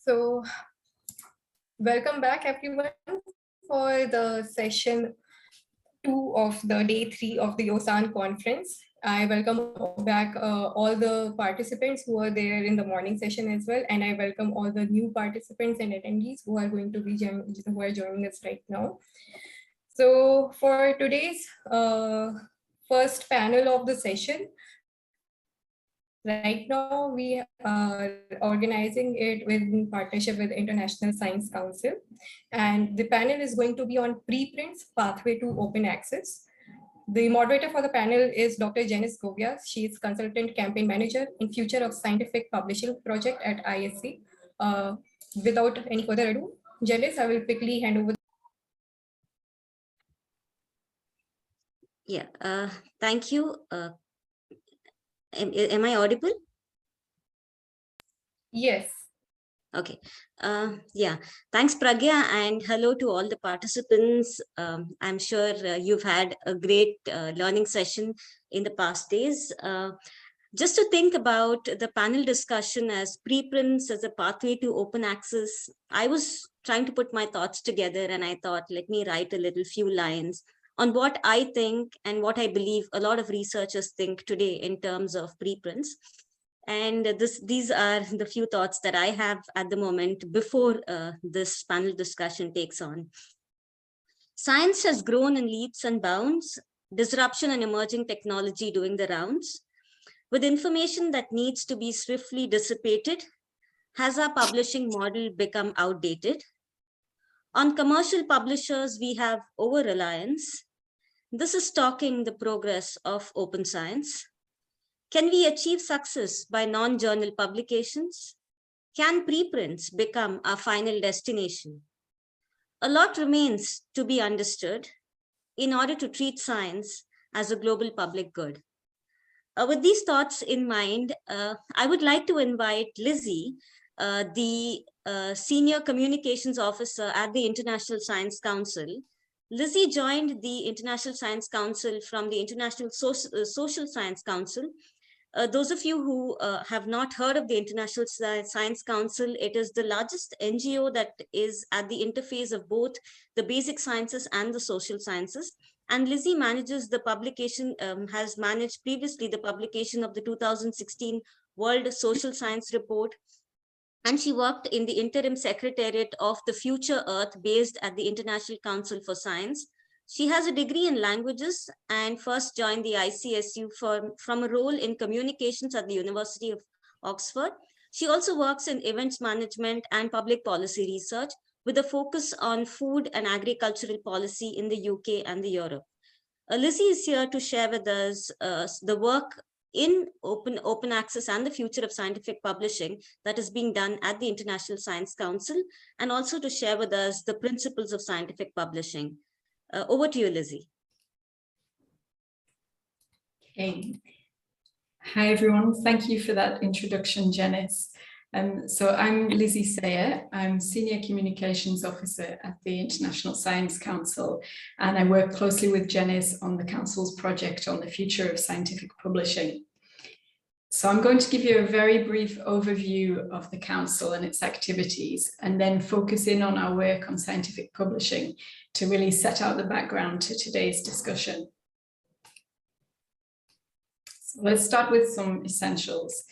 So welcome back everyone for the session 2 of the day 3 of the OSSAN conference. I welcome back all the participants who are there in the morning session as well, and I welcome all the new participants and attendees who are going to be joining us right now. So for today's first panel of the session, right now, we are organizing it in partnership with International Science Council. And the panel is going to be on preprints, pathway to open access. The moderator for the panel is Dr. Janice Govia. She is Consultant Campaign Manager in Future of Scientific Publishing Project at IISc. Without any further ado, Janice, I will quickly hand over. Yeah, thank you. Am I audible? Yes. Okay. Yeah, thanks, Pragya, and hello to all the participants. I'm sure you've had a great learning session in the past days. Just to think about the panel discussion as preprints as a pathway to open access, I was trying to put my thoughts together, and I thought, let me write a little few lines on what I think and what I believe a lot of researchers think today in terms of preprints. And these are the few thoughts that I have at the moment before this panel discussion takes on. Science has grown in leaps and bounds, disruption and emerging technology doing the rounds. With information that needs to be swiftly dissipated, has our publishing model become outdated? On commercial publishers, we have over-reliance. This is stalking the progress of open science. Can we achieve success by non-journal publications? Can preprints become our final destination? A lot remains to be understood in order to treat science as a global public good. With these thoughts in mind, I would like to invite Lizzie, the Senior Communications Officer at the International Science Council. Lizzie joined the International Science Council from the International Social Science Council. Those of you who have not heard of the International Science Council, it is the largest NGO that is at the interface of both the basic sciences and the social sciences. And Lizzie manages the publication, has managed previously the publication of the 2016 World Social Science Report. And she worked in the interim secretariat of the Future Earth based at the International Council for Science. She has a degree in languages and first joined the ICSU from a role in communications at the University of Oxford. She also works in events management and public policy research with a focus on food and agricultural policy in the UK and the Europe. Lizzie is here to share with us the work in open access and the future of scientific publishing that is being done at the International Science Council, and also to share with us the principles of scientific publishing. Over to you, Lizzie. Okay. Hi, everyone. Thank you for that introduction, Janice. So I'm Lizzie Sayer. I'm Senior Communications Officer at the International Science Council, and I work closely with Janice on the Council's project on the future of scientific publishing. So I'm going to give you a very brief overview of the Council and its activities, and then focus in on our work on scientific publishing to really set out the background to today's discussion. So let's start with some essentials.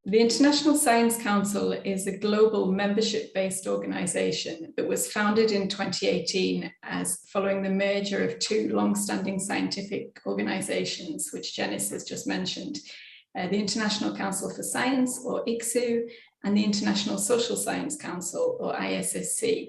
The International Science Council is a global membership-based organization that was founded in 2018 as following the merger of two long-standing scientific organizations, which Janice has just mentioned, the International Council for Science, or ICSU, and the International Social Science Council, or IISc.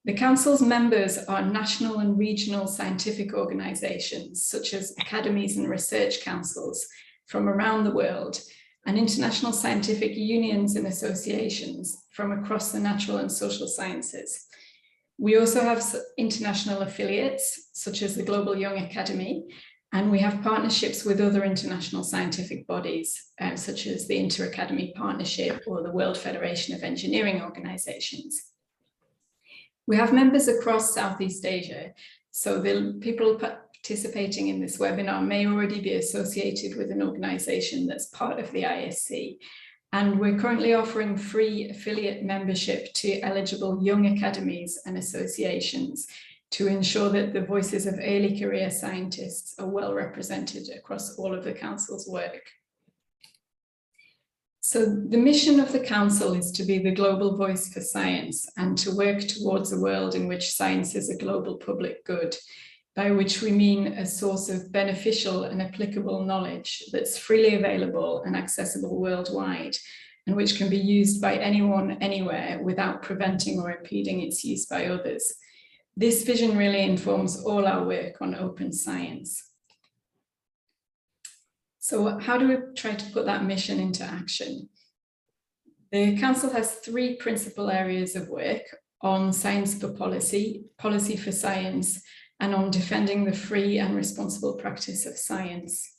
The Council's members are national and regional scientific organizations, such as academies and research councils from around the world, and international scientific unions and associations from across the natural and social sciences. We also have international affiliates, such as the Global Young Academy, and we have partnerships with other international scientific bodies, such as the Inter-Academy Partnership or the World Federation of Engineering Organizations. We have members across Southeast Asia, so the people participating in this webinar may already be associated with an organization that's part of the IISc. And we're currently offering free affiliate membership to eligible young academies and associations to ensure that the voices of early career scientists are well represented across all of the Council's work. So the mission of the Council is to be the global voice for science and to work towards a world in which science is a global public good, by which we mean a source of beneficial and applicable knowledge that's freely available and accessible worldwide, and which can be used by anyone, anywhere, without preventing or impeding its use by others. This vision really informs all our work on open science. So how do we try to put that mission into action? The Council has three principal areas of work: on science for policy, policy for science, and on defending the free and responsible practice of science.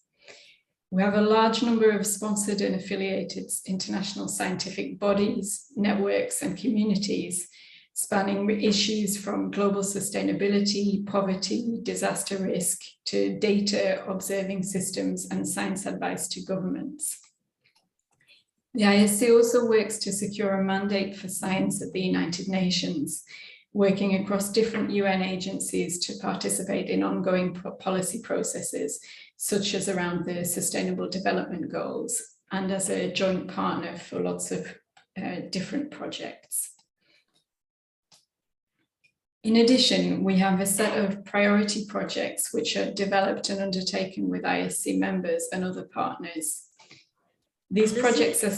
We have a large number of sponsored and affiliated international scientific bodies, networks, and communities, spanning issues from global sustainability, poverty, disaster risk, to data observing systems and science advice to governments. The IISc also works to secure a mandate for science at the United Nations, working across different UN agencies to participate in ongoing policy processes, such as around the Sustainable Development Goals, and as a joint partner for lots of different projects. In addition, we have a set of priority projects which are developed and undertaken with IISc members and other partners. These projects are,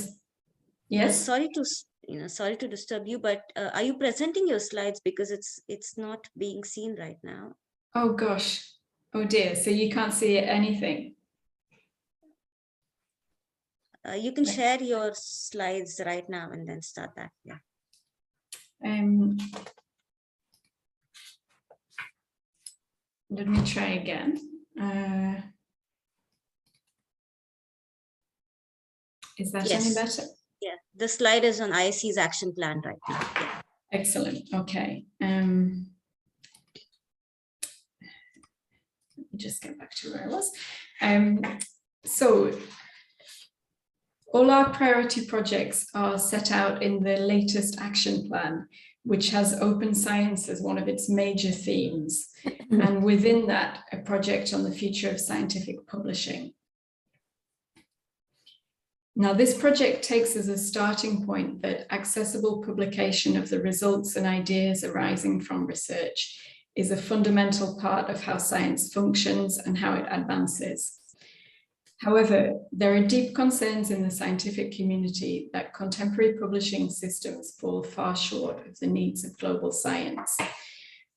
yes? Sorry to disturb you, but are you presenting your slides, because it's not being seen right now? Oh gosh, oh dear, so you can't see anything? You can share your slides right now and then start that, yeah. Let me try again. Is that any better? Yeah, the slide is on IISc's action plan right now. Yeah. Excellent, okay. Let me just get back to where I was. So all our priority projects are set out in the latest action plan, which has open science as one of its major themes. And within that, a project on the future of scientific publishing. Now, this project takes as a starting point that accessible publication of the results and ideas arising from research is a fundamental part of how science functions and how it advances. However, there are deep concerns in the scientific community that contemporary publishing systems fall far short of the needs of global science.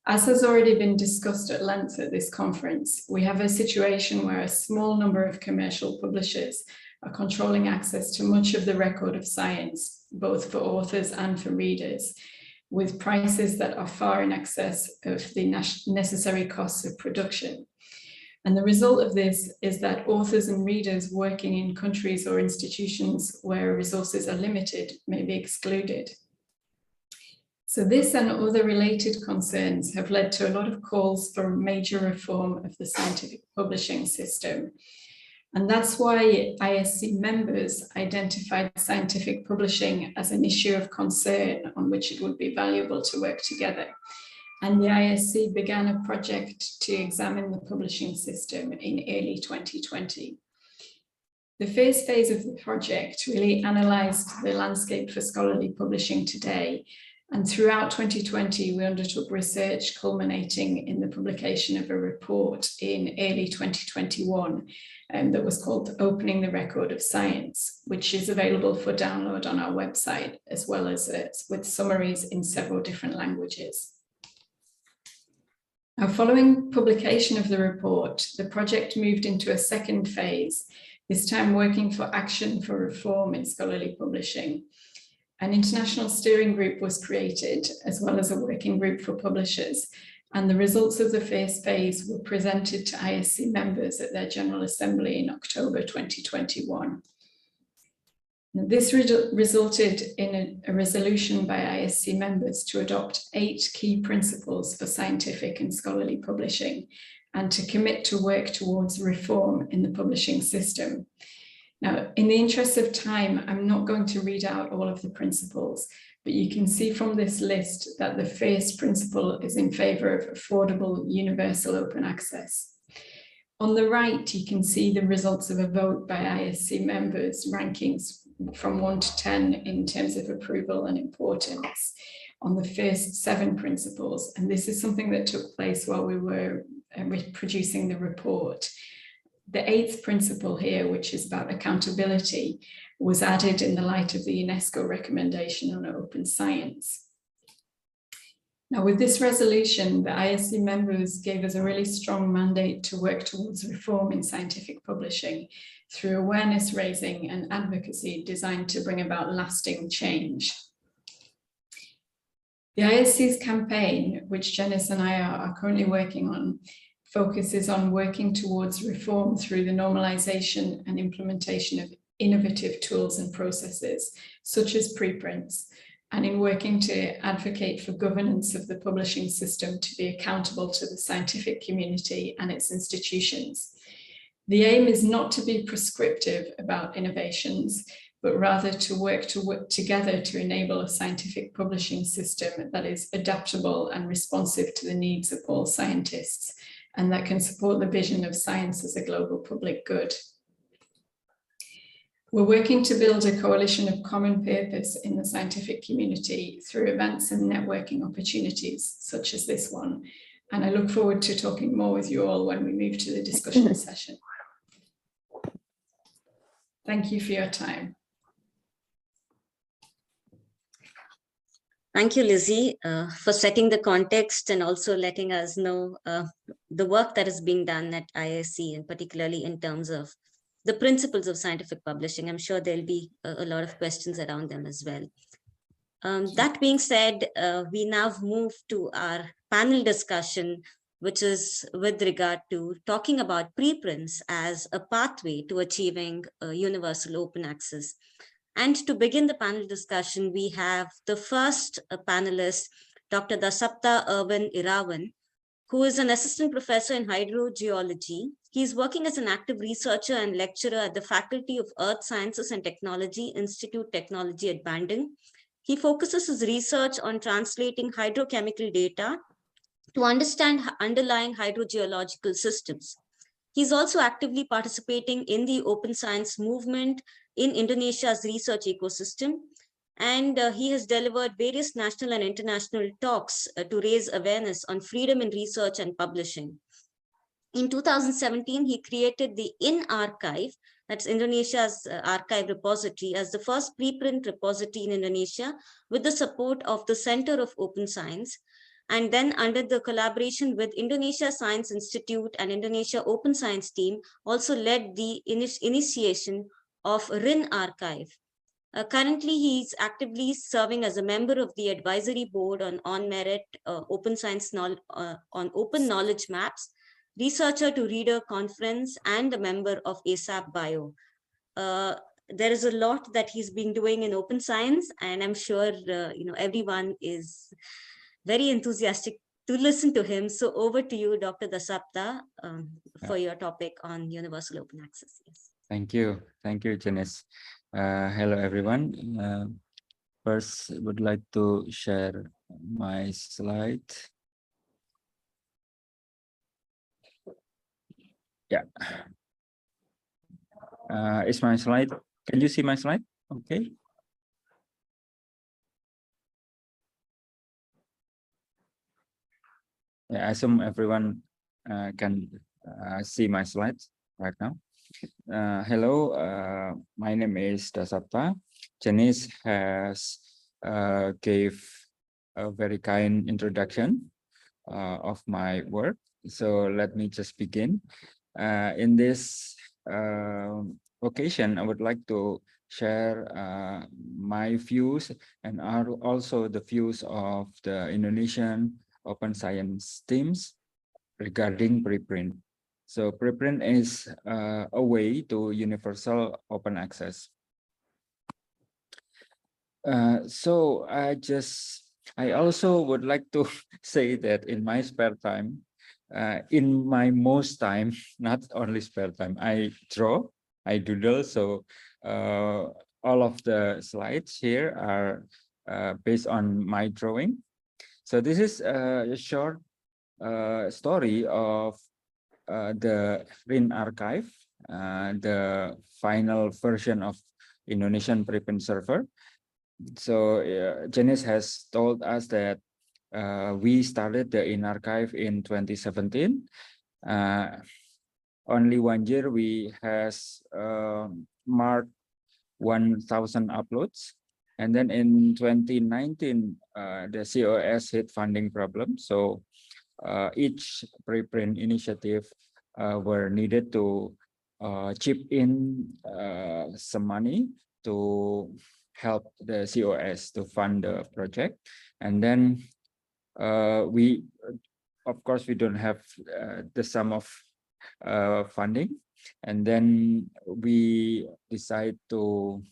As has already been discussed at length at this conference, we have a situation where a small number of commercial publishers are controlling access to much of the record of science, both for authors and for readers, with prices that are far in excess of the necessary costs of production. And the result of this is that authors and readers working in countries or institutions where resources are limited may be excluded. So this and other related concerns have led to a lot of calls for major reform of the scientific publishing system. And that's why IISc members identified scientific publishing as an issue of concern on which it would be valuable to work together. And the IISc began a project to examine the publishing system in early 2020. The first phase of the project really analysed the landscape for scholarly publishing today. And throughout 2020, we undertook research culminating in the publication of a report in early 2021 that was called Opening the Record of Science, which is available for download on our website, as well as with summaries in several different languages. Now, following publication of the report, the project moved into a second phase, this time working for action for reform in scholarly publishing. An international steering group was created, as well as a working group for publishers, and the results of the first phase were presented to IISc members at their General Assembly in October 2021. Now, this resulted in a resolution by IISc members to adopt 8 key principles for scientific and scholarly publishing, and to commit to work towards reform in the publishing system. Now, in the interest of time, I'm not going to read out all of the principles, but you can see from this list that the first principle is in favor of affordable, universal open access. On the right, you can see the results of a vote by IISc members, rankings from 1 to 10 in terms of approval and importance on the first 7 principles. And this is something that took place while we were producing the report. The 8th principle here, which is about accountability, was added in the light of the UNESCO recommendation on open science. Now, with this resolution, the IISc members gave us a really strong mandate to work towards reform in scientific publishing through awareness raising and advocacy designed to bring about lasting change. The IISc's campaign, which Janice and I are currently working on, focuses on working towards reform through the normalization and implementation of innovative tools and processes, such as preprints, and in working to advocate for governance of the publishing system to be accountable to the scientific community and its institutions. The aim is not to be prescriptive about innovations, but rather to work together to enable a scientific publishing system that is adaptable and responsive to the needs of all scientists, and that can support the vision of science as a global public good. We're working to build a coalition of common purpose in the scientific community through events and networking opportunities such as this one. And I look forward to talking more with you all when we move to the discussion session. Thank you for your time. Thank you, Lizzie, for setting the context and also letting us know the work that is being done at IISc, and particularly in terms of the principles of scientific publishing. I'm sure there'll be a lot of questions around them as well. That being said, we now move to our panel discussion, which is with regard to talking about preprints as a pathway to achieving universal open access. And to begin the panel discussion, we have the first panelist, Dr. Dasapta Erwin Irawan, who is an assistant professor in hydrogeology. He's working as an active researcher and lecturer at the Faculty of Earth Sciences and Technology, Institute Technology at Bandung. He focuses his research on translating hydrochemical data to understand underlying hydrogeological systems. He's also actively participating in the open science movement in Indonesia's research ecosystem. And he has delivered various national and international talks to raise awareness on freedom in research and publishing. In 2017, he created the InArchive, that's Indonesia's archive repository, as the first preprint repository in Indonesia with the support of the Center of Open Science. And then under the collaboration with Indonesia Science Institute and Indonesia Open Science team, also led the initiation of RIN-Archive. Currently, he's actively serving as a member of the advisory board on on-merit open science on open knowledge maps, researcher to reader conference, and a member of ASAP Bio. There is a lot that he's been doing in open science, and I'm sure everyone is very enthusiastic to listen to him. So over to you, Dr. Dasapta, for your topic on universal open access. Yes. Thank you, Janice. Hello, everyone. First, I would like to share my slide. Yeah. Is my slide? Can you see my slide? Okay. Yeah, I assume everyone can see my slides right now. Hello, my name is Dasapta. Janice has gave a very kind introduction of my work. So let me just begin. In this occasion, I would like to share my views and also the views of the Indonesian open science teams regarding preprint. So preprint is a way to universal open access. So I also would like to say that in my spare time, in my most time, not only spare time, I draw I doodle. So all of the slides here are based on my drawing. So this is a short story of the RIN archive, the final version of Indonesian preprint server. So Janice has told us that we started the IN archive in 2017. Only 1 year we has marked 1,000 uploads. And then in 2019, the COS hit funding problem. So each preprint initiative were needed to chip in some money to help the COS to fund the project. And then we, of course, we don't have the sum of funding. And then we decide to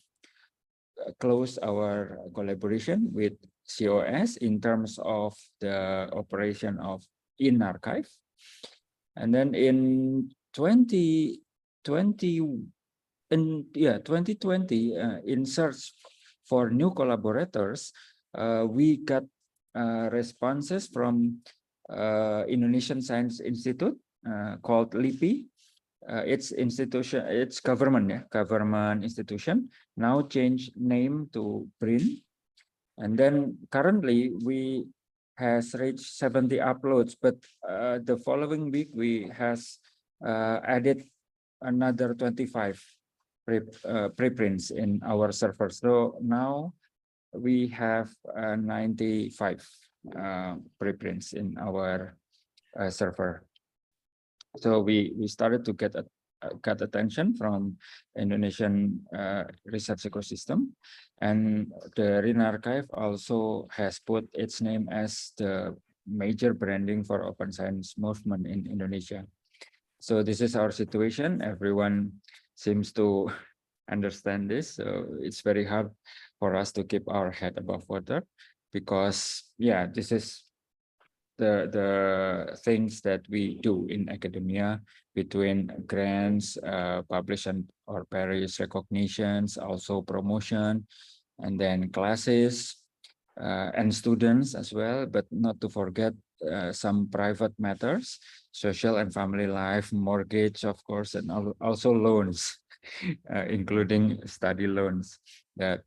close our collaboration with COS in terms of the operation of IN archive. And then in 2020, in search for new collaborators, we got responses from Indonesian Science Institute called LIPI. It's institution, it's government, government institution, now changed name to BRIN. And then currently we has reached 70 uploads, but the following week we has added another 25 preprints in our server. So now we have 95 preprints in our server. So we started to get attention from Indonesian research ecosystem, and the RIN archive also has put its name as the major branding for open science movement in Indonesia. So this is our situation. Everyone seems to understand this. So it's very hard for us to keep our head above water, because yeah, this is the things that we do in academia, between grants, publication or various recognitions, also promotion, and then classes and students as well, but not to forget some private matters, social and family life, mortgage, of course, and also loans, including study loans that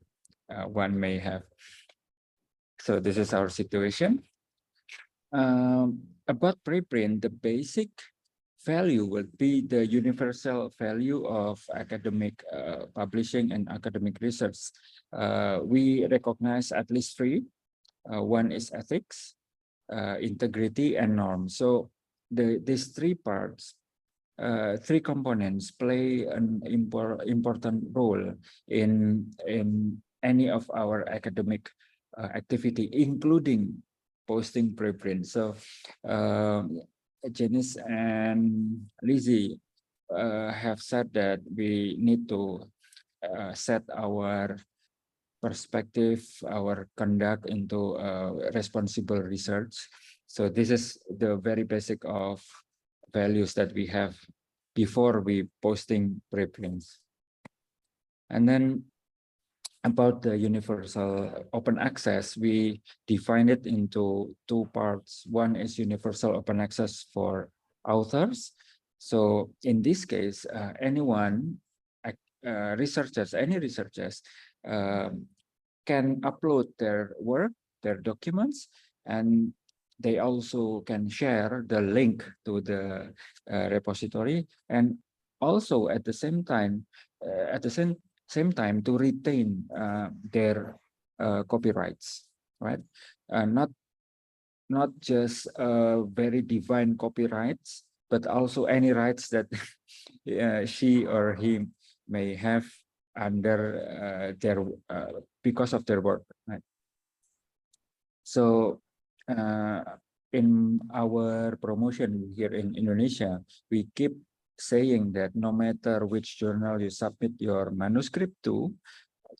one may have. So this is our situation. About preprint, the basic value would be the universal value of academic publishing and academic research. We recognize at least three. One is ethics, integrity, and norm. So these three parts, three components play an important role in any of our academic activity, including posting preprints. So Janice and Lizzie have said that we need to set our perspective, our conduct into responsible research. So this is the very basic of values that we have before we posting preprints. And then about the universal open access, we define it into two parts. One is universal open access for authors. So in this case, anyone, researchers, any researchers can upload their work, their documents, and they also can share the link to the repository, and also at the same time, to retain their copyrights, right? Not just very defined copyrights, but also any rights that she or he may have under their because of their work, right? So in our promotion here in Indonesia, we keep saying that no matter which journal you submit your manuscript to,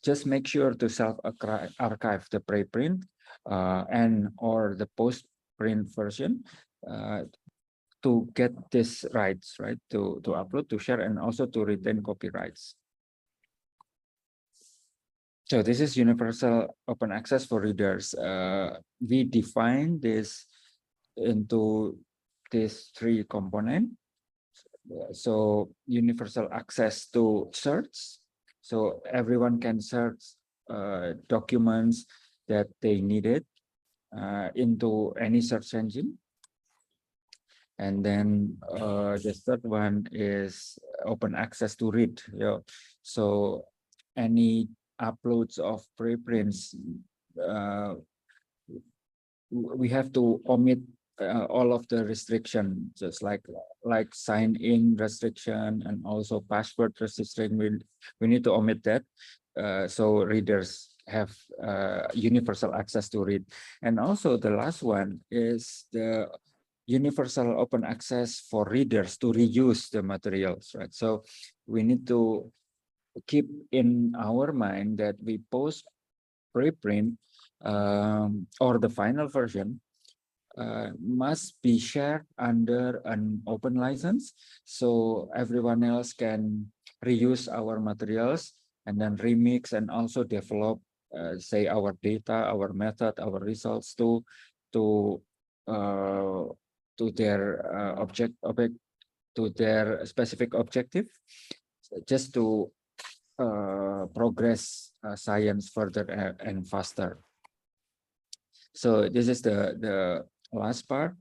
just make sure to self-archive the preprint and or the post-print version to get these rights, right? To upload, to share, and also to retain copyrights. So this is universal open access for readers. We define this into these three components. So universal access to search. So everyone can search documents that they needed into any search engine. And then the third one is open access to read. So any uploads of preprints, we have to omit all of the restriction, just like sign-in restriction and also password restriction. We need to omit that, so readers have universal access to read. And also the last one is the universal open access for readers to reuse the materials, right? So we need to keep in our mind that we post preprint or the final version must be shared under an open license, so everyone else can reuse our materials and then remix and also develop, say, our data, our method, our results to their to their specific objective, just to progress science further and faster. So this is the last part.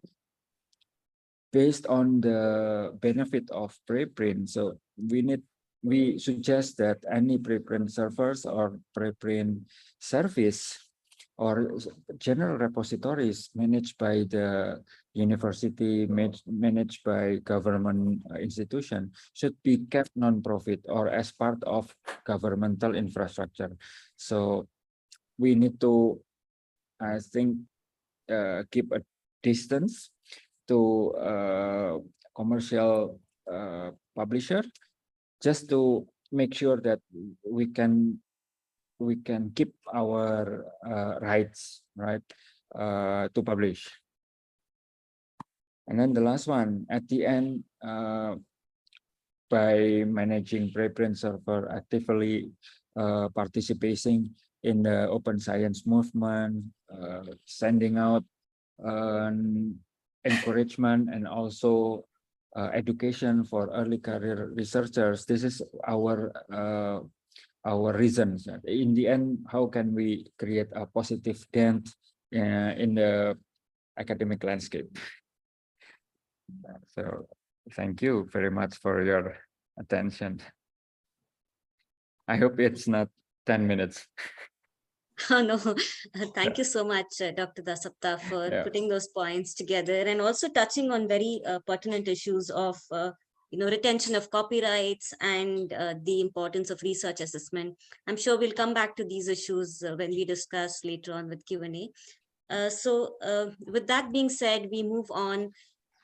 Based on the benefit of preprint, so we suggest that any preprint servers or preprint service or general repositories managed by the university, managed by government institution, should be kept non-profit or as part of governmental infrastructure. So we need to, I think, keep a distance to commercial publisher, just to make sure that we can keep our rights, right, to publish. And then the last one, at the end, by managing preprint server, actively participating in the open science movement, sending out encouragement and also education for early career researchers. This is our reasons. In the end, how can we create a positive dent in the academic landscape? So thank you very much for your attention. I hope it's not 10 minutes. Oh, no, thank you so much, Dr. Dasapta, for putting those points together and also touching on very pertinent issues of retention of copyrights and the importance of research assessment. I'm sure we'll come back to these issues when we discuss later on with Q&A. So with that being said, we move on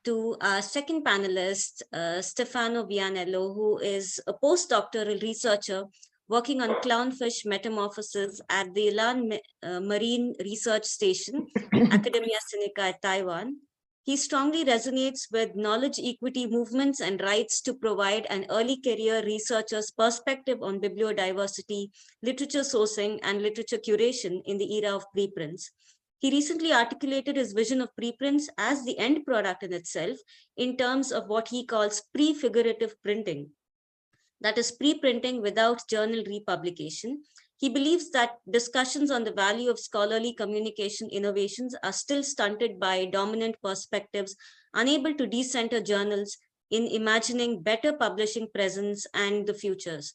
to our second panelist, Stefano Vianello, who is a postdoctoral researcher working on clownfish metamorphosis at the Irawan Marine Research Station, Academia Sinica, Taiwan. He strongly resonates with knowledge equity movements and rights to provide an early career researcher's perspective on bibliodiversity, literature sourcing, and literature curation in the era of preprints. He recently articulated his vision of preprints as the end product in itself in terms of what he calls prefigurative printing. That is pre-printing without journal republication. He believes that discussions on the value of scholarly communication innovations are still stunted by dominant perspectives, unable to decenter journals in imagining better publishing presence and the futures.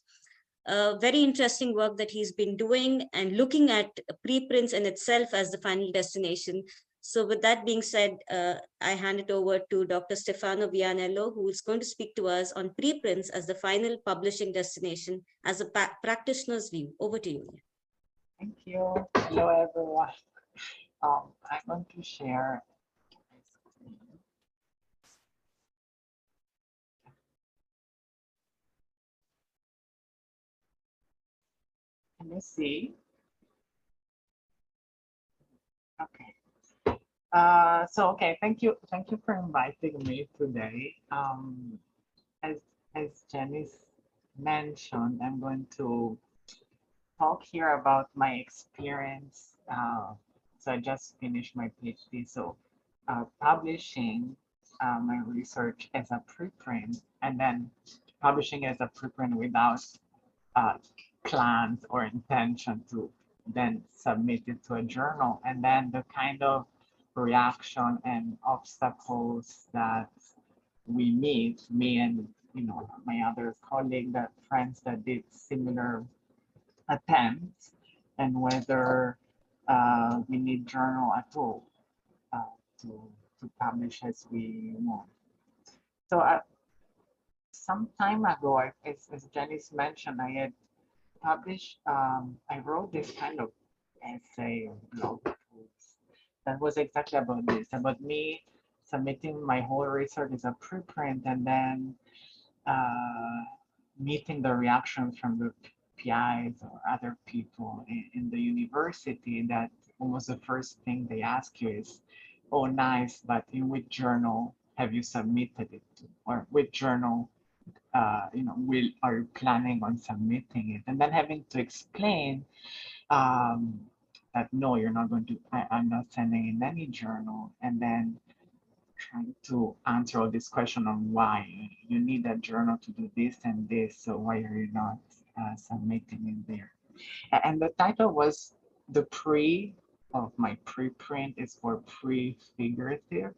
Very interesting work that he's been doing and looking at preprints in itself as the final destination. So with that being said, I hand it over to Dr. Stefano Vianello, who is going to speak to us on preprints as the final publishing destination as a practitioner's view. Over to you. Thank you. Hello, everyone. I'm going to share my screen. Can you see? Okay. Okay, thank you for inviting me today. As Janice mentioned, I'm going to talk here about my experience. So I just finished my PhD. So publishing my research as a preprint and then publishing as a preprint without uh, plans or intention to then submit it to a journal, and then the kind of reaction and obstacles that we meet, me and my other colleague, that friends that did similar attempts, and whether we need journal at all uh, to publish as we want. So some time ago, as Janice mentioned, I had published, I wrote this kind of essay or blog post that was exactly about this, about me submitting my whole research as a preprint and then meeting the reactions from the PIs or other people in the university, that almost the first thing they ask you is, oh, nice, but in which journal have you submitted it to? Or which journal are you planning on submitting it? And then having to explain that no, you're not going to, I'm not sending in any journal. And then trying to answer all this question on why you need a journal to do this and this, so why are you not submitting in there? And the title was, the pre of my preprint is for prefigurative.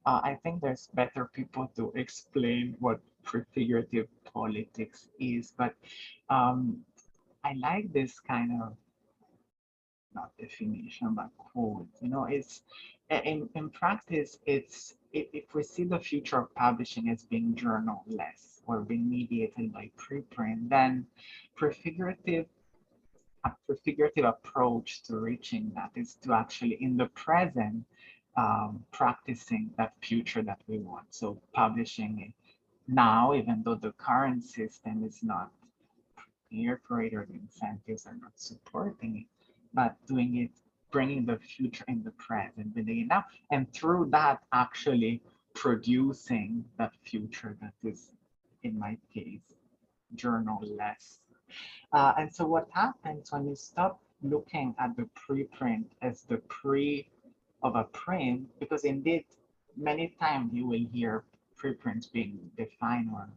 I think there's better people to explain what prefigurative politics is, but I like this kind of, not definition, but quote. It's in practice, it's if we see the future of publishing as being journal-less or being mediated by preprint, then prefigurative a prefigurative approach to reaching that is to actually, in the present, practicing that future that we want. So publishing it now, even though the current system is not prepared for it or the incentives are not supporting it, but doing it, bringing the future in the present, building it now, and through that actually producing that future that is, in my case, journal-less. And so what happens when you stop looking at the preprint as the pre of a print, because indeed, many times you will hear preprints being defined or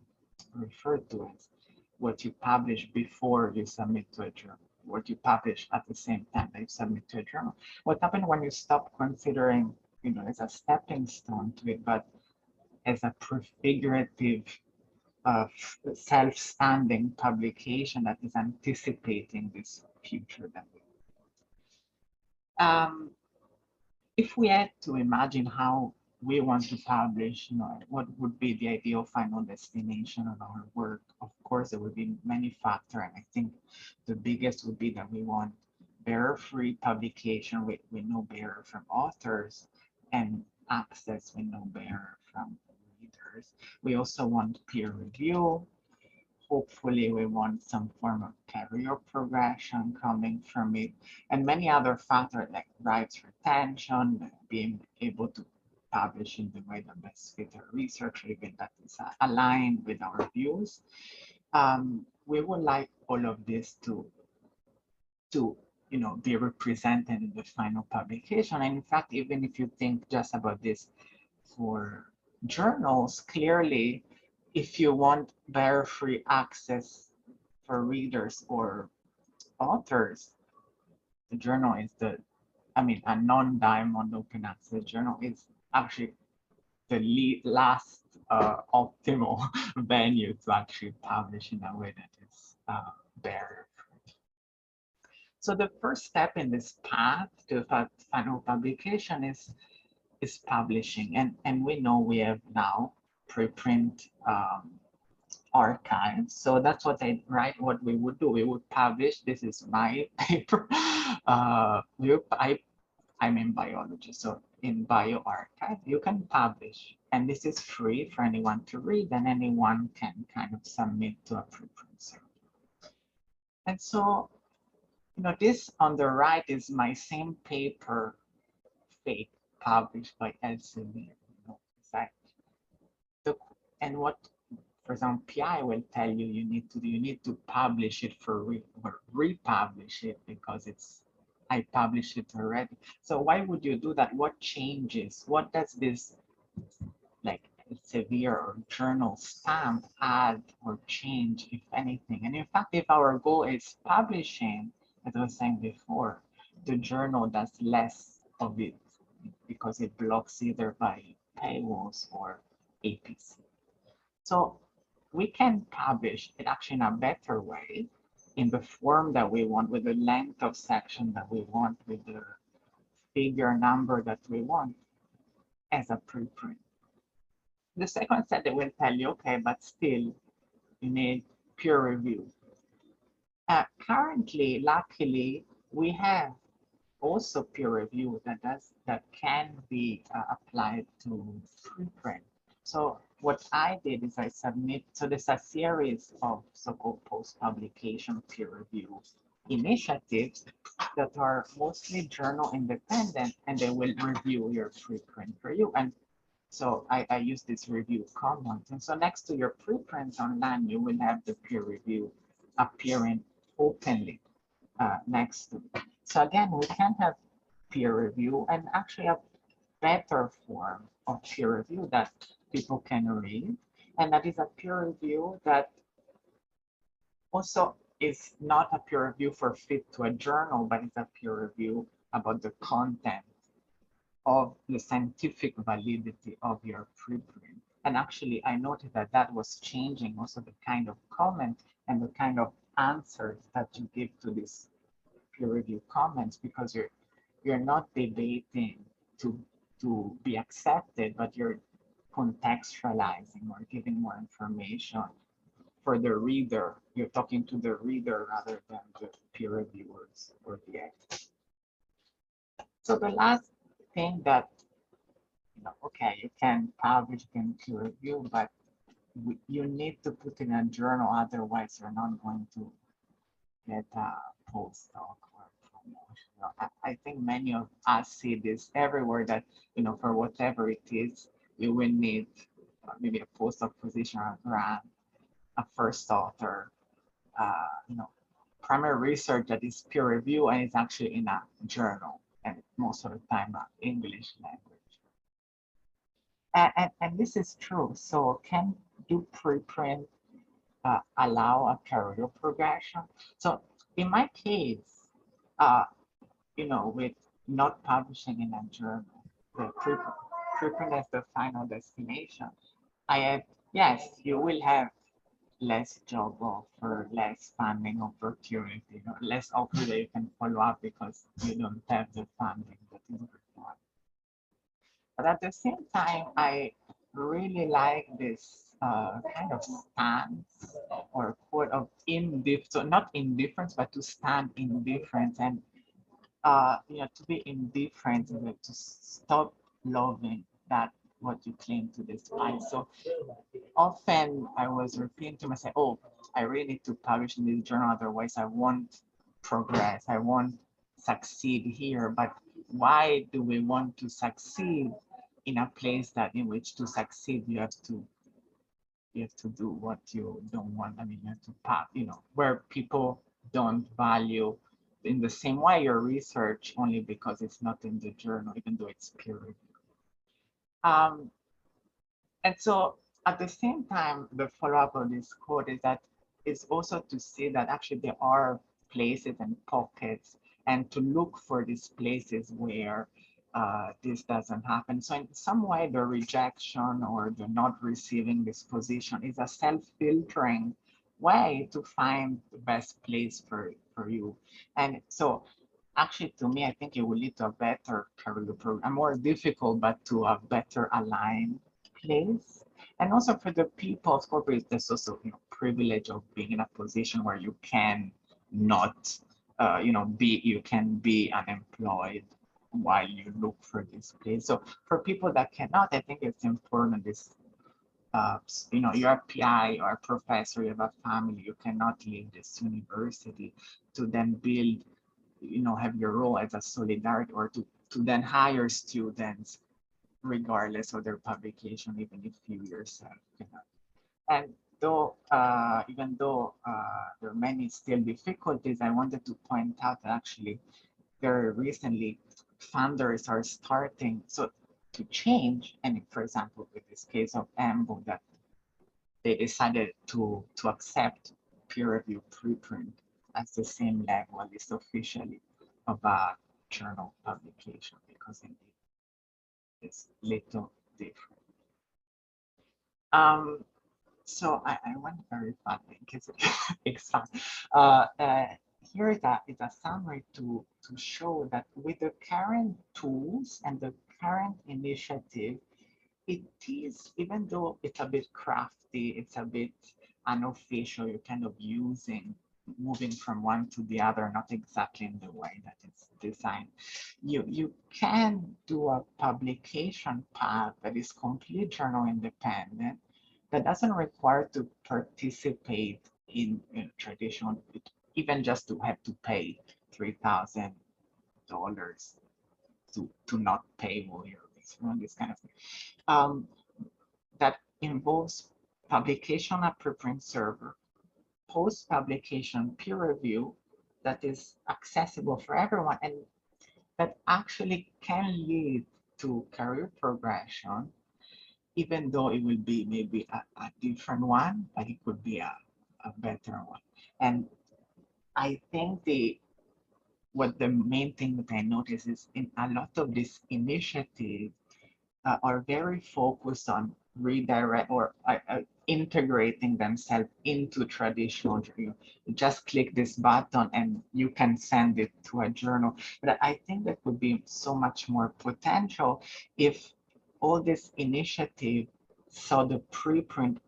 referred to as what you publish before you submit to a journal, what you publish at the same time that you submit to a journal. What happens when you stop considering, as a stepping stone to it, but as a prefigurative self-standing publication that is anticipating this future that we if we had to imagine how we want to publish, what would be the ideal final destination of our work? Of course, there would be many factors, and I think the biggest would be that we want barrier-free publication with no barrier from authors, and access with no barrier from readers. We also want peer review. Hopefully, we want some form of career progression coming from it, and many other factors like rights retention, being able to publish in the way that best fits our research, even that is aligned with our views. We would like all of this to be represented in the final publication. And in fact, even if you think just about this for journals, clearly, if you want barrier-free access for readers or authors, the journal is a non-diamond open access journal is actually the last optimal venue to actually publish in a way that is barrier-free. So the first step in this path to final publication is publishing, and we know we have now preprint archives. So that's what what we would do. We would publish. This is my paper. I'm in biology, so in bioRxiv, you can publish, and this is free for anyone to read, and anyone can kind of submit to a preprint server. And so, this on the right is my same paper, fake published by Elsevier. It's like and what, for example, PI will tell you you need to publish it or republish it because I published it already. So why would you do that? What changes? What does this like Elsevier or journal stamp add or change, if anything? And in fact, if our goal is publishing, as I was saying before, the journal does less of it because it blocks either by paywalls or APC. So we can publish it actually in a better way, in the form that we want, with the length of section that we want, with the figure number that we want, as a preprint. The second step, they will tell you, okay, but still you need peer review. Currently, luckily, we have also peer review that can be applied to preprint. So what I did is I submit, so there's a series of so-called post-publication peer review initiatives that are mostly journal independent, and they will review your preprint for you. And so I use this review comment. And so next to your preprints online, you will have the peer review appearing openly next to it. So again, we can have peer review and actually a better form of peer review that people can read. And that is a peer review that also is not a peer review for fit to a journal, but it's a peer review about the content of the scientific validity of your preprint. And actually, I noted that that was changing also the kind of comment and the kind of answers that you give to these peer review comments, because you're not debating to be accepted, but you're contextualizing or giving more information for the reader. You're talking to the reader rather than the peer reviewers or the experts. So the last thing that, okay, you can publish, you can peer review, but you need to put in a journal, otherwise you're not going to get a postdoc or promotion. I think many of us see this everywhere, that, for whatever it is, you will need maybe a postdoc position or a grant, a first author, primary research that is peer review and is actually in a journal, and most of the time English language. And this is true. So can do preprint allow a career progression? So in my case, with not publishing in a journal, the preprint as the final destination, yes, you will have less job offer, less funding opportunity, less offer that you can follow up because you don't have the funding that is required. But at the same time, I really like this kind of stance or quote of indifference, so not indifference, but to stand indifference, and to be indifferent, to stop loving that what you claim to despise. So often I was repeating to myself, oh, I really need to publish in this journal, otherwise I won't progress, I won't succeed here. But why do we want to succeed in a place that in which to succeed you have to do what you don't want? I mean, you have to where people don't value in the same way your research only because it's not in the journal, even though it's peer reviewed. And so at the same time, the follow-up of this quote is that it's also to see that actually there are places and pockets, and to look for these places where this doesn't happen. So in some way, the rejection or the not receiving this position is a self-filtering way to find the best place for you. And so actually, to me, I think it will lead to a better career program, more difficult, but to a better aligned place. And also for the people of corporate, there's also privilege of being in a position where you can not you can be unemployed while you look for this place. So for people that cannot, I think it's important this you're a PI or a professor, you have a family, you cannot leave this university to then build have your role as a solidarity, or to then hire students regardless of their publication, even if you yourself cannot. And though, even though there are many still difficulties, I wanted to point out that actually very recently funders are starting to change. And for example, with this case of EMBO, that they decided to accept peer-reviewed preprint as the same level, at least officially, of a journal publication, because indeed it's little different. So I went very fast in case it's fun. Here is a summary to show that with the current tools and the current initiative, it is, even though it's a bit crafty, it's a bit unofficial, you're kind of moving from one to the other, not exactly in the way that it's designed. You can do a publication path that is completely journal independent, that doesn't require to participate in traditional, even just to have to pay $3,000 to not pay lawyers, this kind of thing. That involves publication on a preprint server, post-publication peer review that is accessible for everyone, and that actually can lead to career progression, even though it will be maybe a different one, but it could be a better one. And I think the main thing that I notice is in a lot of these initiatives are very focused on redirect or integrating themselves into traditional. You just click this button and you can send it to a journal. But I think there could be so much more potential if all this initiative saw the preprint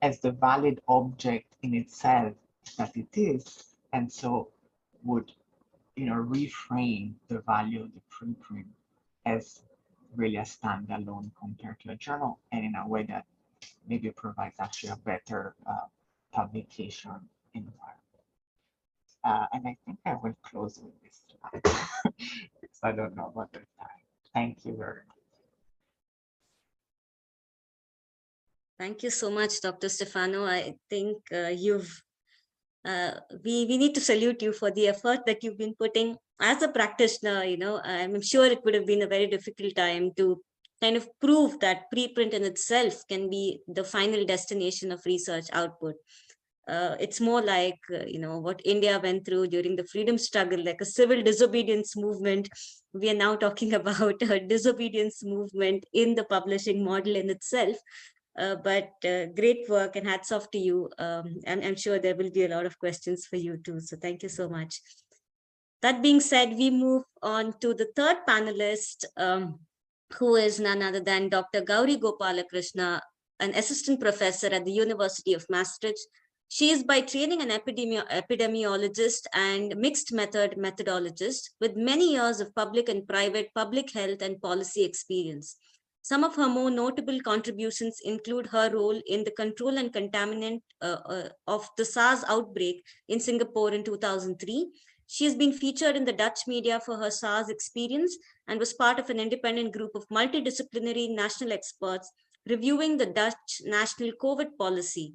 as the valid object in itself that it is, and so would reframe the value of the preprint as really a standalone compared to a journal, and in a way that maybe provides actually a better publication environment. And I think I will close with this slide because I don't know about the time. Thank you very much. Thank you so much, Dr. Stefano. I think we need to salute you for the effort that you've been putting as a practitioner. I'm sure it would have been a very difficult time to kind of prove that preprint in itself can be the final destination of research output. It's more like, what India went through during the freedom struggle, like a civil disobedience movement. We are now talking about a disobedience movement in the publishing model in itself. But great work, and hats off to you. I'm sure there will be a lot of questions for you too. So thank you so much. That being said, we move on to the third panelist, who is none other than Dr. Gowri Gopalakrishna, an assistant professor at the University of Maastricht. She is by training an epidemiologist and mixed method methodologist with many years of public and private public health and policy experience. Some of her more notable contributions include her role in the control and containment of the SARS outbreak in Singapore in 2003. She has been featured in the Dutch media for her SARS experience and was part of an independent group of multidisciplinary national experts reviewing the Dutch national COVID policy.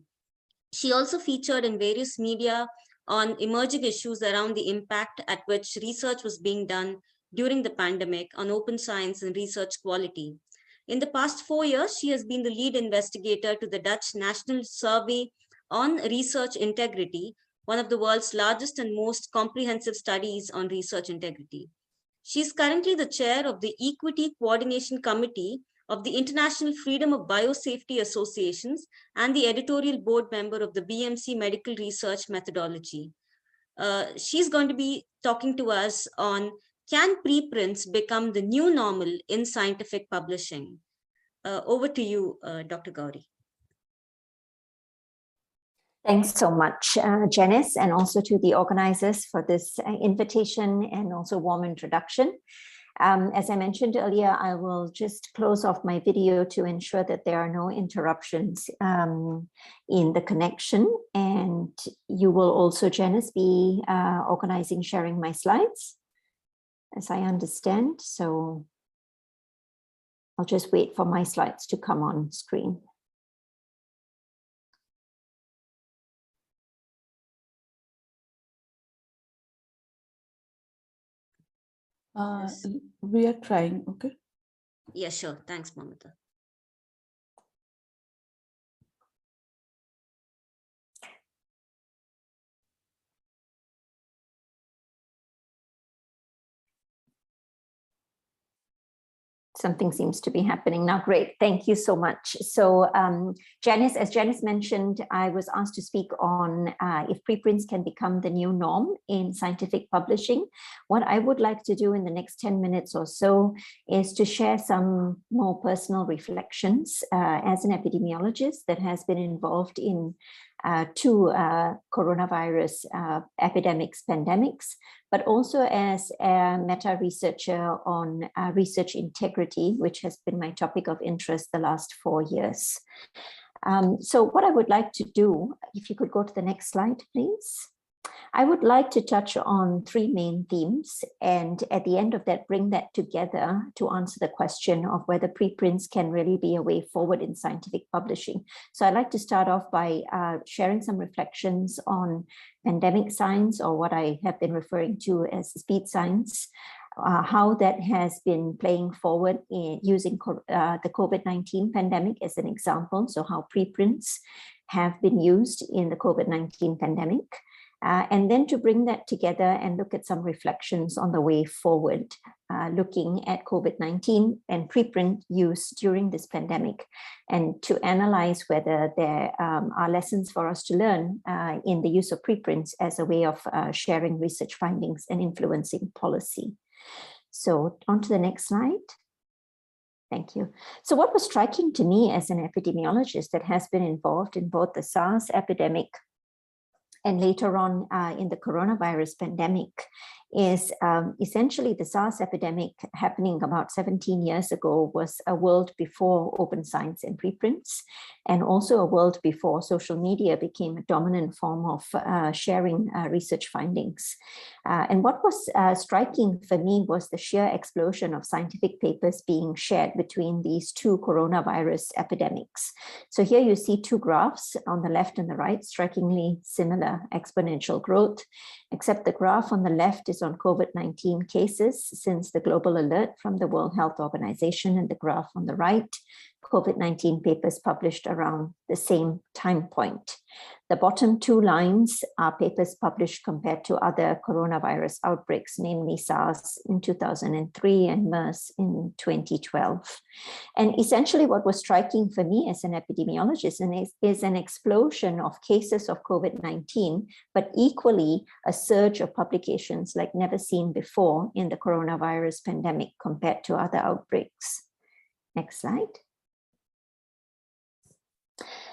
She also featured in various media on emerging issues around the impact at which research was being done during the pandemic on open science and research quality. In the past 4 years, she has been the lead investigator to the Dutch National Survey on Research Integrity, one of the world's largest and most comprehensive studies on research integrity. She is currently the chair of the Equity Coordination Committee of the International Freedom of Biosafety Associations and the editorial board member of the BMC Medical Research Methodology. She's going to be talking to us on, can preprints become the new normal in scientific publishing? Over to you, Dr. Gowri. Thanks so much, Janice, and also to the organizers for this invitation and also warm introduction. As I mentioned earlier, I will just close off my video to ensure that there are no interruptions in the connection. And you will also, Janice, be organizing sharing my slides. as I understand. So I'll just wait for my slides to come on screen. Yes. We are trying, okay? Yeah, sure. Thanks, Mamata. Something seems to be happening now. Great, thank you so much. So Janice, as Janice mentioned, I was asked to speak on if preprints can become the new norm in scientific publishing. What I would like to do in the next 10 minutes or so is to share some more personal reflections as an epidemiologist that has been involved in two coronavirus pandemics, but also as a meta researcher on research integrity, which has been my topic of interest the last 4 years. So what I would like to do, if you could go to the next slide, please. I would like to touch on 3 main themes, and at the end of that, bring that together to answer the question of whether preprints can really be a way forward in scientific publishing. So I'd like to start off by sharing some reflections on pandemic science, or what I have been referring to as speed science, how that has been playing forward in using the COVID-19 pandemic as an example. So how preprints have been used in the COVID-19 pandemic. And then to bring that together and look at some reflections on the way forward, looking at COVID-19 and preprint use during this pandemic, and to analyze whether there are lessons for us to learn in the use of preprints as a way of sharing research findings and influencing policy. So on to the next slide. Thank you. So what was striking to me as an epidemiologist that has been involved in both the SARS epidemic and later on in the coronavirus pandemic is essentially the SARS epidemic happening about 17 years ago was a world before open science and preprints, and also a world before social media became a dominant form of sharing research findings. And what was striking for me was the sheer explosion of scientific papers being shared between these two coronavirus epidemics. So here you see 2 graphs on the left and the right, strikingly similar exponential growth, except the graph on the left is on COVID-19 cases since the global alert from the World Health Organization, and the graph on the right, COVID-19 papers published around the same time point. The bottom 2 lines are papers published compared to other coronavirus outbreaks, namely SARS in 2003 and MERS in 2012. And essentially what was striking for me as an epidemiologist is an explosion of cases of COVID-19, but equally a surge of publications like never seen before in the coronavirus pandemic compared to other outbreaks. Next slide.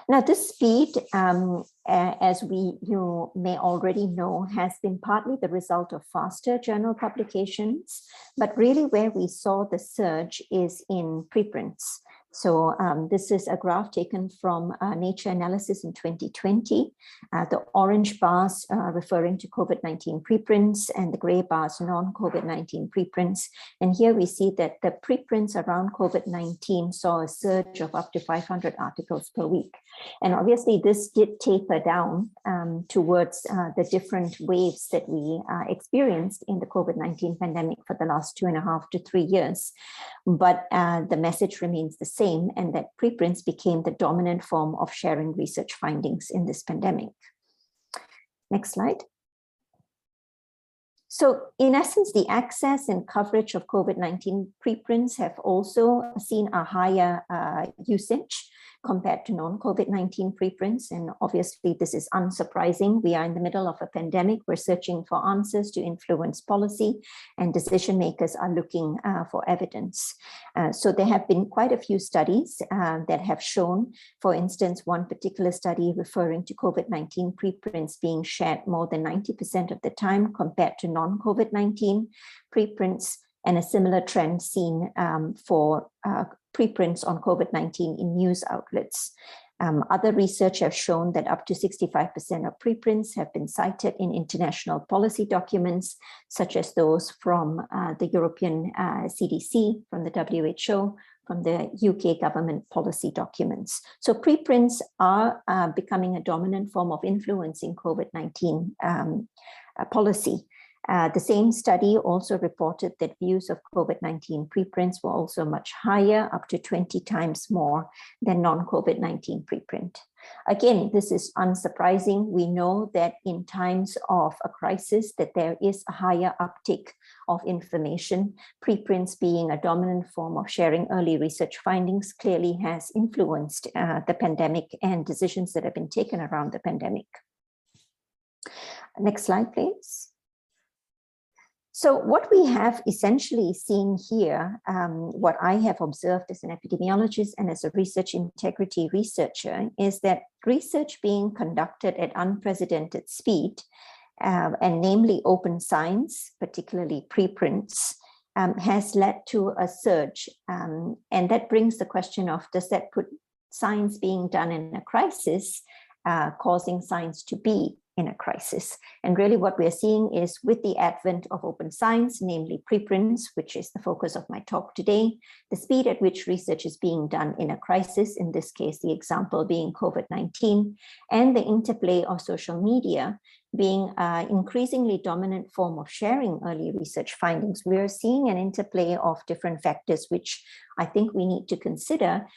Now, this speed, as you may already know, has been partly the result of faster journal publications, but really where we saw the surge is in preprints. So this is a graph taken from Nature Analysis in 2020. The orange bars referring to COVID-19 preprints and the gray bars non-COVID-19 preprints. And here we see that the preprints around COVID-19 saw a surge of up to 500 articles per week. And obviously this did taper down towards the different waves that we experienced in the COVID-19 pandemic for the last 2.5 to 3 years. But the message remains the same, and that preprints became the dominant form of sharing research findings in this pandemic. Next slide. So in essence, the access and coverage of COVID-19 preprints have also seen a higher usage compared to non-COVID-19 preprints. And obviously this is unsurprising. We are in the middle of a pandemic. We're searching for answers to influence policy, and decision makers are looking for evidence. So there have been quite a few studies that have shown, for instance, one particular study referring to COVID-19 preprints being shared more than 90% of the time compared to non-COVID-19 preprints, and a similar trend seen for preprints on COVID-19 in news outlets. Other research have shown that up to 65% of preprints have been cited in international policy documents, such as those from the European CDC, from the WHO, from the UK government policy documents. So preprints are becoming a dominant form of influence in COVID-19 policy. The same study also reported that views of COVID-19 preprints were also much higher, up to 20 times more than non-COVID-19 preprint. Again, this is unsurprising. We know that in times of a crisis that there is a higher uptick of information. Preprints being a dominant form of sharing early research findings clearly has influenced the pandemic and decisions that have been taken around the pandemic. Next slide, please. So what we have essentially seen here, what I have observed as an epidemiologist and as a research integrity researcher, is that research being conducted at unprecedented speed, and namely open science, particularly preprints, has led to a surge. And that brings the question of, does that put science being done in a crisis, causing science to be in a crisis? And really what we're seeing is, with the advent of open science, namely preprints, which is the focus of my talk today, the speed at which research is being done in a crisis, in this case, the example being COVID-19, and the interplay of social media being an increasingly dominant form of sharing early research findings, we are seeing an interplay of different factors, which I think we need to consider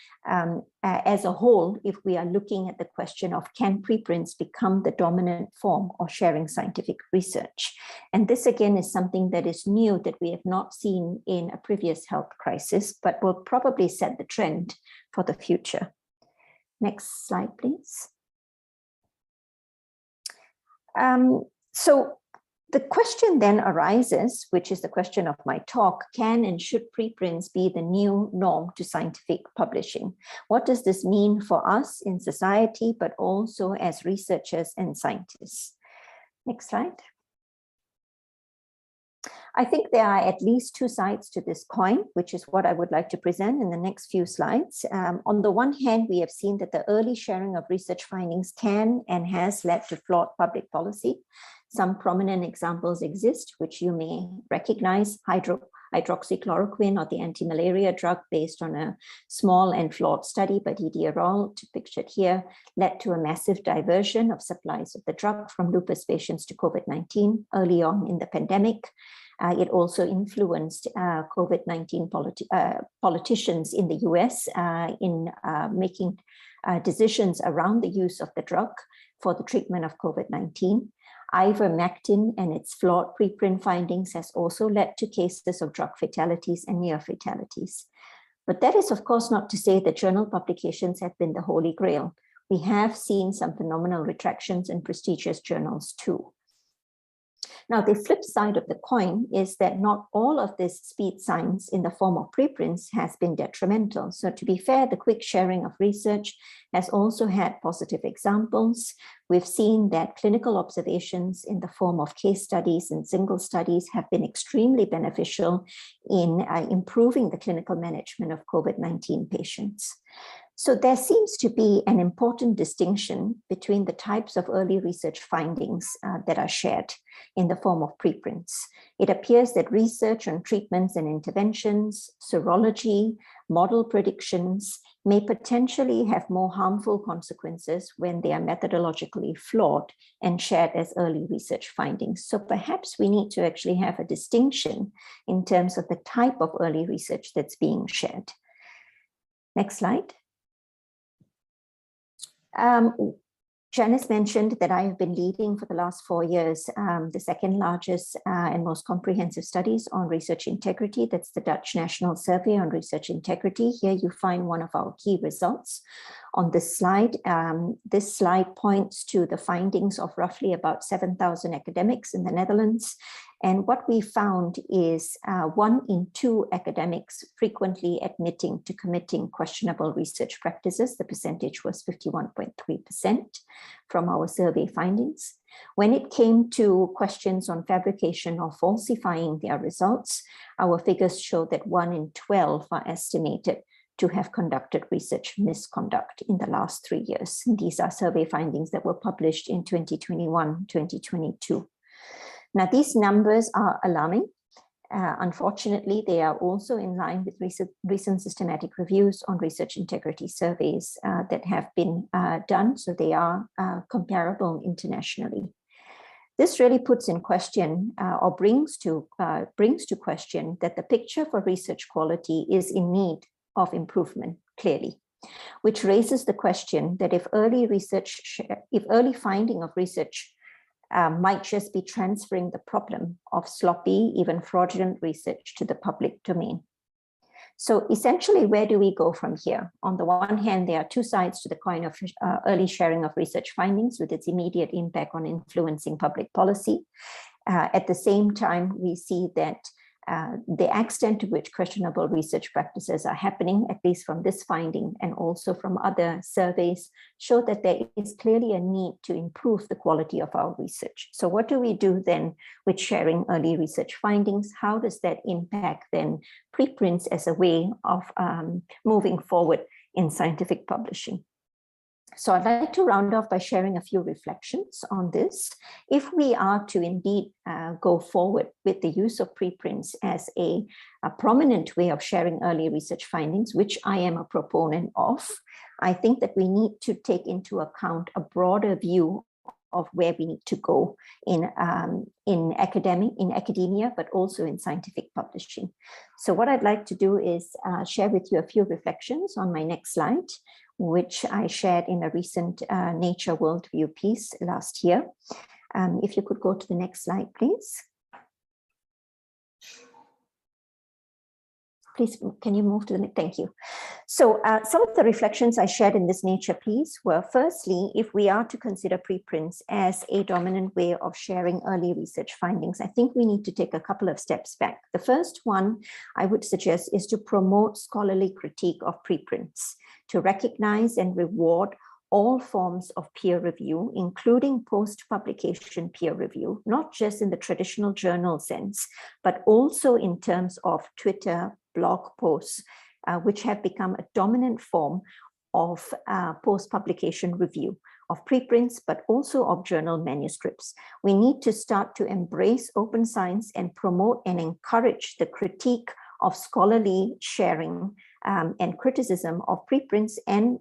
as a whole if we are looking at the question of, can preprints become the dominant form of sharing scientific research? And this again is something that is new, that we have not seen in a previous health crisis, but will probably set the trend for the future. Next slide, please. So the question then arises, which is the question of my talk, can and should preprints be the new norm to scientific publishing? What does this mean for us in society, but also as researchers and scientists? Next slide. I think there are at least two sides to this coin, which is what I would like to present in the next few slides. On the one hand, we have seen that the early sharing of research findings can and has led to flawed public policy. Some prominent examples exist, which you may recognize: hydroxychloroquine, or the anti-malaria drug, based on a small and flawed study by Irawan, pictured here, led to a massive diversion of supplies of the drug from lupus patients to COVID-19 early on in the pandemic. It also influenced COVID-19 politicians in the US in making decisions around the use of the drug for the treatment of COVID-19. Ivermectin and its flawed preprint findings has also led to cases of drug fatalities and near fatalities. But that is, of course, not to say that journal publications have been the holy grail. We have seen some phenomenal retractions in prestigious journals too. Now, the flip side of the coin is that not all of this speed science in the form of preprints has been detrimental. So to be fair, the quick sharing of research has also had positive examples. We've seen that clinical observations in the form of case studies and single studies have been extremely beneficial in improving the clinical management of COVID-19 patients. So there seems to be an important distinction between the types of early research findings that are shared in the form of preprints. It appears that research on treatments and interventions, serology, model predictions may potentially have more harmful consequences when they are methodologically flawed and shared as early research findings. So perhaps we need to actually have a distinction in terms of the type of early research that's being shared. Next slide. Janice mentioned that I have been leading for the last 4 years the second largest and most comprehensive studies on research integrity. That's the Dutch National Survey on Research Integrity. Here you find one of our key results on this slide. This slide points to the findings of roughly about 7,000 academics in the Netherlands. And what we found is 1 in 2 academics frequently admitting to committing questionable research practices. The percentage was 51.3% from our survey findings. When it came to questions on fabrication or falsifying their results, our figures show that 1 in 12 are estimated to have conducted research misconduct in the last 3 years. And these are survey findings that were published in 2021, 2022. Now, these numbers are alarming. Unfortunately, they are also in line with recent systematic reviews on research integrity surveys that have been done, so they are comparable internationally. This really puts in question or brings to question that the picture for research quality is in need of improvement, clearly, which raises the question that if early finding of research might just be transferring the problem of sloppy, even fraudulent research to the public domain. So essentially, where do we go from here? On the one hand, there are two sides to the coin of early sharing of research findings with its immediate impact on influencing public policy. At the same time, we see that the extent to which questionable research practices are happening, at least from this finding and also from other surveys, show that there is clearly a need to improve the quality of our research. So what do we do then with sharing early research findings? How does that impact then preprints as a way of moving forward in scientific publishing? So I'd like to round off by sharing a few reflections on this. If we are to indeed go forward with the use of preprints as a prominent way of sharing early research findings, which I am a proponent of, I think that we need to take into account a broader view of where we need to go in academia, but also in scientific publishing. So what I'd like to do is share with you a few reflections on my next slide, which I shared in a recent Nature Worldview piece last year. If you could go to the next slide, please. Please, can you move to the next? Thank you. So some of the reflections I shared in this Nature piece were, firstly, if we are to consider preprints as a dominant way of sharing early research findings, I think we need to take a couple of steps back. The first one I would suggest is to promote scholarly critique of preprints, to recognize and reward all forms of peer review, including post-publication peer review, not just in the traditional journal sense, but also in terms of Twitter, blog posts, which have become a dominant form of post-publication review of preprints, but also of journal manuscripts. We need to start to embrace open science and promote and encourage the critique of scholarly sharing and criticism of preprints and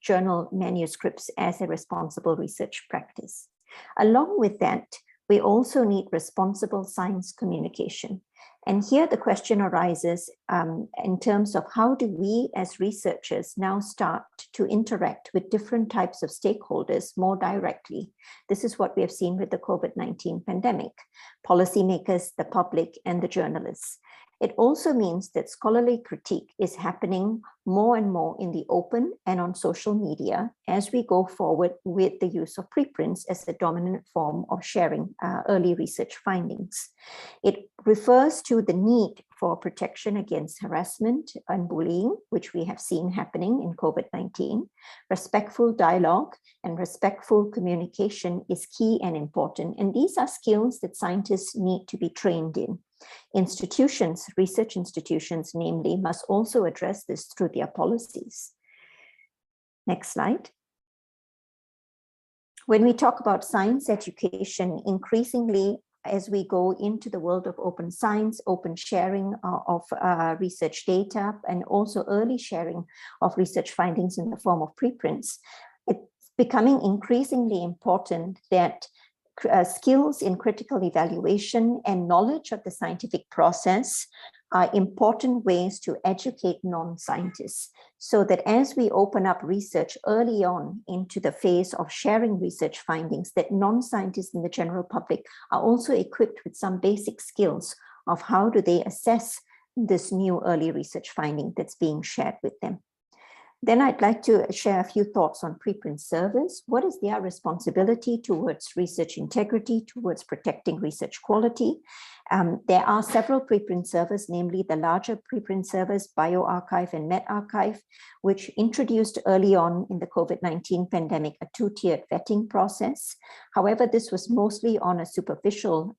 journal manuscripts as a responsible research practice. Along with that, we also need responsible science communication. And here the question arises in terms of how do we as researchers now start to interact with different types of stakeholders more directly. This is what we have seen with the COVID-19 pandemic, policymakers, the public, and the journalists. It also means that scholarly critique is happening more and more in the open and on social media as we go forward with the use of preprints as the dominant form of sharing early research findings. It refers to the need for protection against harassment and bullying, which we have seen happening in COVID-19. Respectful dialogue and respectful communication is key and important. And these are skills that scientists need to be trained in. Institutions, research institutions, namely, must also address this through their policies. Next slide. When we talk about science education, increasingly, as we go into the world of open science, open sharing of research data, and also early sharing of research findings in the form of preprints, it's becoming increasingly important that skills in critical evaluation and knowledge of the scientific process are important ways to educate non-scientists, so that as we open up research early on into the phase of sharing research findings, that non-scientists in the general public are also equipped with some basic skills of how do they assess this new early research finding that's being shared with them. Then I'd like to share a few thoughts on preprint servers. What is their responsibility towards research integrity, towards protecting research quality? There are several preprint servers, namely the larger preprint servers, bioRxiv and medRxiv, which introduced early on in the COVID-19 pandemic a two-tiered vetting process. However, this was mostly on a superficial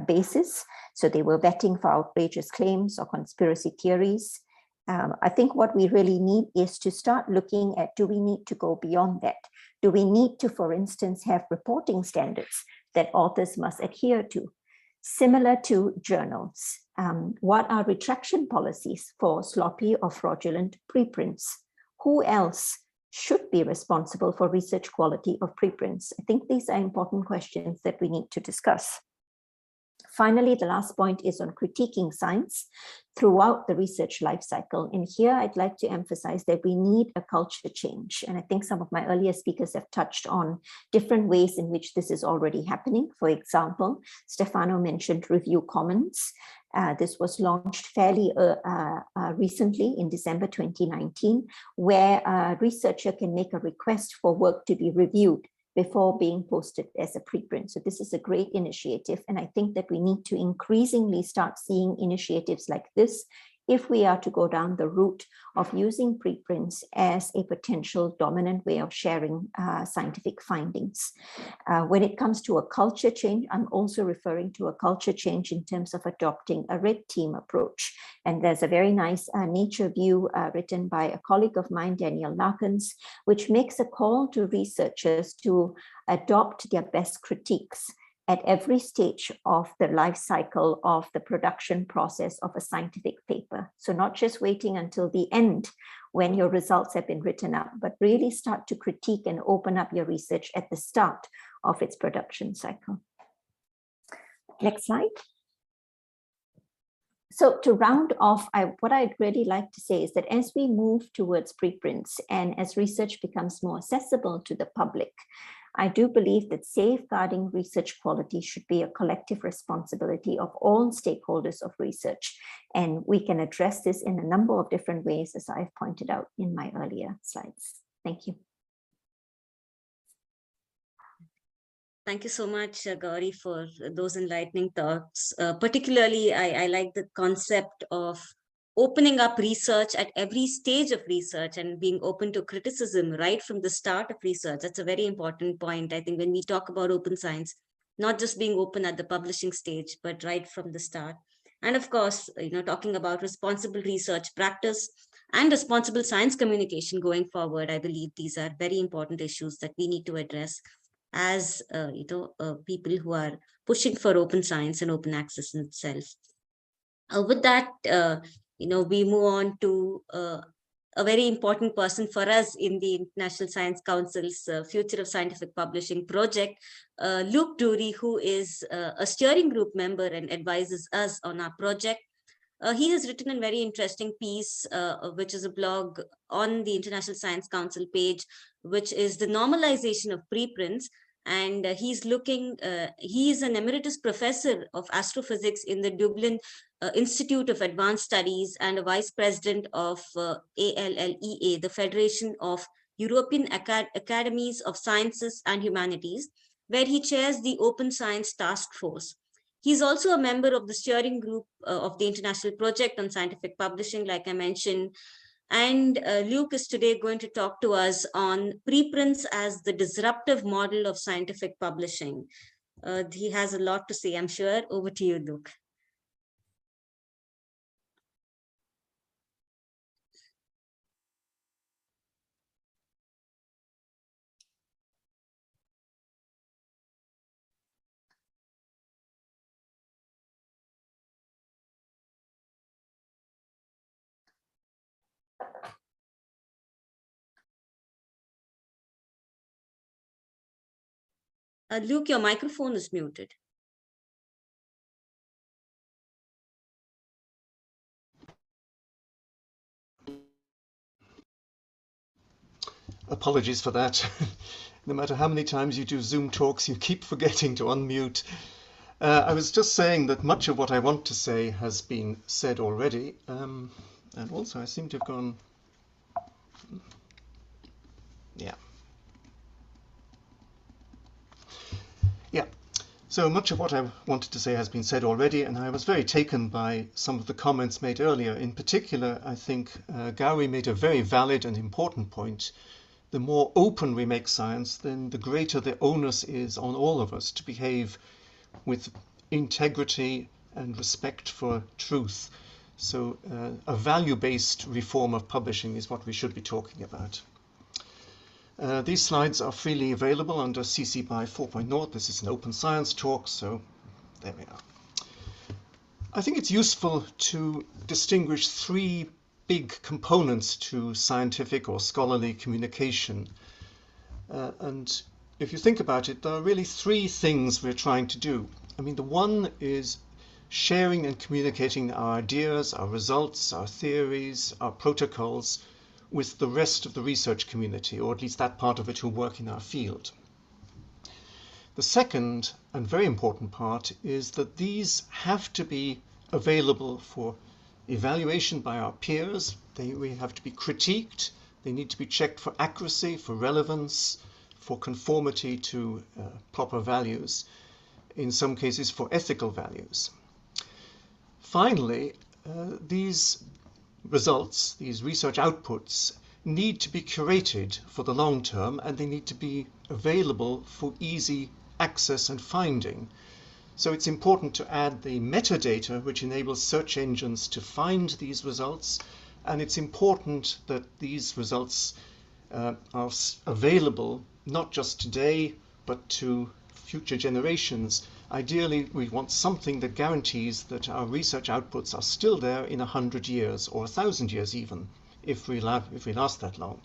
basis. So they were vetting for outrageous claims or conspiracy theories. I think what we really need is to start looking at, do we need to go beyond that? Do we need to, for instance, have reporting standards that authors must adhere to? Similar to journals, what are retraction policies for sloppy or fraudulent preprints? Who else should be responsible for research quality of preprints? I think these are important questions that we need to discuss. Finally, the last point is on critiquing science throughout the research lifecycle. And here I'd like to emphasize that we need a culture change. And I think some of my earlier speakers have touched on different ways in which this is already happening. For example, Stefano mentioned review commons. This was launched fairly recently in December 2019, where a researcher can make a request for work to be reviewed before being posted as a preprint. So this is a great initiative. And I think that we need to increasingly start seeing initiatives like this if we are to go down the route of using preprints as a potential dominant way of sharing scientific findings. When it comes to a culture change, I'm also referring to a culture change in terms of adopting a red team approach. And there's a very nice Nature View written by a colleague of mine, Daniel Larkins, which makes a call to researchers to adopt their best critiques at every stage of the life cycle of the production process of a scientific paper. So not just waiting until the end when your results have been written up, but really start to critique and open up your research at the start of its production cycle. Next slide. So to round off, what I'd really like to say is that as we move towards preprints and as research becomes more accessible to the public, I do believe that safeguarding research quality should be a collective responsibility of all stakeholders of research. And we can address this in a number of different ways, as I've pointed out in my earlier slides. Thank you. Thank you so much, Gowri, for those enlightening thoughts. Particularly, I like the concept of opening up research at every stage of research and being open to criticism right from the start of research. That's a very important point. I think when we talk about open science, not just being open at the publishing stage, but right from the start. And of course, talking about responsible research practice and responsible science communication going forward, I believe these are very important issues that we need to address as people who are pushing for open science and open access in itself. With that, we move on to a very important person for us in the International Science Council's Future of Scientific Publishing project, Luke Dury, who is a steering group member and advises us on our project. He has written a very interesting piece, which is a blog on the International Science Council page, which is the normalization of preprints. And he's he is an emeritus professor of astrophysics in the Dublin Institute of Advanced Studies and a vice president of ALLEA, the Federation of European Academies of Sciences and Humanities, where he chairs the Open Science Task Force. He's also a member of the steering group of the International Project on Scientific Publishing, like I mentioned. And Luke is today going to talk to us on preprints as the disruptive model of scientific publishing. He has a lot to say, I'm sure. Over to you, Luke. Luke, your microphone is muted. Apologies for that. No matter how many times you do Zoom talks, you keep forgetting to unmute. I was just saying that much of what I want to say has been said already. And also I seem to have gone... Yeah. So much of what I wanted to say has been said already, and I was very taken by some of the comments made earlier. In particular, I think Gowri made a very valid and important point. The more open we make science, then the greater the onus is on all of us to behave with integrity and respect for truth. So a value-based reform of publishing is what we should be talking about. These slides are freely available under CC BY 4.0. This is an open science talk, so there we are. I think it's useful to distinguish three big components to scientific or scholarly communication. And if you think about it, there are really three things we're trying to do. I mean, the one is sharing and communicating our ideas, our results, our theories, our protocols with the rest of the research community, or at least that part of it who work in our field. The second and very important part is that these have to be available for evaluation by our peers. We have to be critiqued. They need to be checked for accuracy, for relevance, for conformity to proper values, in some cases for ethical values. Finally, these results, these research outputs, need to be curated for the long term, and they need to be available for easy access and finding. So it's important to add the metadata which enables search engines to find these results, and it's important that these results are available not just today but to future generations. Ideally, we want something that guarantees that our research outputs are still there in 100 years or 1,000 years even, if we last that long.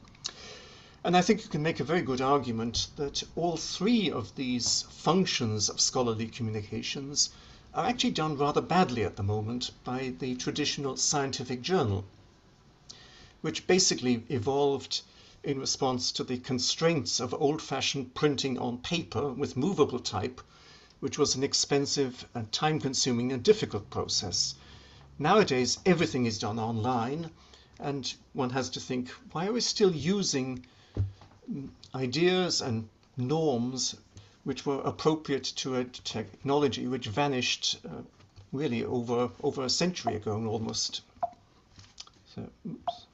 And I think you can make a very good argument that all three of these functions of scholarly communications are actually done rather badly at the moment by the traditional scientific journal, which basically evolved in response to the constraints of old-fashioned printing on paper with movable type, which was an expensive and time-consuming and difficult process. Nowadays, everything is done online, and one has to think, why are we still using ideas and norms which were appropriate to a technology which vanished really over a century ago almost? So, oops.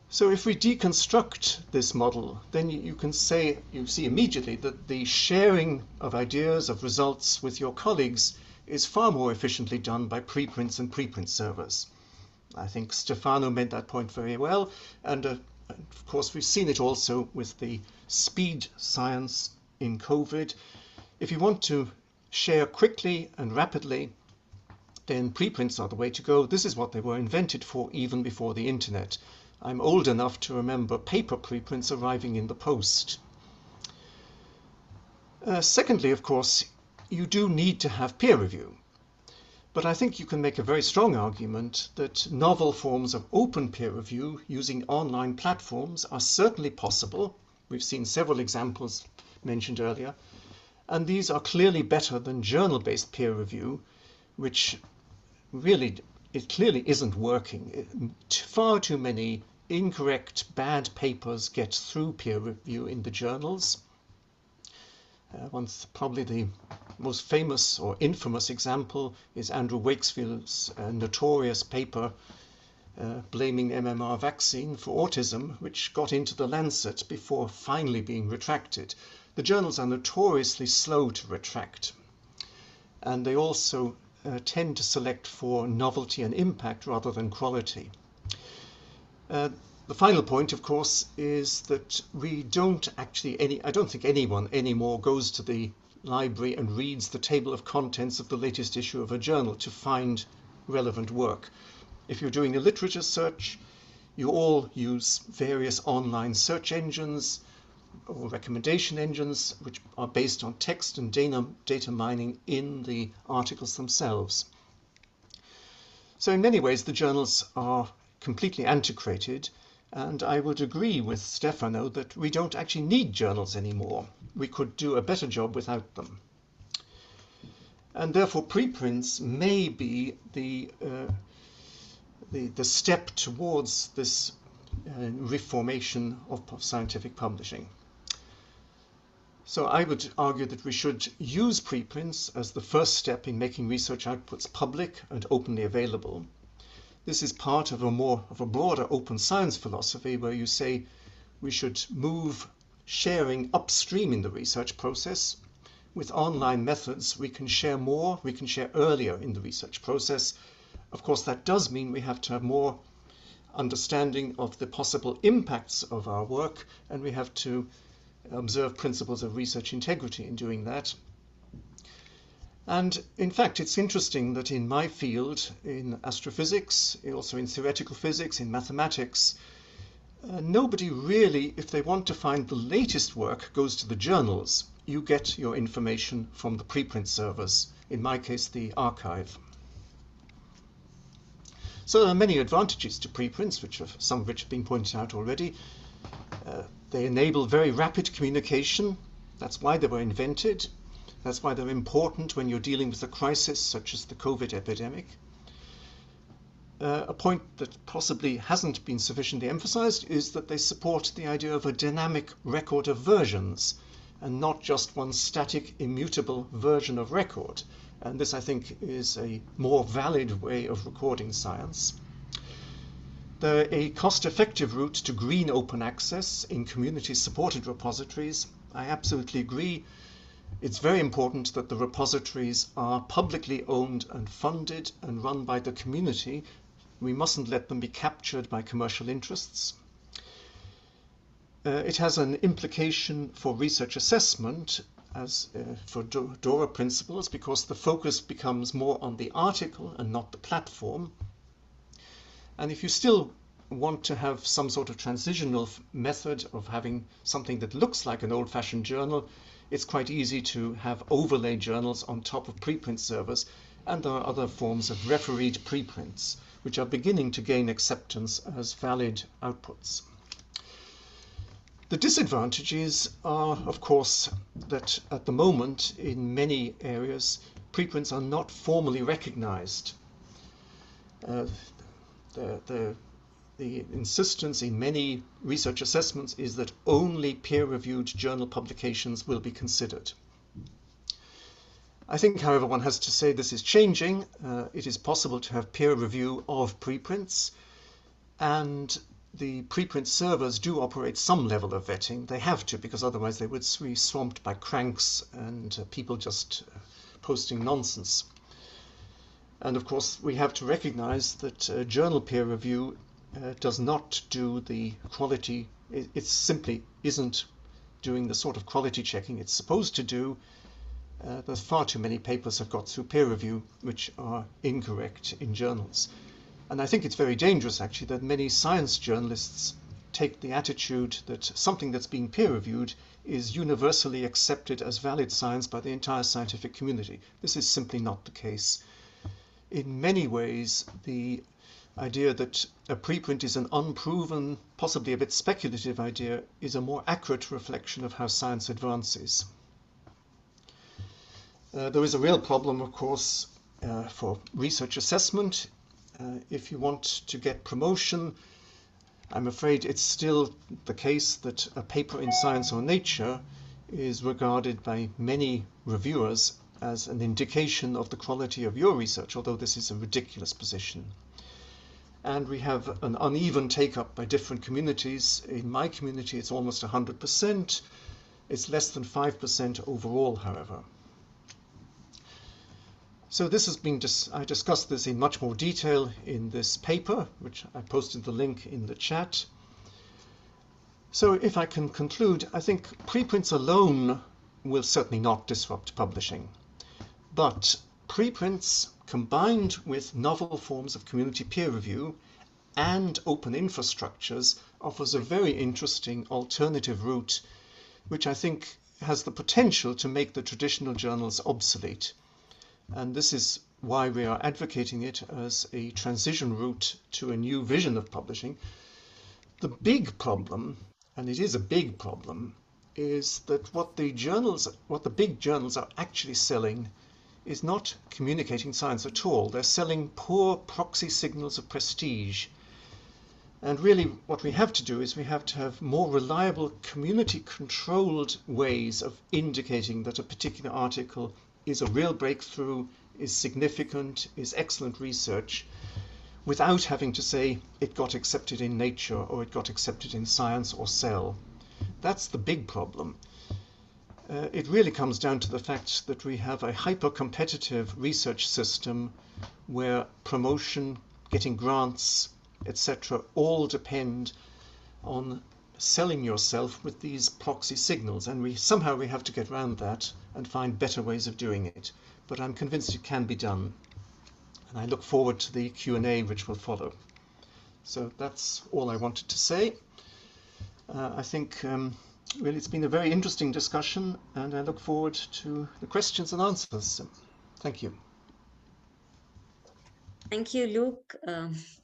So if we deconstruct this model, then you see immediately that the sharing of ideas, of results with your colleagues is far more efficiently done by preprints and preprint servers. I think Stefano made that point very well, and of course we've seen it also with the speed science in COVID. If you want to share quickly and rapidly, then preprints are the way to go. This is what they were invented for even before the internet. I'm old enough to remember paper preprints arriving in the post. Secondly, of course, you do need to have peer review. But I think you can make a very strong argument that novel forms of open peer review using online platforms are certainly possible. We've seen several examples mentioned earlier. And these are clearly better than journal-based peer review, which really it clearly isn't working. Far too many incorrect, bad papers get through peer review in the journals. Probably the most famous or infamous example is Andrew Wakefield's notorious paper blaming MMR vaccine for autism, which got into the Lancet before finally being retracted. The journals are notoriously slow to retract, and they also tend to select for novelty and impact rather than quality. The final point, of course, is that we don't actually, I don't think anyone anymore goes to the library and reads the table of contents of the latest issue of a journal to find relevant work. If you're doing a literature search, you all use various online search engines or recommendation engines which are based on text and data mining in the articles themselves. So in many ways the journals are completely antiquated, and I would agree with Stefano that we don't actually need journals anymore. We could do a better job without them. And therefore preprints may be the step towards this reformation of scientific publishing. So I would argue that we should use preprints as the first step in making research outputs public and openly available. This is part of a broader open science philosophy where you say we should move sharing upstream in the research process. with online methods, we can share more, we can share earlier in the research process. Of course, that does mean we have to have more understanding of the possible impacts of our work, and we have to observe principles of research integrity in doing that. And in fact, it's interesting that in my field, in astrophysics, also in theoretical physics, in mathematics, nobody really, if they want to find the latest work, goes to the journals. You get your information from the preprint servers, in my case, the archive. So there are many advantages to preprints, some of which have been pointed out already. They enable very rapid communication. That's why they were invented. That's why they're important when you're dealing with a crisis such as the COVID epidemic. A point that possibly hasn't been sufficiently emphasized is that they support the idea of a dynamic record of versions and not just one static, immutable version of record. And this, I think, is a more valid way of recording science. They're a cost-effective route to green open access in community-supported repositories. I absolutely agree. It's very important that the repositories are publicly owned and funded and run by the community. We mustn't let them be captured by commercial interests. It has an implication for research assessment as for DORA principles, because the focus becomes more on the article and not the platform. And if you still want to have some sort of transitional method of having something that looks like an old-fashioned journal, it's quite easy to have overlay journals on top of preprint servers, and there are other forms of refereed preprints, which are beginning to gain acceptance as valid outputs. The disadvantages are, of course, that at the moment, in many areas, preprints are not formally recognized. The insistence in many research assessments is that only peer-reviewed journal publications will be considered. I think, however, one has to say this is changing. It is possible to have peer review of preprints, and the preprint servers do operate some level of vetting. They have to, because otherwise they would be swamped by cranks and people just posting nonsense. And of course, we have to recognize that journal peer review does not do the quality. It simply isn't doing the sort of quality checking it's supposed to do. There's far too many papers have got through peer review which are incorrect in journals. And I think it's very dangerous, actually, that many science journalists take the attitude that something that's being peer reviewed is universally accepted as valid science by the entire scientific community. This is simply not the case. In many ways, the idea that a preprint is an unproven, possibly a bit speculative idea, is a more accurate reflection of how science advances. There is a real problem, of course, for research assessment. If you want to get promotion, I'm afraid it's still the case that a paper in Science or Nature is regarded by many reviewers as an indication of the quality of your research, although this is a ridiculous position. And we have an uneven take-up by different communities. In my community, it's almost 100%. It's less than 5% overall, however. So this has been, I discussed this in much more detail in this paper, which I posted the link in the chat. So if I can conclude, I think preprints alone will certainly not disrupt publishing. But preprints combined with novel forms of community peer review and open infrastructures offers a very interesting alternative route, which I think has the potential to make the traditional journals obsolete. And this is why we are advocating it as a transition route to a new vision of publishing. The big problem, and it is a big problem, is that what the big journals are actually selling is not communicating science at all. They're selling poor proxy signals of prestige. And really what we have to do is we have to have more reliable community-controlled ways of indicating that a particular article is a real breakthrough, is significant, is excellent research, without having to say it got accepted in Nature or it got accepted in Science or Cell. That's the big problem. it really comes down to the fact that we have a hyper-competitive research system where promotion, getting grants, etc., all depend on selling yourself with these proxy signals, and somehow we have to get around that and find better ways of doing it. But I'm convinced it can be done, and I look forward to the Q&A which will follow. So that's all I wanted to say. I think really it's been a very interesting discussion, and I look forward to the questions and answers. Thank you. Thank you, Luke.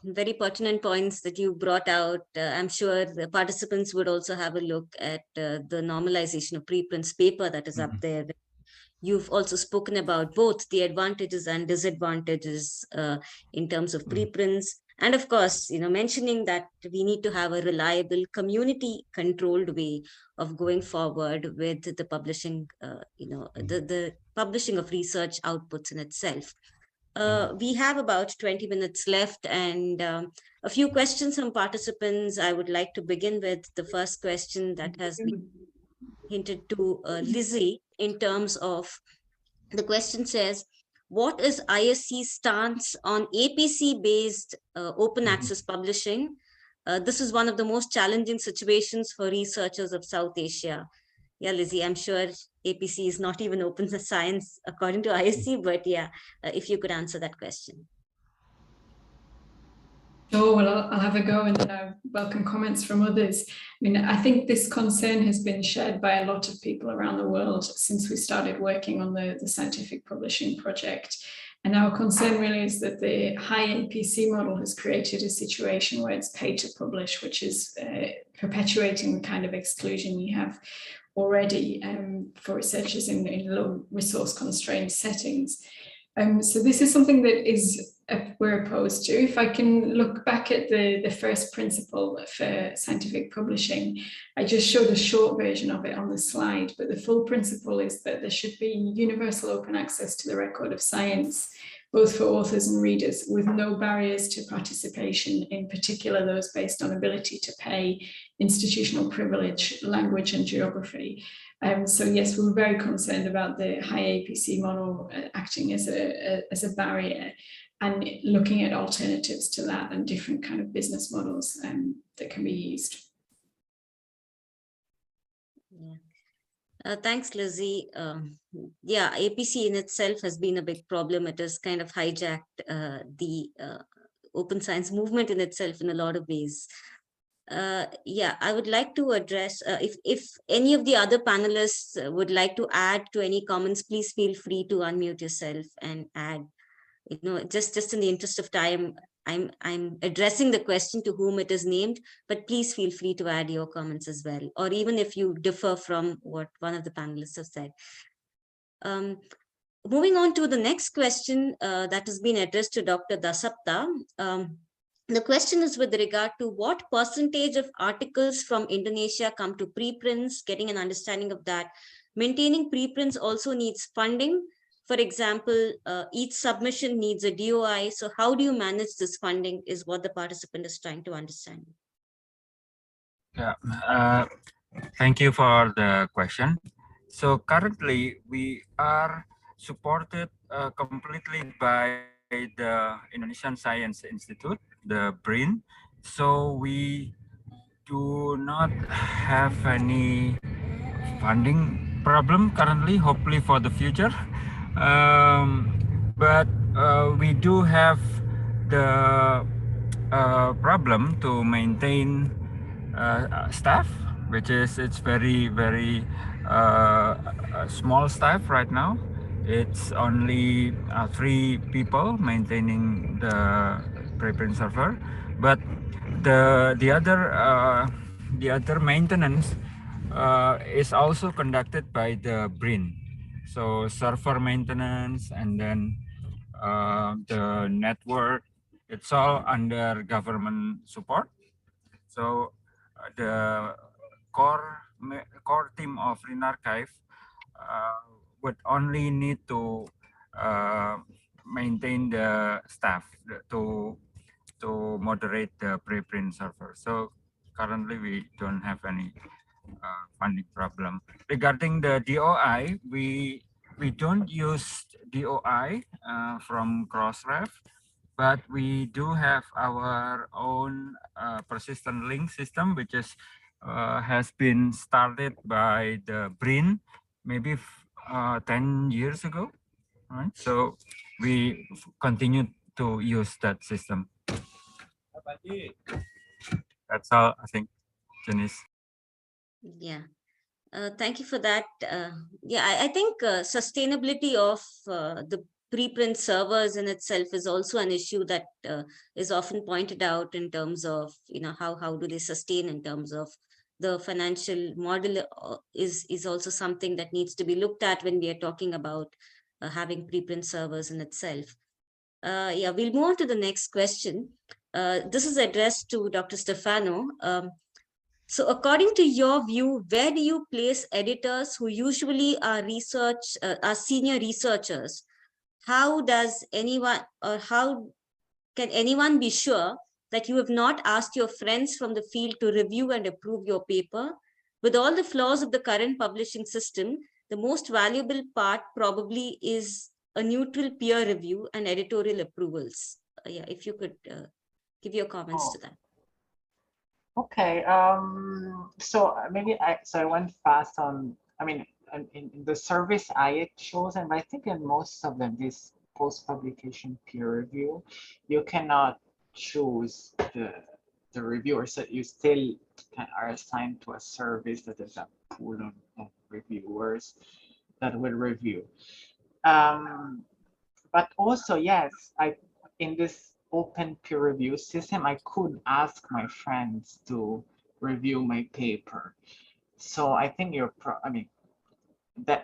Very pertinent points that you brought out. I'm sure the participants would also have a look at the normalization of preprints paper that is up there. You've also spoken about both the advantages and disadvantages in terms of preprints. And of course, mentioning that we need to have a reliable community-controlled way of going forward with the publishing, the publishing of research outputs in itself. We have about 20 minutes left, and a few questions from participants. I would like to begin with the first question that has been hinted to Lizzie, in terms of the question says, what is IISc's stance on APC-based open access publishing? This is one of the most challenging situations for researchers of South Asia. Yeah, Lizzie, I'm sure APC is not even open science according to IISc, but yeah, if you could answer that question. Sure, well, I'll have a go, and then I welcome comments from others. I mean, I think this concern has been shared by a lot of people around the world since we started working on the scientific publishing project. And our concern really is that the high APC model has created a situation where it's paid to publish, which is perpetuating the kind of exclusion you have already for researchers in low resource constrained settings. So this is something that we're opposed to. If I can look back at the first principle for scientific publishing, I just showed a short version of it on the slide, but the full principle is that there should be universal open access to the record of science, both for authors and readers, with no barriers to participation, in particular those based on ability to pay, institutional privilege, language and geography. So yes, we're very concerned about the high APC model acting as a barrier, and looking at alternatives to that and different kind of business models that can be used. Yeah. Thanks, Lizzie. Yeah, APC in itself has been a big problem. It has kind of hijacked the open science movement in itself in a lot of ways. Yeah, I would like to address, if any of the other panelists would like to add to any comments, please feel free to unmute yourself and add. Just in the interest of time, I'm addressing the question to whom it is named, but please feel free to add your comments as well, or even if you differ from what one of the panelists have said. Moving on to the next question that has been addressed to Dr. Dasapta. The question is with regard to what percentage of articles from Indonesia come to preprints, getting an understanding of that. Maintaining preprints also needs funding. For example, each submission needs a DOI. So how do you manage this funding is what the participant is trying to understand. Yeah, thank you for the question. So currently we are supported completely by the Indonesian Science Institute, the BRIN. So we do not have any funding problem currently, hopefully for the future. But we do have the problem to maintain staff, which is it's very small staff right now. It's only 3 people maintaining the preprint server, but the other maintenance is also conducted by the BRIN. So server maintenance and then the network, it's all under government support. So the core team of RINArchive would only need to maintain the staff to moderate the preprint server. So currently we don't have any funding problem. Regarding the DOI, we don't use DOI from Crossref, but we do have our own persistent link system, which is has been started by the BRIN maybe 10 years ago. Right? So we continue to use that system. That's all, I think, Janice. Yeah. Thank you for that. Yeah, I think sustainability of the preprint servers in itself is also an issue that is often pointed out in terms of, how do they sustain in terms of the financial model is also something that needs to be looked at when we are talking about having preprint servers in itself. Yeah, we'll move on to the next question. This is addressed to Dr. Stefano. So according to your view, where do you place editors who usually are senior researchers? How does anyone, or how can anyone be sure that you have not asked your friends from the field to review and approve your paper? With all the flaws of the current publishing system, the most valuable part probably is a neutral peer review and editorial approvals. Yeah, if you could give your comments to that. Okay, so maybe I went fast on, in the service I had chosen, but I think in most of them, this post-publication peer review, you cannot choose the reviewer, so you still are assigned to a service that is a pool of reviewers that will review. But also, yes, in this open peer review system, I could ask my friends to review my paper. So I think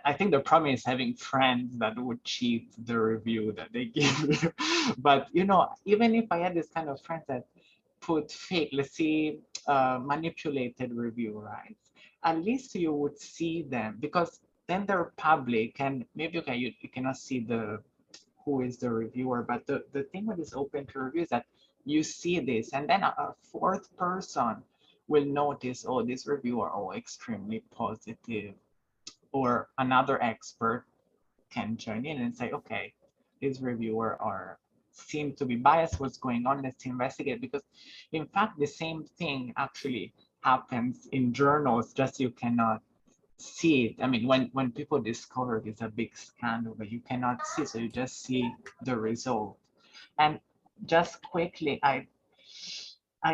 I think the problem is having friends that would cheat the review that they give you. But even if I had this kind of friends that put fake, let's say, manipulated review, right? At least you would see them, because then they're public, and maybe you cannot see who is the reviewer, but the thing with this open peer review is that you see this, and then a fourth person will notice, oh, this reviewer, extremely positive, or another expert can join in and say, okay, this reviewer seem to be biased, what's going on, let's investigate. Because in fact, the same thing actually happens in journals, just you cannot see it. I mean, when people discover it's a big scandal, but you cannot see, so you just see the result. And just quickly, I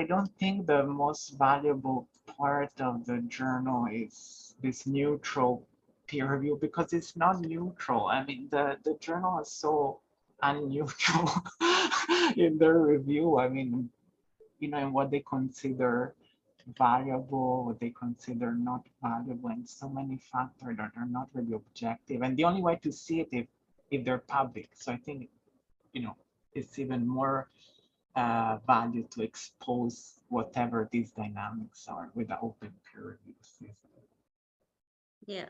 don't think the most valuable part of the journal is this neutral peer review, because it's not neutral. I mean, the journal is so unneutral in their review. I mean, in what they consider valuable, what they consider not valuable, and so many factors that are not really objective. And the only way to see it if they're public. So I think, it's even more value to expose whatever these dynamics are with the open peer review system. Yeah,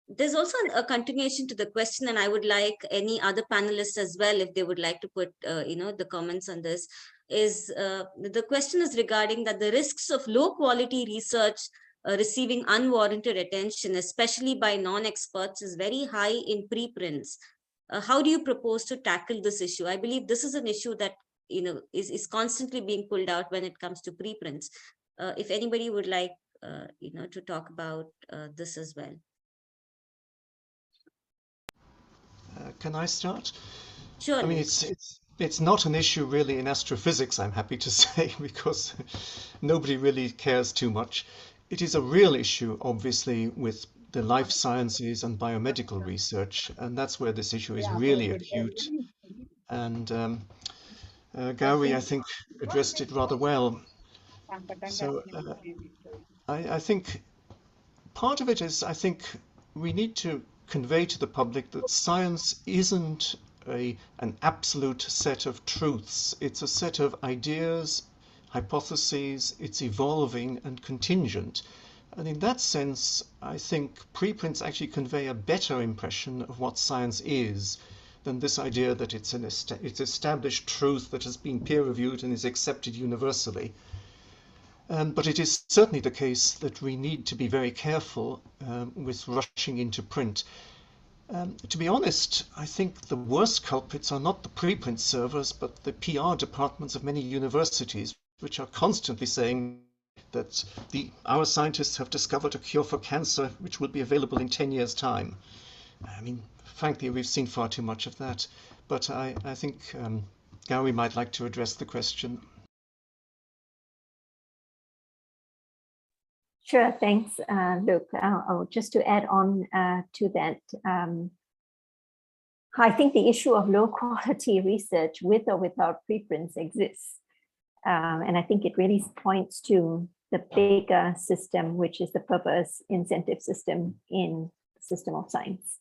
there's also a continuation to the question, and I would like any other panelists as well, if they would like to put, the comments on this, is the question is regarding that the risks of low quality research receiving unwarranted attention, especially by non-experts, is very high in preprints. How do you propose to tackle this issue? I believe this is an issue that is constantly being pulled out when it comes to preprints. If anybody would like to talk about this as well. Can I start? Sure. I mean, it's not an issue really in astrophysics, I'm happy to say, because nobody really cares too much. It is a real issue, obviously, with the life sciences and biomedical research, and that's where this issue is really acute. And Gowri, I think, addressed it rather well. So I think part of it is, I think we need to convey to the public that science isn't an absolute set of truths. It's a set of ideas, hypotheses, it's evolving and contingent. And in that sense, I think preprints actually convey a better impression of what science is than this idea that it's established truth that has been peer-reviewed and is accepted universally. But it is certainly the case that we need to be very careful with rushing into print. To be honest, I think the worst culprits are not the preprint servers, but the PR departments of many universities, which are constantly saying that our scientists have discovered a cure for cancer, which will be available in 10 years' time. I mean, frankly, we've seen far too much of that. But I think Gowri might like to address the question. Sure, thanks, Luke. Just to add on to that, I think the issue of low quality research with or without preprints exists. And I think it really points to the bigger system, which is the purpose incentive system in the system of science.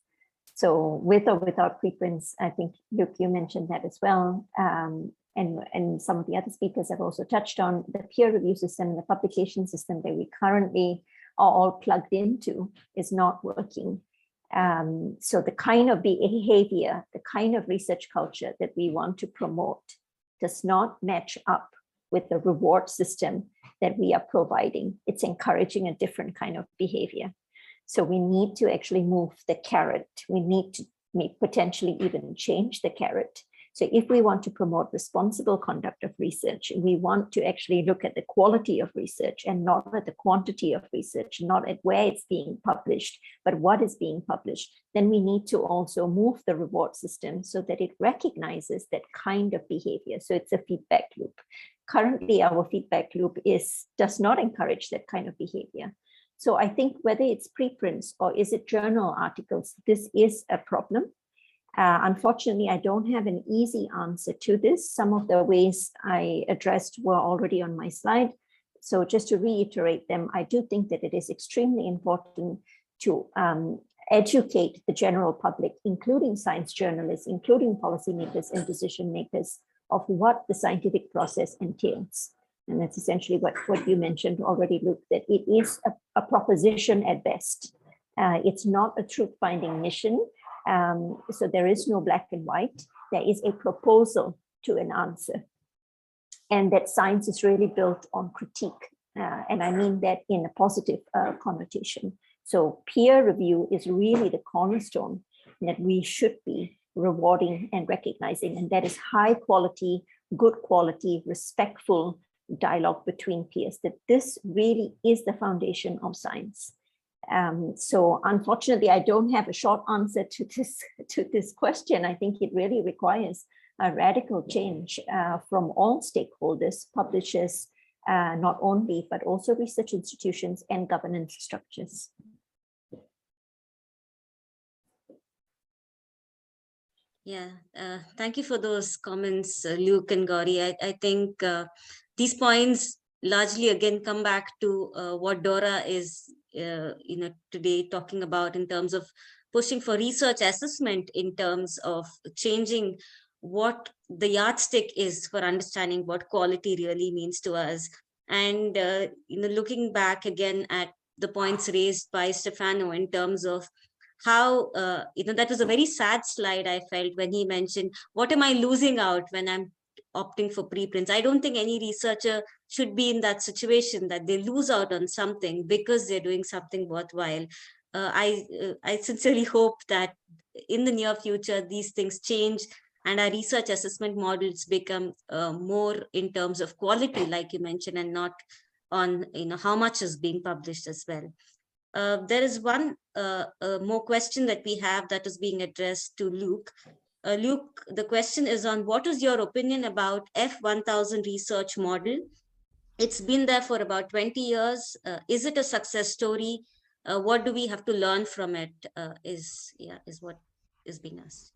So with or without preprints, I think, Luke, you mentioned that as well. And some of the other speakers have also touched on the peer review system, the publication system that we currently are all plugged into is not working. So the kind of behavior, the kind of research culture that we want to promote does not match up with the reward system that we are providing. It's encouraging a different kind of behavior. So we need to actually move the carrot. We need to potentially even change the carrot. So if we want to promote responsible conduct of research, we want to actually look at the quality of research and not at the quantity of research, not at where it's being published, but what is being published, then we need to also move the reward system so that it recognizes that kind of behavior. So it's a feedback loop. Currently, our feedback loop does not encourage that kind of behavior. So I think whether it's preprints or is it journal articles, this is a problem. Unfortunately, I don't have an easy answer to this. Some of the ways I addressed were already on my slide. So just to reiterate them, I do think that it is extremely important to educate the general public, including science journalists, including policymakers and decision makers, of what the scientific process entails. And that's essentially what you mentioned already, Luke, that it is a proposition at best. It's not a truth-finding mission. So there is no black and white. There is a proposal to an answer. And that science is really built on critique. And I mean that in a positive connotation. So peer review is really the cornerstone that we should be rewarding and recognizing. And that is high quality, good quality, respectful dialogue between peers, that this really is the foundation of science. So unfortunately, I don't have a short answer to this question. I think it really requires a radical change from all stakeholders, publishers, not only, but also research institutions and governance structures. Yeah, thank you for those comments, Luke and Gowri. I think these points largely again come back to what Dora is today talking about in terms of pushing for research assessment, in terms of changing what the yardstick is for understanding what quality really means to us. And looking back again at the points raised by Stefano in terms of how that was a very sad slide, I felt, when he mentioned, what am I losing out when I'm opting for preprints? I don't think any researcher should be in that situation, that they lose out on something because they're doing something worthwhile. I sincerely hope that in the near future, these things change and our research assessment models become more in terms of quality, like you mentioned, and not on how much is being published as well. There is one more question that we have that is being addressed to Luke. Luke, the question is on what is your opinion about F1000 research model? It's been there for about 20 years. Is it a success story? What do we have to learn from it? Is what is being asked.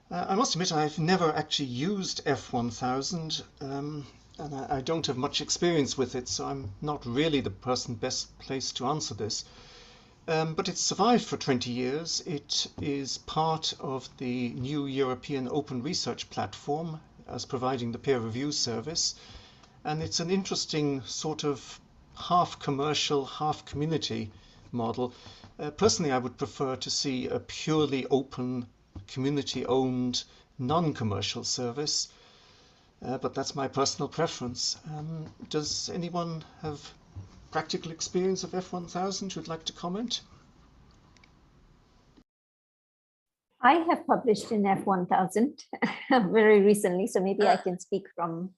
I must admit I've never actually used F1000. And I don't have much experience with it, so I'm not really the person best placed to answer this. But it's survived for 20 years. It is part of the new European Open Research Platform as providing the peer review service. And it's an interesting sort of half commercial, half community model. Personally, I would prefer to see a purely open, community-owned, non-commercial service. but that's my personal preference. Does anyone have practical experience of F1000 who'd like to comment? I have published in F1000 very recently, so maybe I can speak from.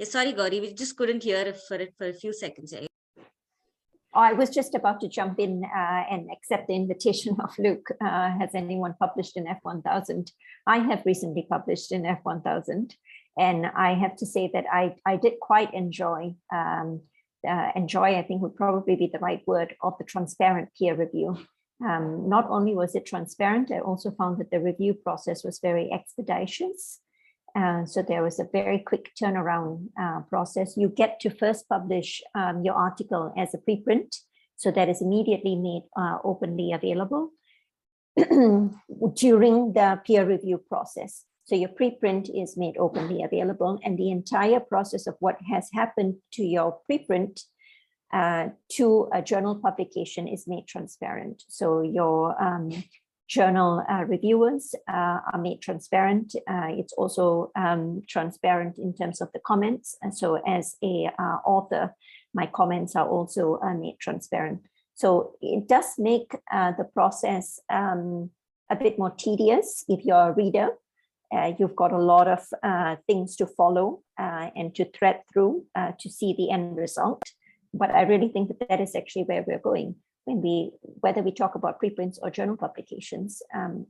Sorry, Gowri, we just couldn't hear it for a few seconds. I was just about to jump in and accept the invitation of Luke. Has anyone published in F1000? I have recently published in F1000, and I have to say that I did quite enjoy, I think would probably be the right word, of the transparent peer review. Not only was it transparent, I also found that the review process was very expeditious. So there was a very quick turnaround process. You get to first publish your article as a preprint, so that is immediately made openly available during the peer review process. So your preprint is made openly available, and the entire process of what has happened to your preprint to a journal publication is made transparent. So your journal reviewers are made transparent. It's also transparent in terms of the comments. And so as a author, my comments are also made transparent. So it does make the process a bit more tedious if you're a reader. You've got a lot of things to follow and to thread through to see the end result. But I really think that that is actually where we're going. Whether we talk about preprints or journal publications,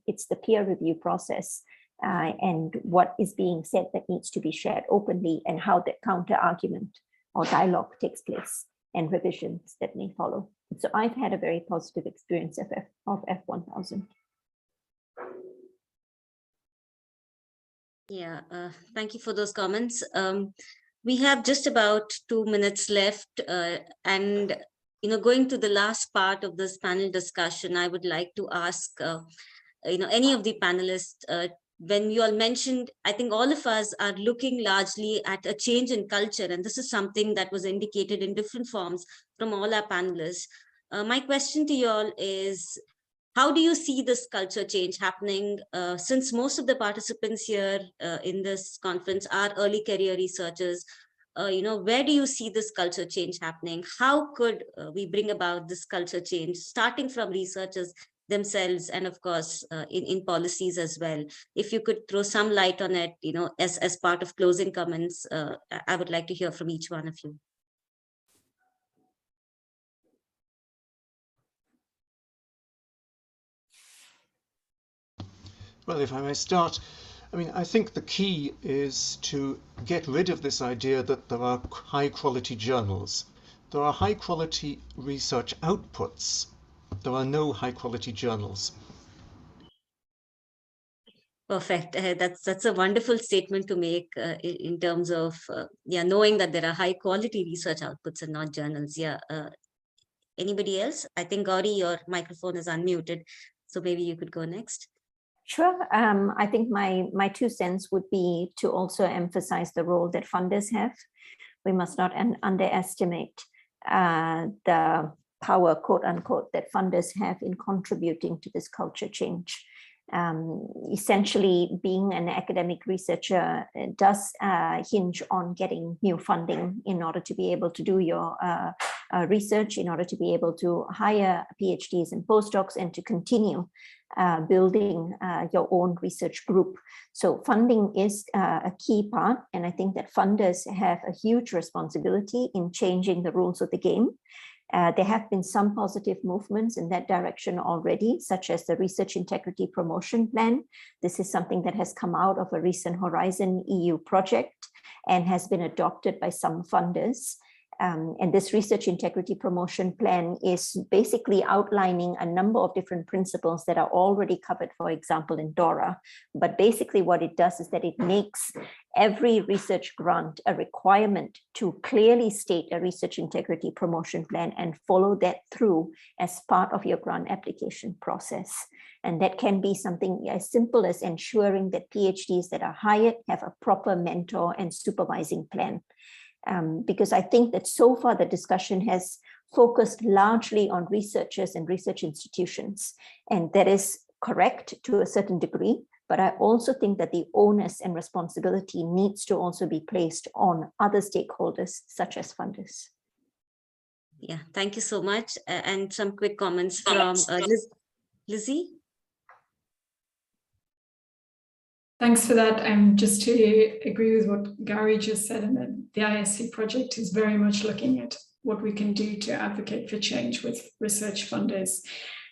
it's the peer review process and what is being said that needs to be shared openly, and how that counter argument or dialogue takes place and revisions that may follow. So I've had a very positive experience of F1000. Yeah, thank you for those comments. We have just about 2 minutes left, and going to the last part of this panel discussion, I would like to ask, any of the panelists, when you all mentioned, I think all of us are looking largely at a change in culture, and this is something that was indicated in different forms from all our panelists. My question to you all is, how do you see this culture change happening? Since most of the participants here in this conference are early career researchers, where do you see this culture change happening? How could we bring about this culture change, starting from researchers themselves and of course in policies as well? If you could throw some light on it, as part of closing comments, I would like to hear from each one of you. Well, if I may start, I think the key is to get rid of this idea that there are high-quality journals. There are high-quality research outputs. There are no high-quality journals. Perfect. That's a wonderful statement to make in terms of knowing that there are high-quality research outputs and not journals. Anybody else? I think Gowri, your microphone is unmuted, so maybe you could go next. Sure. I think my 2 cents would be to also emphasize the role that funders have. We must not underestimate the power, quote unquote, that funders have in contributing to this culture change. Essentially, being an academic researcher does hinge on getting new funding in order to be able to do your research, in order to be able to hire PhDs and postdocs, and to continue building your own research group. So funding is a key part, and I think that funders have a huge responsibility in changing the rules of the game. There have been some positive movements in that direction already, such as the Research Integrity Promotion Plan. This is something that has come out of a recent Horizon EU project and has been adopted by some funders. And this Research Integrity Promotion Plan is basically outlining a number of different principles that are already covered, for example, in DORA. But basically what it does is that it makes every research grant a requirement to clearly state a Research Integrity Promotion Plan and follow that through as part of your grant application process. And that can be something as simple as ensuring that PhDs that are hired have a proper mentor and supervising plan. Because I think that so far the discussion has focused largely on researchers and research institutions, and that is correct to a certain degree, but I also think that the onus and responsibility needs to also be placed on other stakeholders, such as funders. Yeah, thank you so much. And some quick comments from Lizzie. Thanks for that. Just to agree with what Gowri just said, and that the IISc project is very much looking at what we can do to advocate for change with research funders.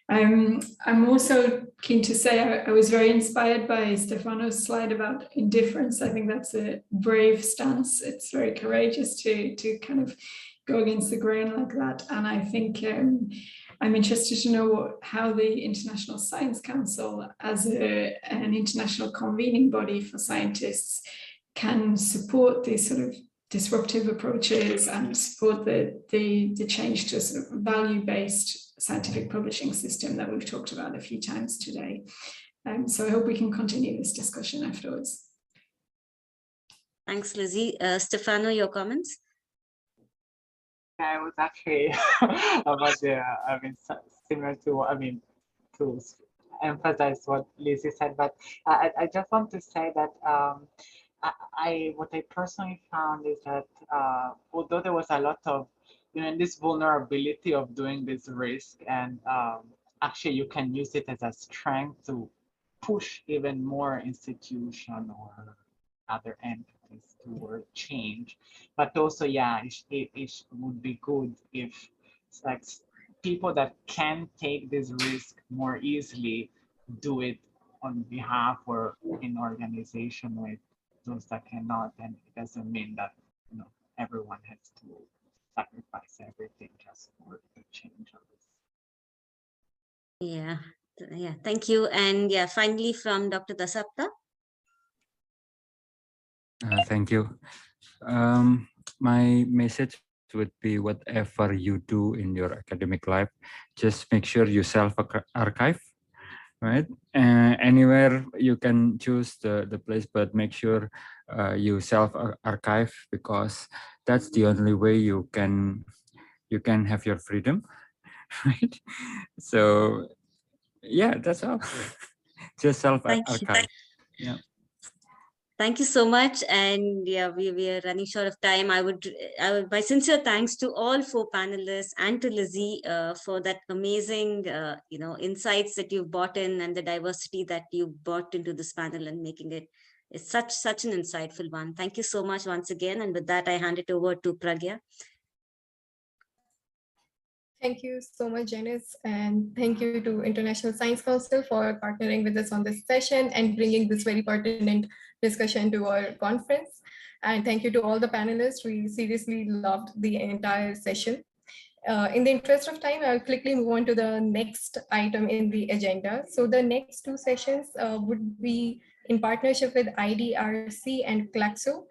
I'm also keen to say I was very inspired by Stefano's slide about indifference. I think that's a brave stance. It's very courageous to kind of go against the grain like that. And I think I'm interested to know how the International Science Council, as an international convening body for scientists, can support these sort of disruptive approaches and support the change to a sort of value-based scientific publishing system that we've talked about a few times today. So I hope we can continue this discussion afterwards. Thanks, Lizzie. Stefano, your comments? I was actually about similar to, to emphasize what Lizzie said, but I just want to say that what I personally found is that although there was a lot of, this vulnerability of doing this risk, and actually you can use it as a strength to push even more institution or other entities toward change. But also, yeah, it would be good if like people that can take this risk more easily do it on behalf or in organization with those that cannot. And it doesn't mean that everyone has to sacrifice everything just for the change of this. Yeah, thank you. And yeah, finally from Dr. Dasapta. Thank you. My message would be, whatever you do in your academic life, just make sure you self-archive, right? Anywhere you can choose the place, but make sure you self-archive, because that's the only way you can have your freedom, right? So yeah, that's all. Just self-archive. Yeah. Thank you so much. And yeah, we are running short of time. I would my sincere thanks to all 4 panelists and to Lizzie for that amazing insights that you've brought in, and the diversity that you brought into this panel and making it such an insightful one. Thank you so much once again. And with that, I hand it over to Pragya. Thank you so much, Janice, and thank you to International Science Council for partnering with us on this session and bringing this very pertinent discussion to our conference. And thank you to all the panelists. We seriously loved the entire session. In the interest of time, I'll quickly move on to the next item in the agenda. So the next 2 sessions would be in partnership with IDRC and CLACSO.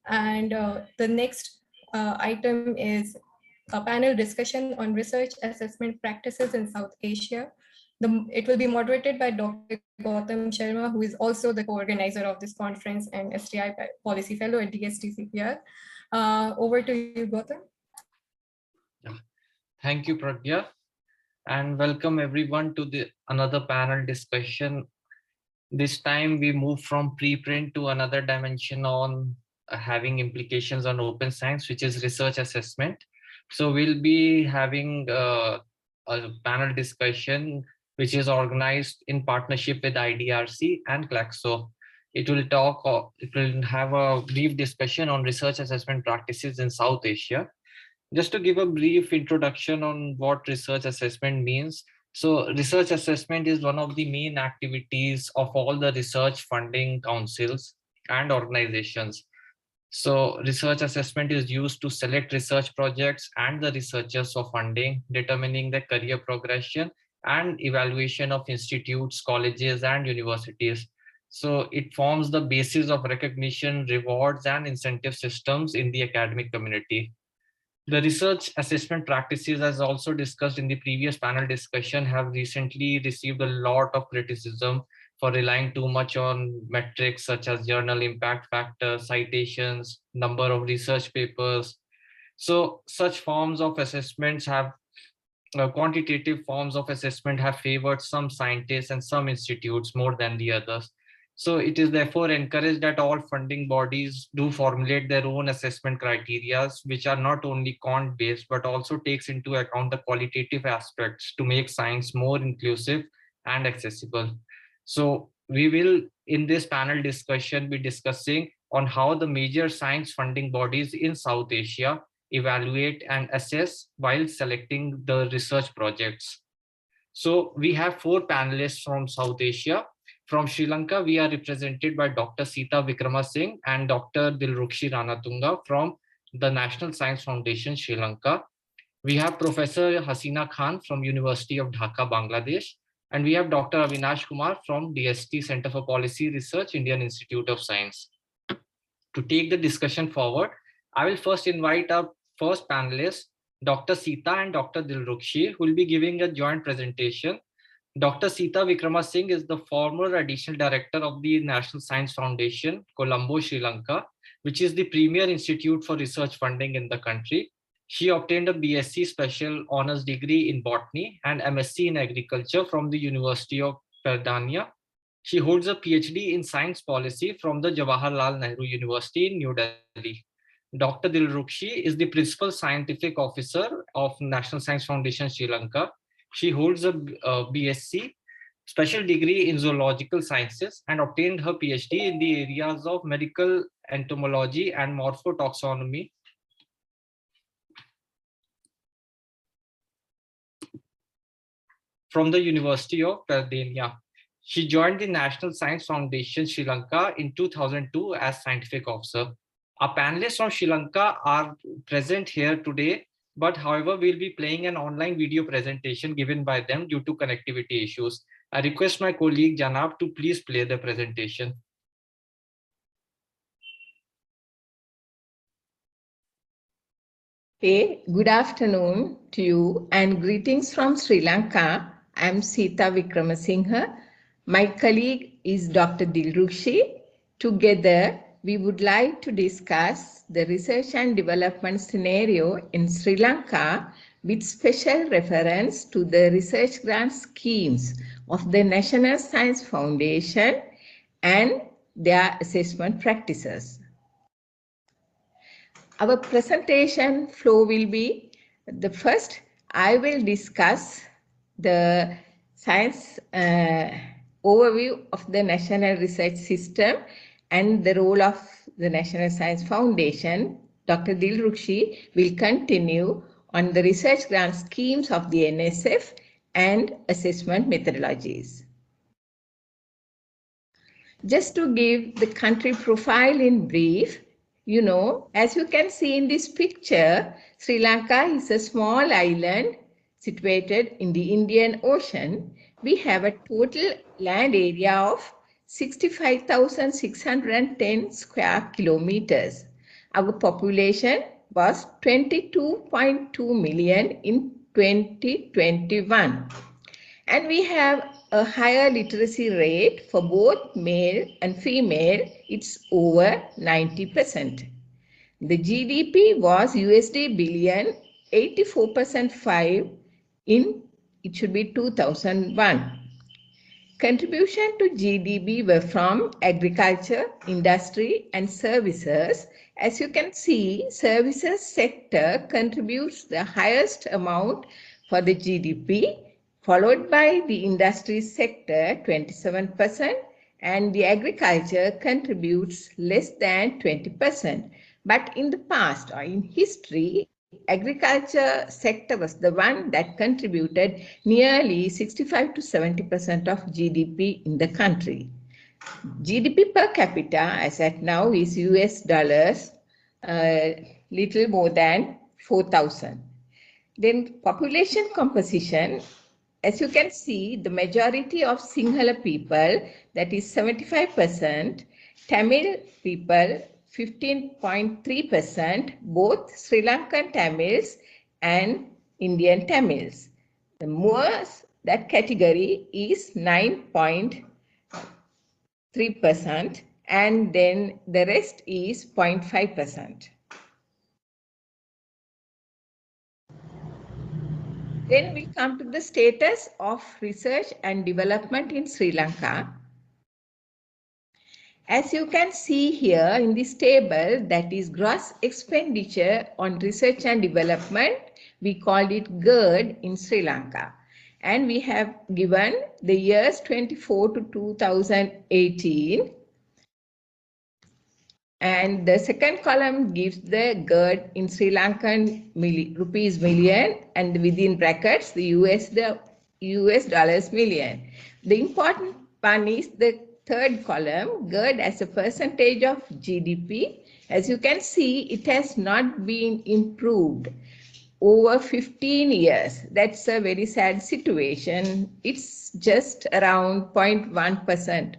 And the next item is a panel discussion on research assessment practices in South Asia. It will be moderated by Dr. Gautam Sharma, who is also the co-organizer of this conference and STI Policy Fellow at DST-CPR. Over to you, Gautam. Thank you, Pragya, and welcome everyone to another panel discussion. This time we move from preprint to another dimension on having implications on open science, which is research assessment. So we'll be having a panel discussion which is organized in partnership with IDRC and CLACSO. It will have a brief discussion on research assessment practices in South Asia. Just to give a brief introduction on what research assessment means. So research assessment is one of the main activities of all the research funding councils and organizations. So research assessment is used to select research projects and the researchers for funding, determining the career progression and evaluation of institutes, colleges, and universities. So it forms the basis of recognition, rewards, and incentive systems in the academic community. The research assessment practices, as also discussed in the previous panel discussion, have recently received a lot of criticism for relying too much on metrics such as journal impact factor, citations, number of research papers. So such forms of assessments have quantitative forms of assessment have favored some scientists and some institutes more than the others. So it is therefore encouraged that all funding bodies do formulate their own assessment criteria, which are not only quant-based, but also takes into account the qualitative aspects to make science more inclusive and accessible. So we will, in this panel discussion, be discussing on how the major science funding bodies in South Asia evaluate and assess while selecting the research projects. So we have 4 panelists from South Asia. From Sri Lanka, we are represented by Dr. Sita Vikramasinghe and Dr. Dilrukshi Ranathunga from the National Science Foundation, Sri Lanka. We have Professor Hasina Khan from University of Dhaka, Bangladesh. And we have Dr. Avinash Kumar from DST Center for Policy Research, Indian Institute of Science. To take the discussion forward, I will first invite our first panelist, Dr. Sita and Dr. Dilrukshi, who will be giving a joint presentation. Dr. Sita Vikramasinghe is the former Additional Director of the National Science Foundation, Colombo, Sri Lanka, which is the premier institute for research funding in the country. She obtained a BSc Special Honours degree in Botany and MSc in Agriculture from the University of Perdania. She holds a PhD in Science Policy from the Jawaharlal Nehru University in New Delhi. Dr. Dilrukshi is the Principal Scientific Officer of National Science Foundation, Sri Lanka. She holds a BSc Special Degree in Zoological Sciences and obtained her PhD in the areas of medical entomology and morphotaxonomy. From the University of Perdania. She joined the National Science Foundation, Sri Lanka in 2002 as Scientific Officer. Our panelists from Sri Lanka are present here today, but however, we'll be playing an online video presentation given by them due to connectivity issues. I request my colleague Janab to please play the presentation. Hey, good afternoon to you and greetings from Sri Lanka. I'm Sita Vikramasinghe. My colleague is Dr. Dilrukshi. Together, we would like to discuss the research and development scenario in Sri Lanka with special reference to the research grant schemes of the National Science Foundation and their assessment practices. Our presentation flow will be the first. I will discuss the science overview of the national research system and the role of the National Science Foundation. Dr. Dilrukshi will continue on the research grant schemes of the NSF and assessment methodologies. Just to give the country profile in brief, you know, as you can see in this picture, Sri Lanka is a small island situated in the Indian Ocean. We have a total land area of 65,610 square kilometers. Our population was 22.2 million in 2021. And we have a higher literacy rate for both male and female. It's over 90%. The GDP was USD billion, 84.5 in, it should be 2001. Contribution to GDP were from agriculture, industry, and services. As you can see, services sector contributes the highest amount for the GDP, followed by the industry sector, 27%, and the agriculture contributes less than 20%. But in the past or in history, agriculture sector was the one that contributed nearly 65 to 70% of GDP in the country. GDP per capita as at now is US dollars, little more than 4,000. Then population composition, as you can see, the majority of Sinhala people, that is 75%, Tamil people 15.3%, both Sri Lankan Tamils and Indian Tamils. The Moors, that category is 9.3%, and then the rest is 0.5%. Then we come to the status of research and development in Sri Lanka. As you can see here in this table, that is gross expenditure on research and development, we called it GERD in Sri Lanka. And we have given the years 24 to 2018. And the second column gives the GERD in Sri Lankan rupees million, and within brackets the US dollars million. The important one is the third column, GERD as a percentage of GDP. As you can see, it has not been improved over 15 years. That's a very sad situation. It's just around 0.1%.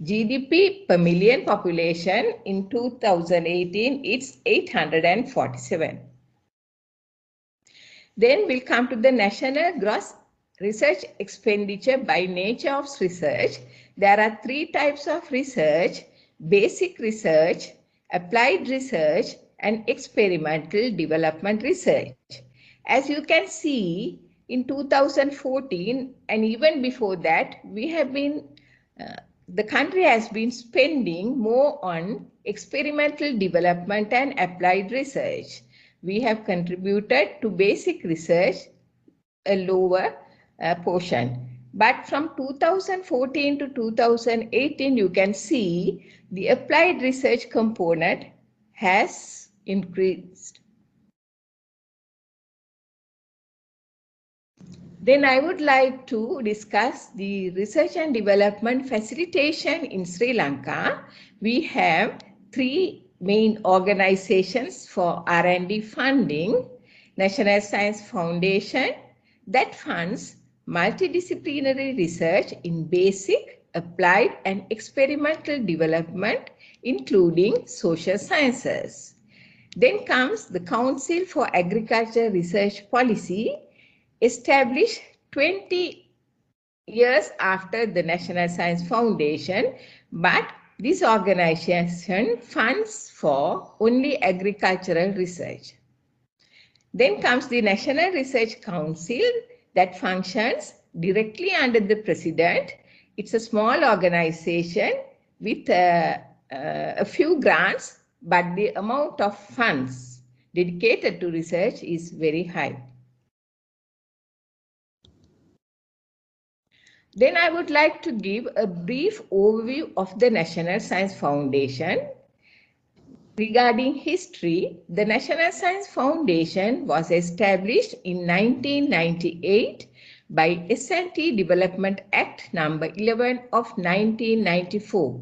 GDP per million population in 2018, it's 847. Then we'll come to the national gross research expenditure by nature of research. There are three types of research: basic research, applied research, and experimental development research. As you can see, in 2014 and even before that, we have been the country has been spending more on experimental development and applied research. We have contributed to basic research a lower portion. But from 2014 to 2018, you can see the applied research component has increased. Then I would like to discuss the research and development facilitation in Sri Lanka. We have three main organizations for R&D funding: National Science Foundation, that funds multidisciplinary research in basic, applied, and experimental development, including social sciences. Then comes the Council for Agriculture Research Policy, established 20 years after the National Science Foundation, but this organization funds for only agricultural research. Then comes the National Research Council that functions directly under the president. It's a small organization with a few grants, but the amount of funds dedicated to research is very high. Then I would like to give a brief overview of the National Science Foundation. Regarding history, the National Science Foundation was established in 1998 by S&T Development Act number 11 of 1994.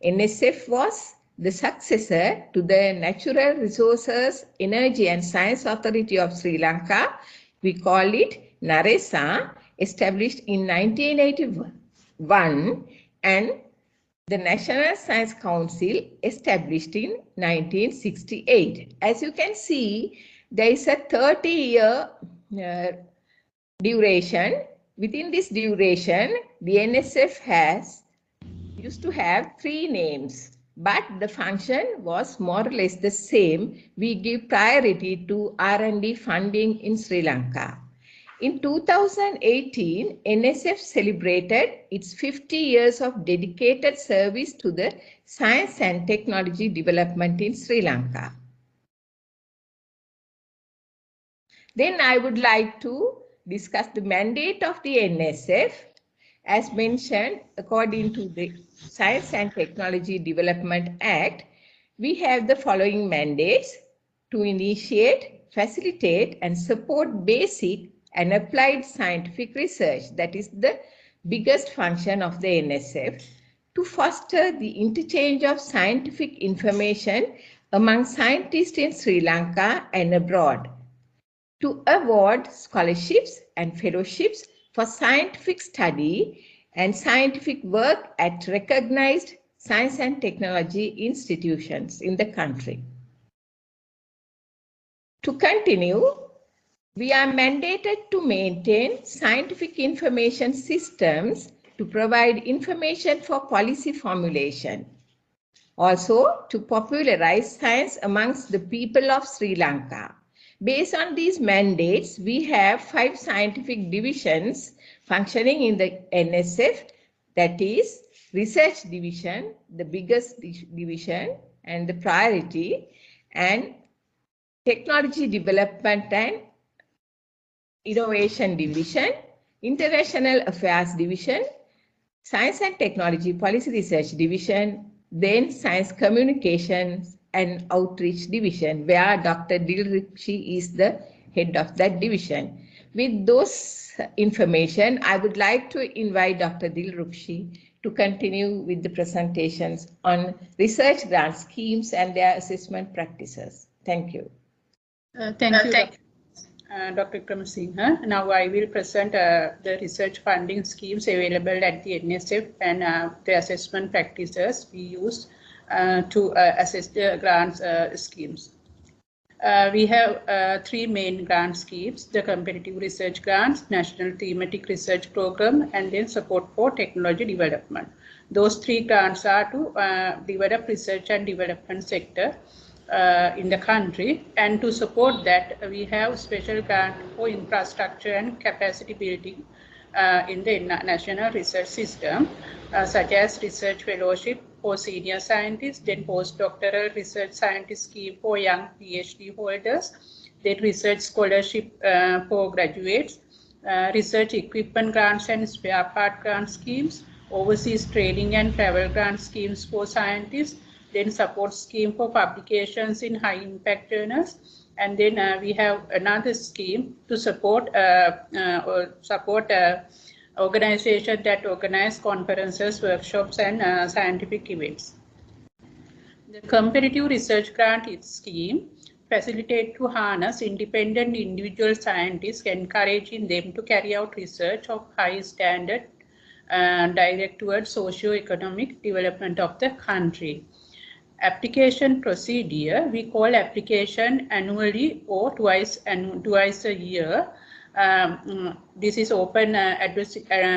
NSF was the successor to the Natural Resources, Energy and Science Authority of Sri Lanka. We call it NARESA, established in 1981, and the National Science Council established in 1968. As you can see, there is a 30-year duration. Within this duration, the NSF used to have three names, but the function was more or less the same. We give priority to R&D funding in Sri Lanka. In 2018, NSF celebrated its 50 years of dedicated service to the science and technology development in Sri Lanka. Then I would like to discuss the mandate of the NSF. As mentioned, according to the Science and Technology Development Act, we have the following mandates: to initiate, facilitate, and support basic and applied scientific research. That is the biggest function of the NSF. To foster the interchange of scientific information among scientists in Sri Lanka and abroad. To award scholarships and fellowships for scientific study and scientific work at recognized science and technology institutions in the country. To continue, we are mandated to maintain scientific information systems to provide information for policy formulation. Also, to popularize science amongst the people of Sri Lanka. Based on these mandates, we have 5 scientific divisions functioning in the NSF, that is research division, the biggest division and the priority, and technology development and innovation division, international affairs division, science and technology policy research division, then science communications and outreach division, where Dr. Dilrukshi is the head of that division. With those information, I would like to invite Dr. Dilrukshi to continue with the presentations on research grant schemes and their assessment practices. Thank you. Thank you, Dr. Vikram Singha. Now I will present the research funding schemes available at the NSF and the assessment practices we use to assess the grants schemes. We have three main grant schemes: the competitive research grants, national thematic research program, and then support for technology development. Those three grants are to develop research and development sector in the country, and to support that we have special grant for infrastructure and capacity building in the national research system, such as research fellowship for senior scientists, then postdoctoral research scientist scheme for young PhD holders, then research scholarship for graduates, research equipment grants and spare part grant schemes, overseas training and travel grant schemes for scientists, then support scheme for publications in high impact journals, and then we have another scheme to support organizations that organize conferences, workshops, and scientific events. The competitive research grant scheme facilitate to harness independent individual scientists, encouraging them to carry out research of high standard direct towards socio-economic development of the country. Application procedure, we call application annually or twice a year. This is open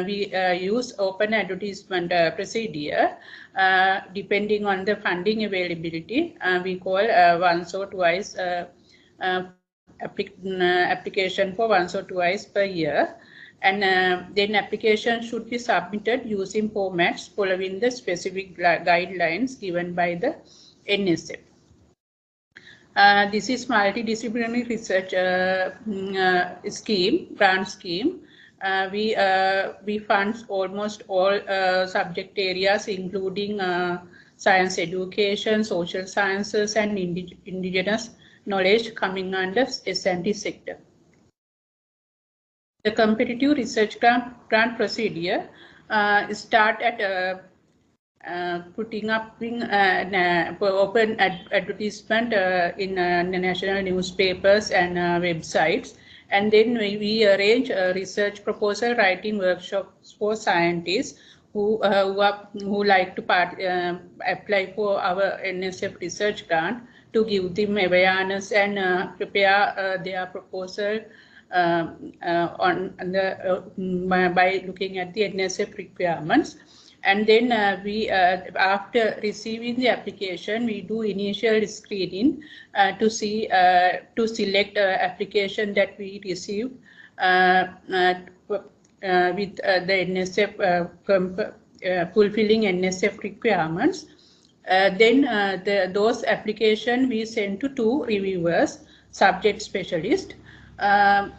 we use open advertisement procedure. Depending on the funding availability, we call once or twice application for once or twice per year. And then application should be submitted using formats following the specific guidelines given by the NSF. This is multidisciplinary research scheme, grant scheme. We fund almost all subject areas, including science education, social sciences, and indigenous knowledge coming under S&T sector. The competitive research grant procedure start at putting up open advertisement in national newspapers and websites, and then we arrange research proposal writing workshops for scientists who like to apply for our NSF research grant, to give them awareness and prepare their proposal by looking at the NSF requirements. And then we, after receiving the application, we do initial screening to select application that we receive with the NSF fulfilling NSF requirements. Then those application we send to 2 reviewers, subject specialist. And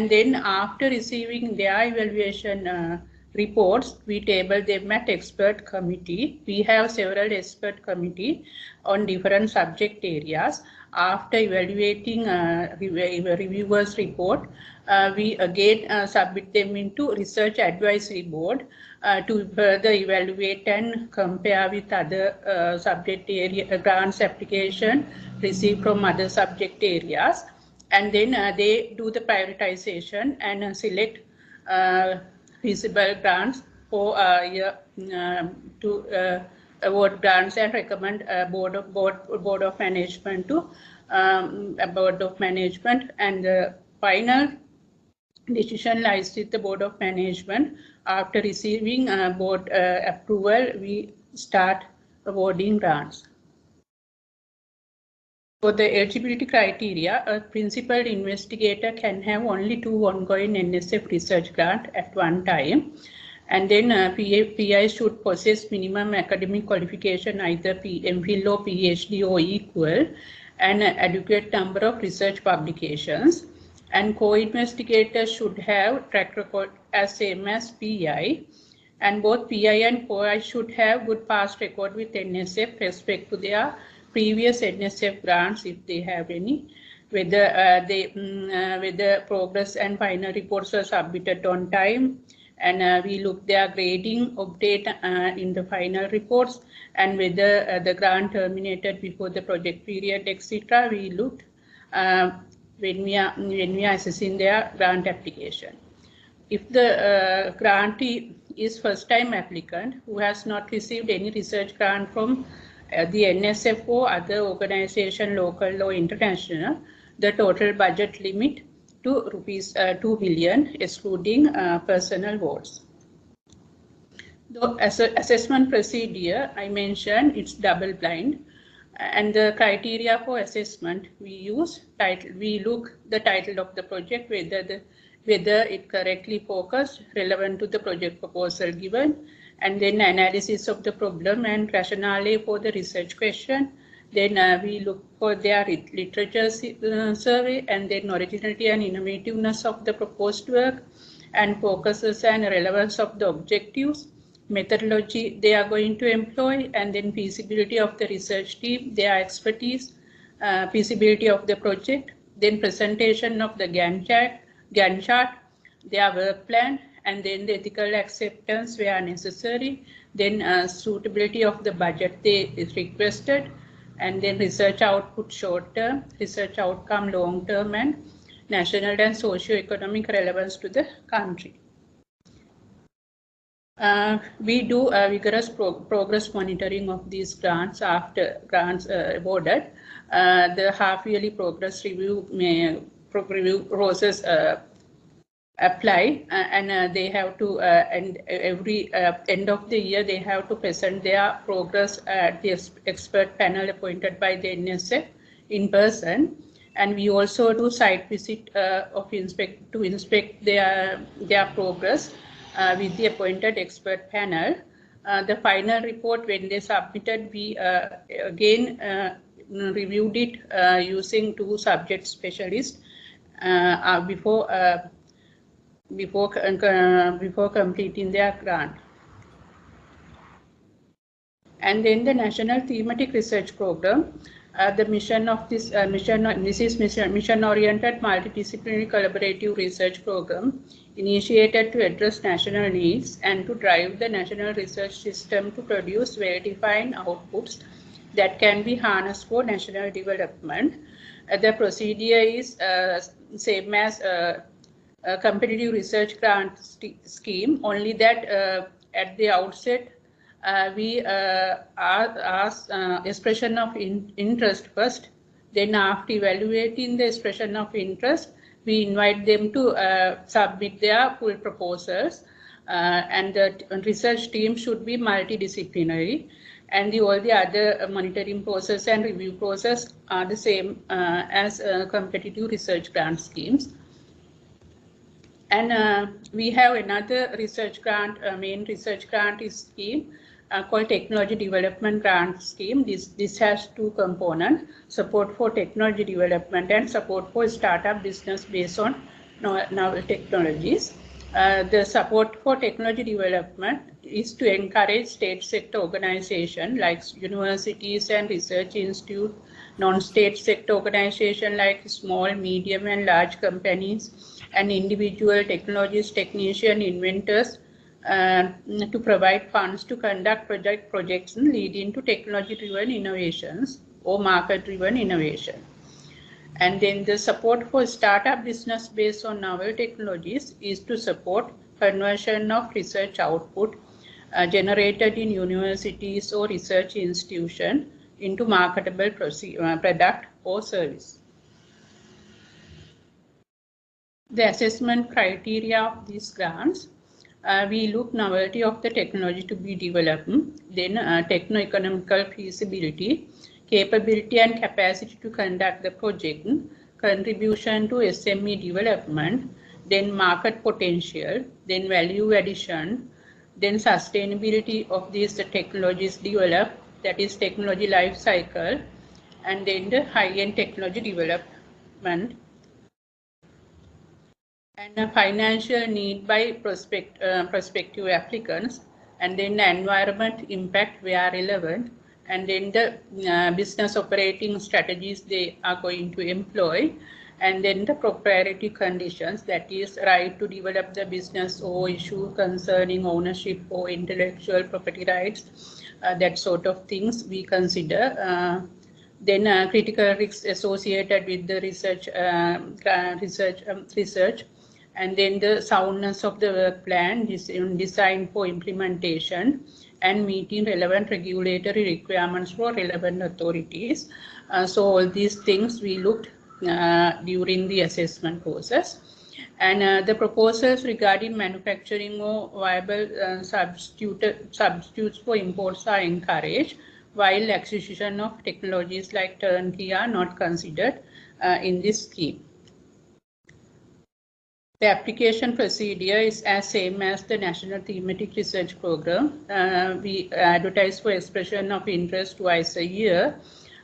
then after receiving their evaluation reports, we table them at expert committee. We have several expert committee on different subject areas. After evaluating reviewers report, we again submit them into research advisory board to further evaluate and compare with other subject area grants application received from other subject areas. And then they do the prioritization and select feasible grants for to award grants and recommend board of management to board of management, and the final decision lies with the board of management. After receiving board approval, we start awarding grants. For the eligibility criteria, a principal investigator can have only 2 ongoing NSF research grants at one time. And then PI should possess minimum academic qualification, either MPhil or PhD or equal, and an adequate number of research publications. And co-investigators should have track record as same as PI. And both PI and COI should have good past record with NSF respect to their previous NSF grants if they have any, whether whether progress and final reports are submitted on time, and we look their grading update in the final reports, and whether the grant terminated before the project period, etc. We looked when we are assessing their grant application. If the grantee is first-time applicant who has not received any research grant from the NSF or other organization, local or international, the total budget limit to rupees 2 million, excluding personal votes. The assessment procedure, I mentioned, it's double blind, and the criteria for assessment, we look the title of the project, whether it correctly focused, relevant to the project proposal given, and then analysis of the problem and rationale for the research question. Then we look for their literature survey, and then originality and innovativeness of the proposed work, and focuses and relevance of the objectives, methodology they are going to employ, and then feasibility of the research team, their expertise, feasibility of the project, then presentation of the Gantt chart, their work plan, and then the ethical acceptance where necessary, then suitability of the budget they is requested, and then research output short term, research outcome long term, and national and socio-economic relevance to the country. We do vigorous progress monitoring of these grants after grants awarded. The half-yearly progress review process apply, and they have to, and every end of the year, they have to present their progress at the expert panel appointed by the NSF in person. And we also do site visit to inspect their progress with the appointed expert panel. The final report, when they submitted, we again reviewed it using 2 subject specialists before completing their grant. And then the National Thematic Research Program, the mission of this mission-oriented multidisciplinary collaborative research program initiated to address national needs and to drive the national research system to produce well-defined outputs that can be harnessed for national development. The procedure is same as a competitive research grant scheme, only that at the outset we ask expression of interest first. Then after evaluating the expression of interest, we invite them to submit their full proposals, and the research team should be multidisciplinary, and all the other monitoring process and review process are the same as competitive research grant schemes. And we have another research grant, main research grant scheme called Technology Development Grant Scheme. This has 2 components: support for technology development and support for startup business based on novel technologies. The support for technology development is to encourage state sector organizations like universities and research institutes, non-state sector organizations like small, medium, and large companies, and individual technologists, technicians, inventors, to provide funds to conduct projects leading to technology-driven innovations or market-driven innovation. And then the support for startup business based on novel technologies is to support conversion of research output generated in universities or research institutions into marketable product or service. The assessment criteria of these grants, we look novelty of the technology to be developed, then techno-economical feasibility, capability and capacity to conduct the project, contribution to SME development, then market potential, then value addition, then sustainability of these technologies developed, that is technology life cycle, and then the high-end technology development, and a financial need by prospective applicants, and then the environment impact where relevant, and then the business operating strategies they are going to employ, and then the proprietary conditions, that is right to develop the business or issue concerning ownership or intellectual property rights, that sort of things we consider. Then critical risks associated with the research, and then the soundness of the work plan designed for implementation and meeting relevant regulatory requirements for relevant authorities. So all these things we looked during the assessment process. And the proposals regarding manufacturing or viable substitutes for imports are encouraged, while acquisition of technologies like turnkey are not considered in this scheme. The application procedure is as same as the National Thematic Research Program. We advertise for expression of interest twice a year.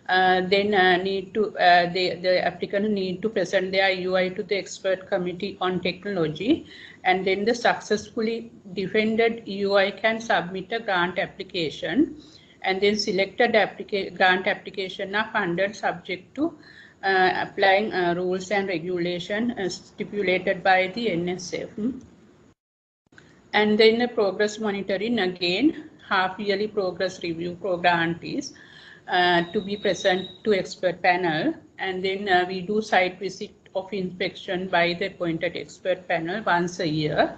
Then the applicant need to present their UI to the expert committee on technology, and then the successfully defended UI can submit a grant application, and then selected grant application are funded subject to applying rules and regulation stipulated by the NSF. And then the progress monitoring, again, half-yearly progress review for grantees to be present to expert panel. And then we do site visit of inspection by the appointed expert panel once a year.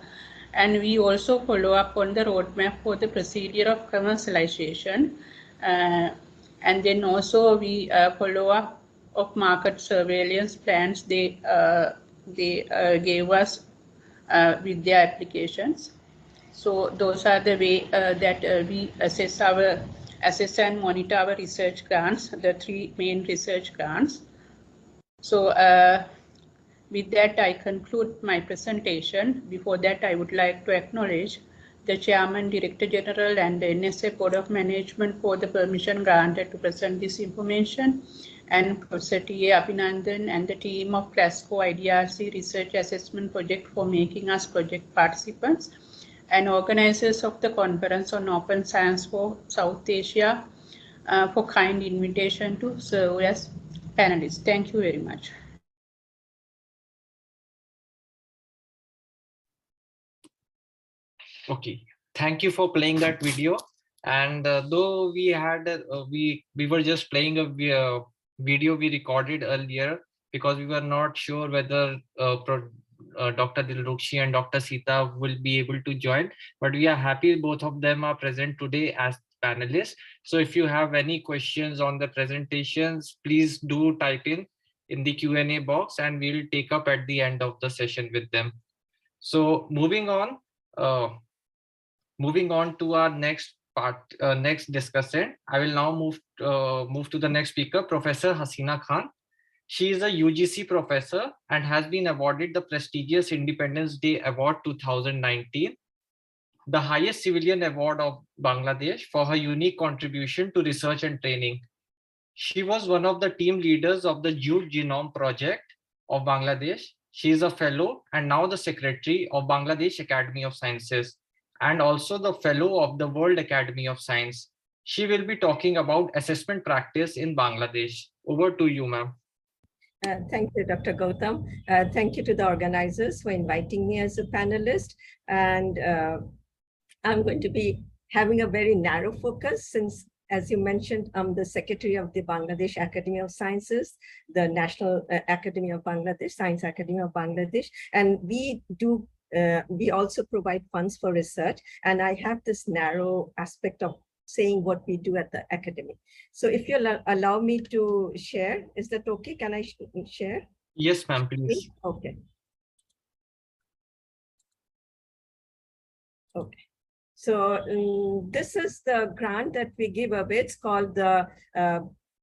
And we also follow up on the roadmap for the procedure of commercialization. And then also we follow up of market surveillance plans they gave us with their applications. So those are the way that we assess and monitor our research grants, the 3 main research grants. So with that, I conclude my presentation. Before that, I would like to acknowledge the Chairman, Director General, and the NSA Board of Management for the permission granted to present this information, and Professor T.A. Abhinandan and the team of Glasgow IDRC Research Assessment Project for making us project participants, and organizers of the Conference on Open Science for South Asia for kind invitation to serve as panelists. Thank you very much. Okay, thank you for playing that video. And though we had we were just playing a video we recorded earlier, because we were not sure whether Dr. Dilrukshi and Dr. Sita will be able to join, but we are happy both of them are present today as panelists. So if you have any questions on the presentations, please do type in the Q&A box, and we'll take up at the end of the session with them. So moving on to our next discussant, I will now move to the next speaker, Professor Hasina Khan. She is a UGC professor and has been awarded the prestigious Independence Day Award 2019, the highest civilian award of Bangladesh, for her unique contribution to research and training. She was one of the team leaders of the Jute Genome Project of Bangladesh. She is a fellow and now the secretary of Bangladesh Academy of Sciences, and also the fellow of the World Academy of Science. She will be talking about assessment practice in Bangladesh. Over to you, ma'am. Thank you, Dr. Gautam. Thank you to the organizers for inviting me as a panelist. And I'm going to be having a very narrow focus since, as you mentioned, I'm the secretary of the Bangladesh Academy of Sciences, the National Academy of Bangladesh, Science Academy of Bangladesh. And we also provide funds for research. And I have this narrow aspect of saying what we do at the academy. So if you allow me to share, is that okay? Can I share? Yes, ma'am, please. Okay. Okay. So this is the grant that we give away. It's called the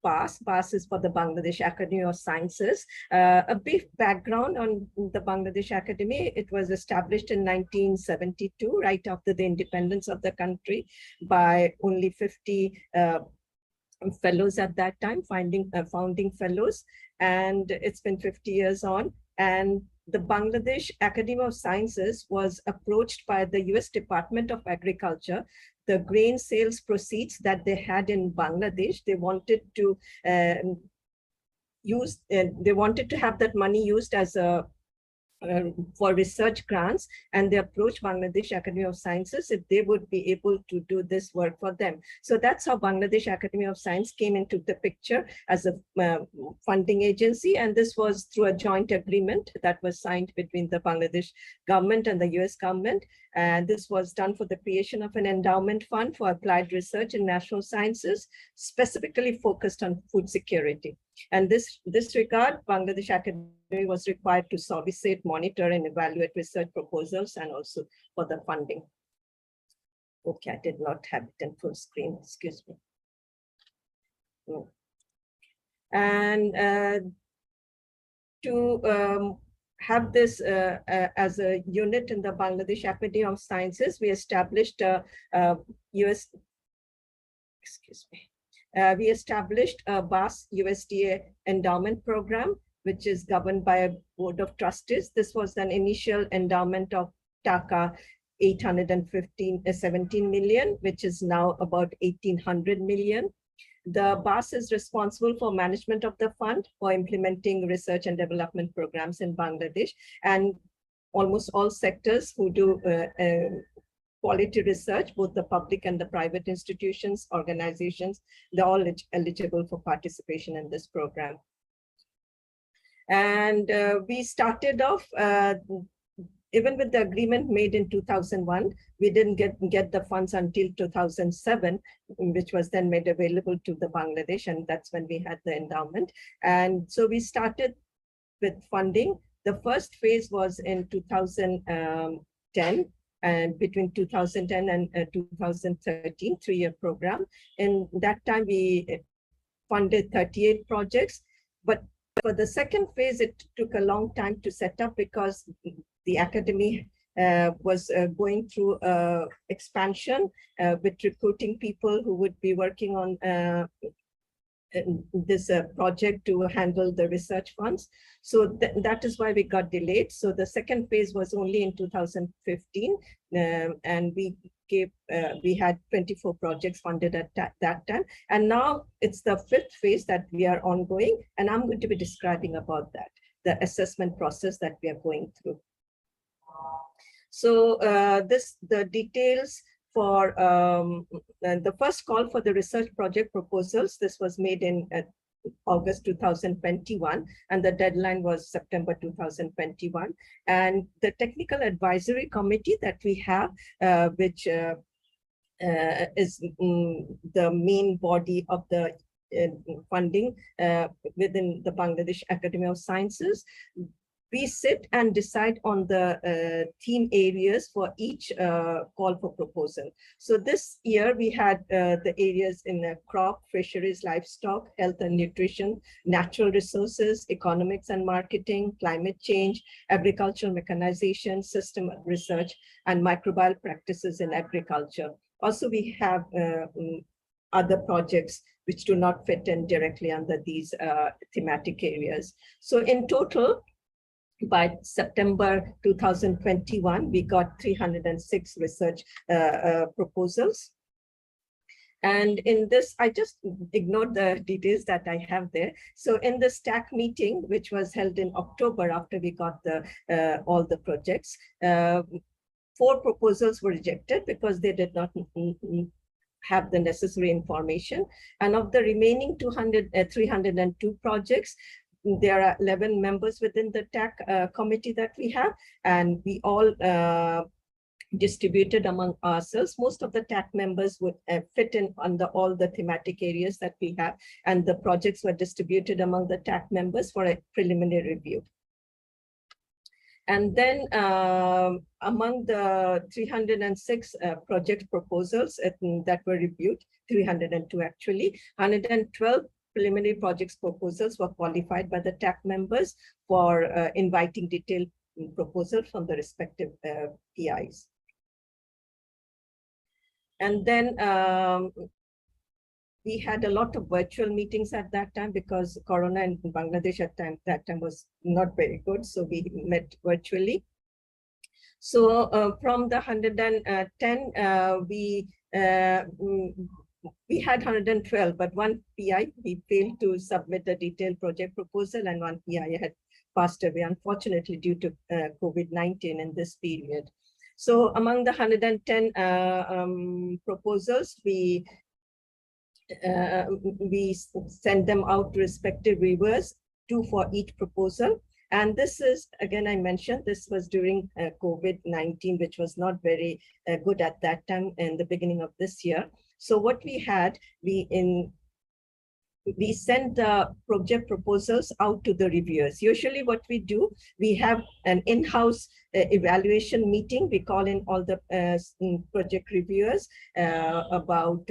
BAS. BAS is for the Bangladesh Academy of Sciences. A brief background on the Bangladesh Academy. It was established in 1972, right after the independence of the country, by only 50 fellows at that time, founding fellows. And it's been 50 years on. And the Bangladesh Academy of Sciences was approached by the US Department of Agriculture. The grain sales proceeds that they had in Bangladesh, they wanted to have that money used as for research grants, and they approached Bangladesh Academy of Sciences if they would be able to do this work for them. So that's how Bangladesh Academy of Science came into the picture as a funding agency, and this was through a joint agreement that was signed between the Bangladesh government and the US government. And this was done for the creation of an endowment fund for applied research in national sciences, specifically focused on food security. And this regard, Bangladesh Academy was required to solicit, monitor, and evaluate research proposals, and also for the funding. Okay, I did not have it in full screen, excuse me. And to have this as a unit in the Bangladesh Academy of Sciences, we established we established a BAS USDA endowment program, which is governed by a board of trustees. This was an initial endowment of Taka 17 million, which is now about 1,800 million. The BAS is responsible for management of the fund, for implementing research and development programs in Bangladesh, and almost all sectors who do quality research, both the public and the private institutions, organizations, they're all eligible for participation in this program. And we started off, even with the agreement made in 2001, we didn't get the funds until 2007, which was then made available to the Bangladesh, and that's when we had the endowment. And so we started with funding. The first phase was in 2010, and between 2010 and 2013, 3-year program. In that time, we funded 38 projects, but for the second phase, it took a long time to set up because the academy was going through expansion with recruiting people who would be working on this project to handle the research funds. So that is why we got delayed. So the second phase was only in 2015, and we had 24 projects funded at that time. And now it's the 5th phase that we are ongoing, and I'm going to be describing about that, the assessment process that we are going through. So the details for the first call for the research project proposals, this was made in August 2021, and the deadline was September 2021. And the technical advisory committee that we have, which is the main body of the funding within the Bangladesh Academy of Sciences, we sit and decide on the theme areas for each call for proposal. So this year we had the areas in crop, fisheries, livestock, health and nutrition, natural resources, economics and marketing, climate change, agricultural mechanization, system research, and microbial practices in agriculture. Also, we have other projects which do not fit in directly under these thematic areas. So in total, by September 2021, we got 306 research proposals. And in this, I just ignored the details that I have there. So in the STAC meeting, which was held in October after we got the all the projects, 4 proposals were rejected because they did not have the necessary information. And of the remaining 302 projects, there are 11 members within the TAC committee that we have, and we all distributed among ourselves. Most of the TAC members would fit in under all the thematic areas that we have, and the projects were distributed among the TAC members for a preliminary review. And then among the 306 project proposals that were reviewed, 302 actually, 112 preliminary projects proposals were qualified by the TAC members for inviting detailed proposal from the respective PIs. And then we had a lot of virtual meetings at that time because Corona in Bangladesh at that time was not very good. So we met virtually. So from the 110, we had 112, but one PI, we failed to submit a detailed project proposal, and one PI had passed away, unfortunately, due to COVID-19 in this period. So among the 110 proposals, we send them out to respective reviewers, 2 for each proposal. And this is, again, I mentioned, this was during COVID-19, which was not very good at that time in the beginning of this year. So what we had, we sent the project proposals out to the reviewers. Usually what we do, we have an in-house evaluation meeting. We call in all the project reviewers, about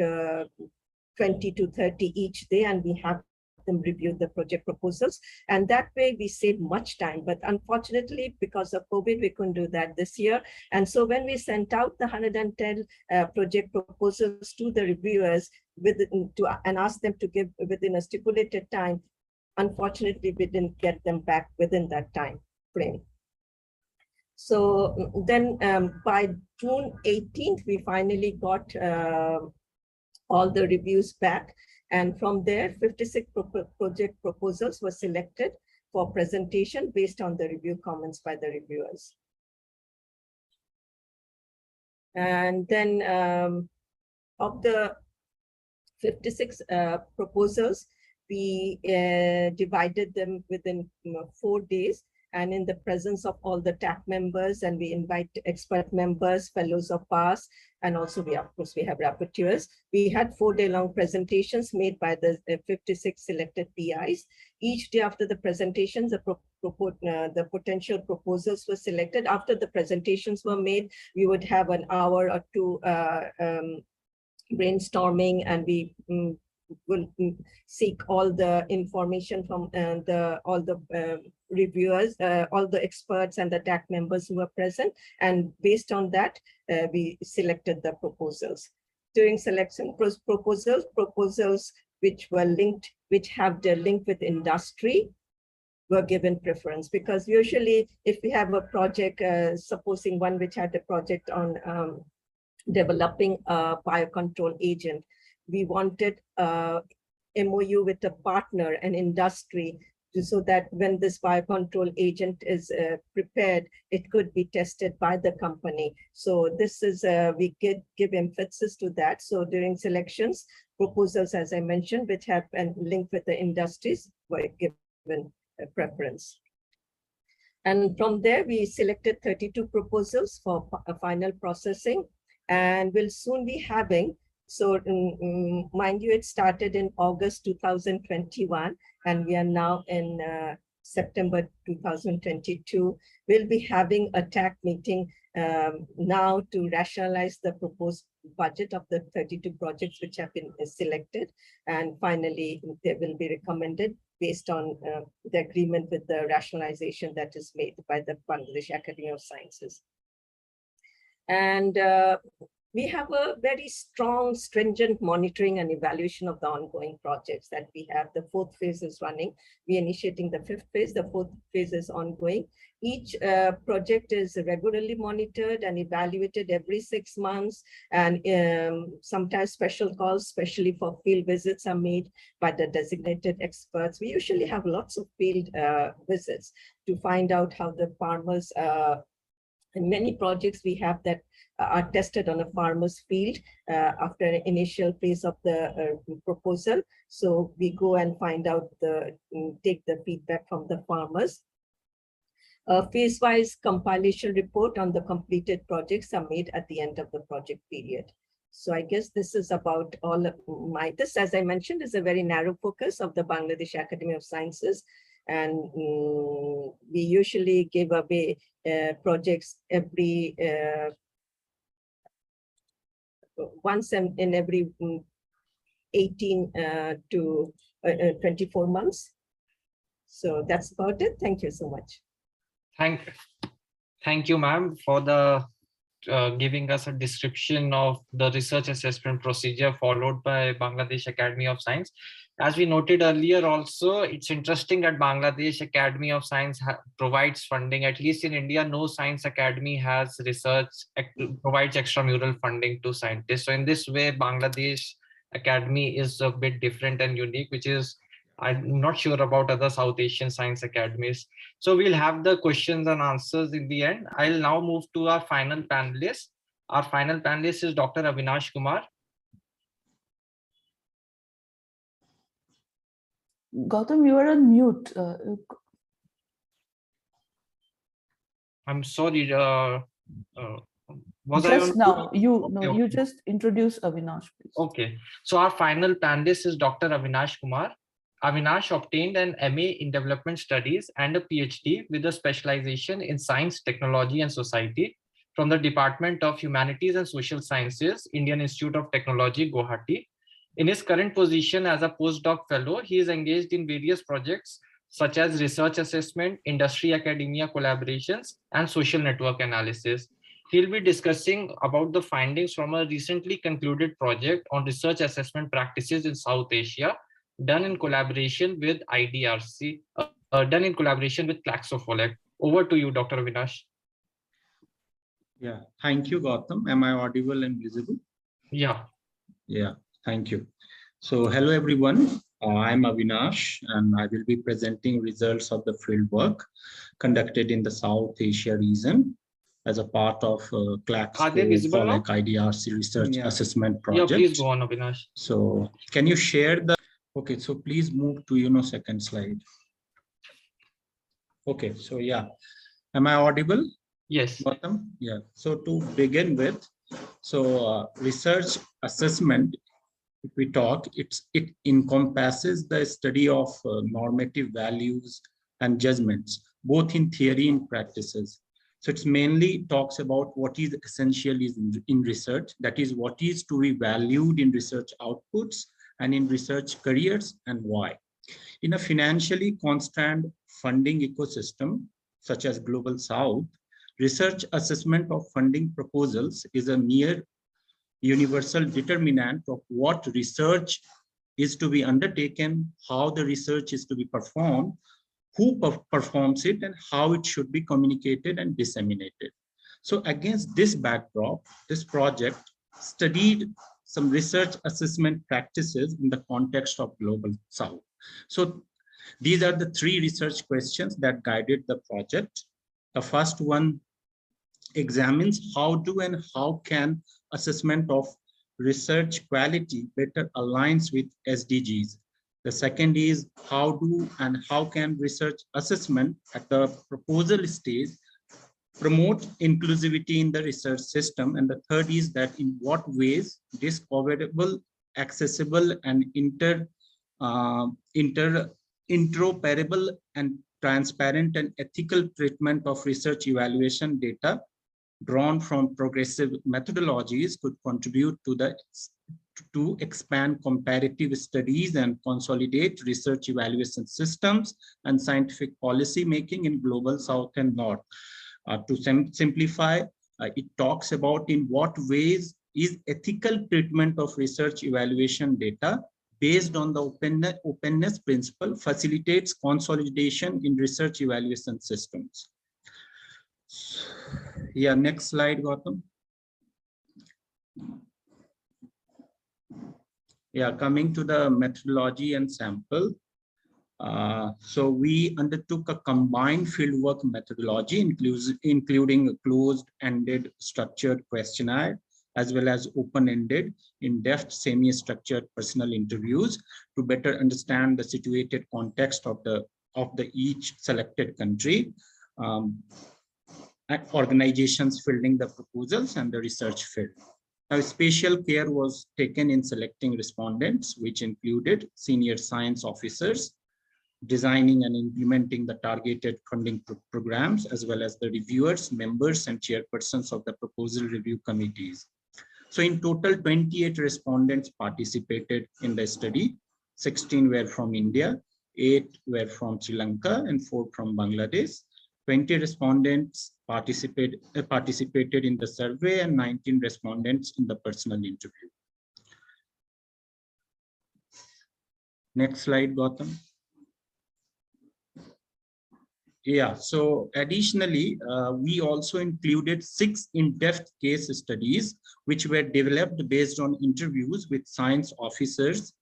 20 to 30 each day, and we have them review the project proposals. And that way we save much time. But unfortunately, because of COVID, we couldn't do that this year. And so when we sent out the 110 project proposals to the reviewers and asked them to give within a stipulated time, unfortunately, we didn't get them back within that time frame. So then by June 18th, we finally got all the reviews back. And from there, 56 project proposals were selected for presentation based on the review comments by the reviewers. And then of the 56 proposals, we divided them within 4 days, and in the presence of all the TAC members, and we invite expert members, fellows of PAS, and also of course we have rapporteurs. We had 4-day-long presentations made by the 56 selected PIs. Each day after the presentations, the potential proposals were selected. After the presentations were made, we would have an hour or 2 brainstorming, and we will seek all the information from all the reviewers, all the experts and the TAC members who were present. And based on that, we selected the proposals. During selection, proposals which were linked, which have the link with industry, were given preference, because usually if we have a project, supposing one which had a project on developing a biocontrol agent, we wanted MOU with a partner, an industry, so that when this biocontrol agent is prepared, it could be tested by the company. So this is, we give emphasis to that. So during selections, proposals, as I mentioned, which have a link with the industries, were given a preference. And from there, we selected 32 proposals for final processing, and will soon be having, so mind you, it started in August 2021, and we are now in September 2022. We'll be having a TAC meeting now to rationalize the proposed budget of the 32 projects which have been selected. And finally, they will be recommended based on the agreement with the rationalization that is made by the Bangladesh Academy of Sciences. And we have a very strong, stringent monitoring and evaluation of the ongoing projects that we have. The 4th phase is running. We're initiating the 5th phase. The 4th phase is ongoing. Each project is regularly monitored and evaluated every 6 months. And sometimes special calls, especially for field visits, are made by the designated experts. We usually have lots of field visits to find out how the farmers, in many projects we have that are tested on a farmer's field after an initial phase of the proposal. So we go and find out take the feedback from the farmers. A phase-wise compilation report on the completed projects are made at the end of the project period. So I guess this is about all of this, as I mentioned, is a very narrow focus of the Bangladesh Academy of Sciences. And we usually give away projects every once in every 18 to 24 months. So that's about it. Thank you so much. Thank you, ma'am, for the giving us a description of the research assessment procedure followed by Bangladesh Academy of Science. As we noted earlier also, it's interesting that Bangladesh Academy of Science provides funding. At least in India, no science academy has research, provides extramural funding to scientists. So in this way, Bangladesh Academy is a bit different and unique, which is I'm not sure about other South Asian science academies. So we'll have the questions and answers in the end. I'll now move to our final panelist. Our final panelist is Dr. Avinash Kumar. Gautam, you are on mute. I'm sorry. Was just I now, you okay. just introduce Avinash, please. Okay. So our final panelist is Dr. Avinash Kumar. Avinash obtained an MA in Development Studies and a PhD with a specialization in Science, Technology and Society from the Department of Humanities and Social Sciences, Indian Institute of Technology, Guwahati. In his current position as a postdoc fellow, he is engaged in various projects such as research assessment, industry-academia collaborations, and social network analysis. He'll be discussing about the findings from a recently concluded project on research assessment practices in South Asia, done in collaboration with IDRC, done in collaboration with Claxofolek. Over to you, Dr. Avinash. Yeah, thank you, Gautam. Am I audible and visible? Yeah. Yeah, thank you. So hello, everyone. I'm Avinash, and I will be presenting results of the fieldwork conducted in the South Asia region as a part of Claxofolek IDRC research assessment project. Yeah, please go on, Avinash. So can you share the Okay, so please move to, second slide. Okay, so yeah, am I audible? Yes. Bottom? Yeah, so to begin with, so research assessment, if we talk, it encompasses the study of normative values and judgments, both in theory and practices. So it's mainly talks about what is essential in research, that is what is to be valued in research outputs and in research careers and why. In a financially constant funding ecosystem, such as Global South, research assessment of funding proposals is a near universal determinant of what research is to be undertaken, how the research is to be performed, who performs it, and how it should be communicated and disseminated. So against this backdrop, this project studied some research assessment practices in the context of Global South. So these are the three research questions that guided the project. The first one examines how do and how can assessment of research quality better aligns with SDGs. The second is how do and how can research assessment at the proposal stage promote inclusivity in the research system. And the third is that in what ways discoverable, accessible, and interoperable and transparent and ethical treatment of research evaluation data drawn from progressive methodologies could contribute to expand comparative studies and consolidate research evaluation systems and scientific policy making in Global South and North. To simplify, it talks about in what ways is ethical treatment of research evaluation data based on the openness principle facilitates consolidation in research evaluation systems. Yeah, next slide, Gautam. Yeah, coming to the methodology and sample. So we undertook a combined fieldwork methodology, including a closed-ended structured questionnaire, as well as open-ended, in-depth, semi-structured personal interviews to better understand the situated context of each selected country, organizations fielding the proposals and the research field. Now, special care was taken in selecting respondents, which included senior science officers, designing and implementing the targeted funding programs, as well as the reviewers, members, and chairpersons of the proposal review committees. So in total, 28 respondents participated in the study. 16 were from India, 8 were from Sri Lanka, and 4 from Bangladesh. 20 respondents participated in the survey, and 19 respondents in the personal interview. Next slide, Gautam. Yeah, so additionally, we also included 6 in-depth case studies, which were developed based on interviews with science officers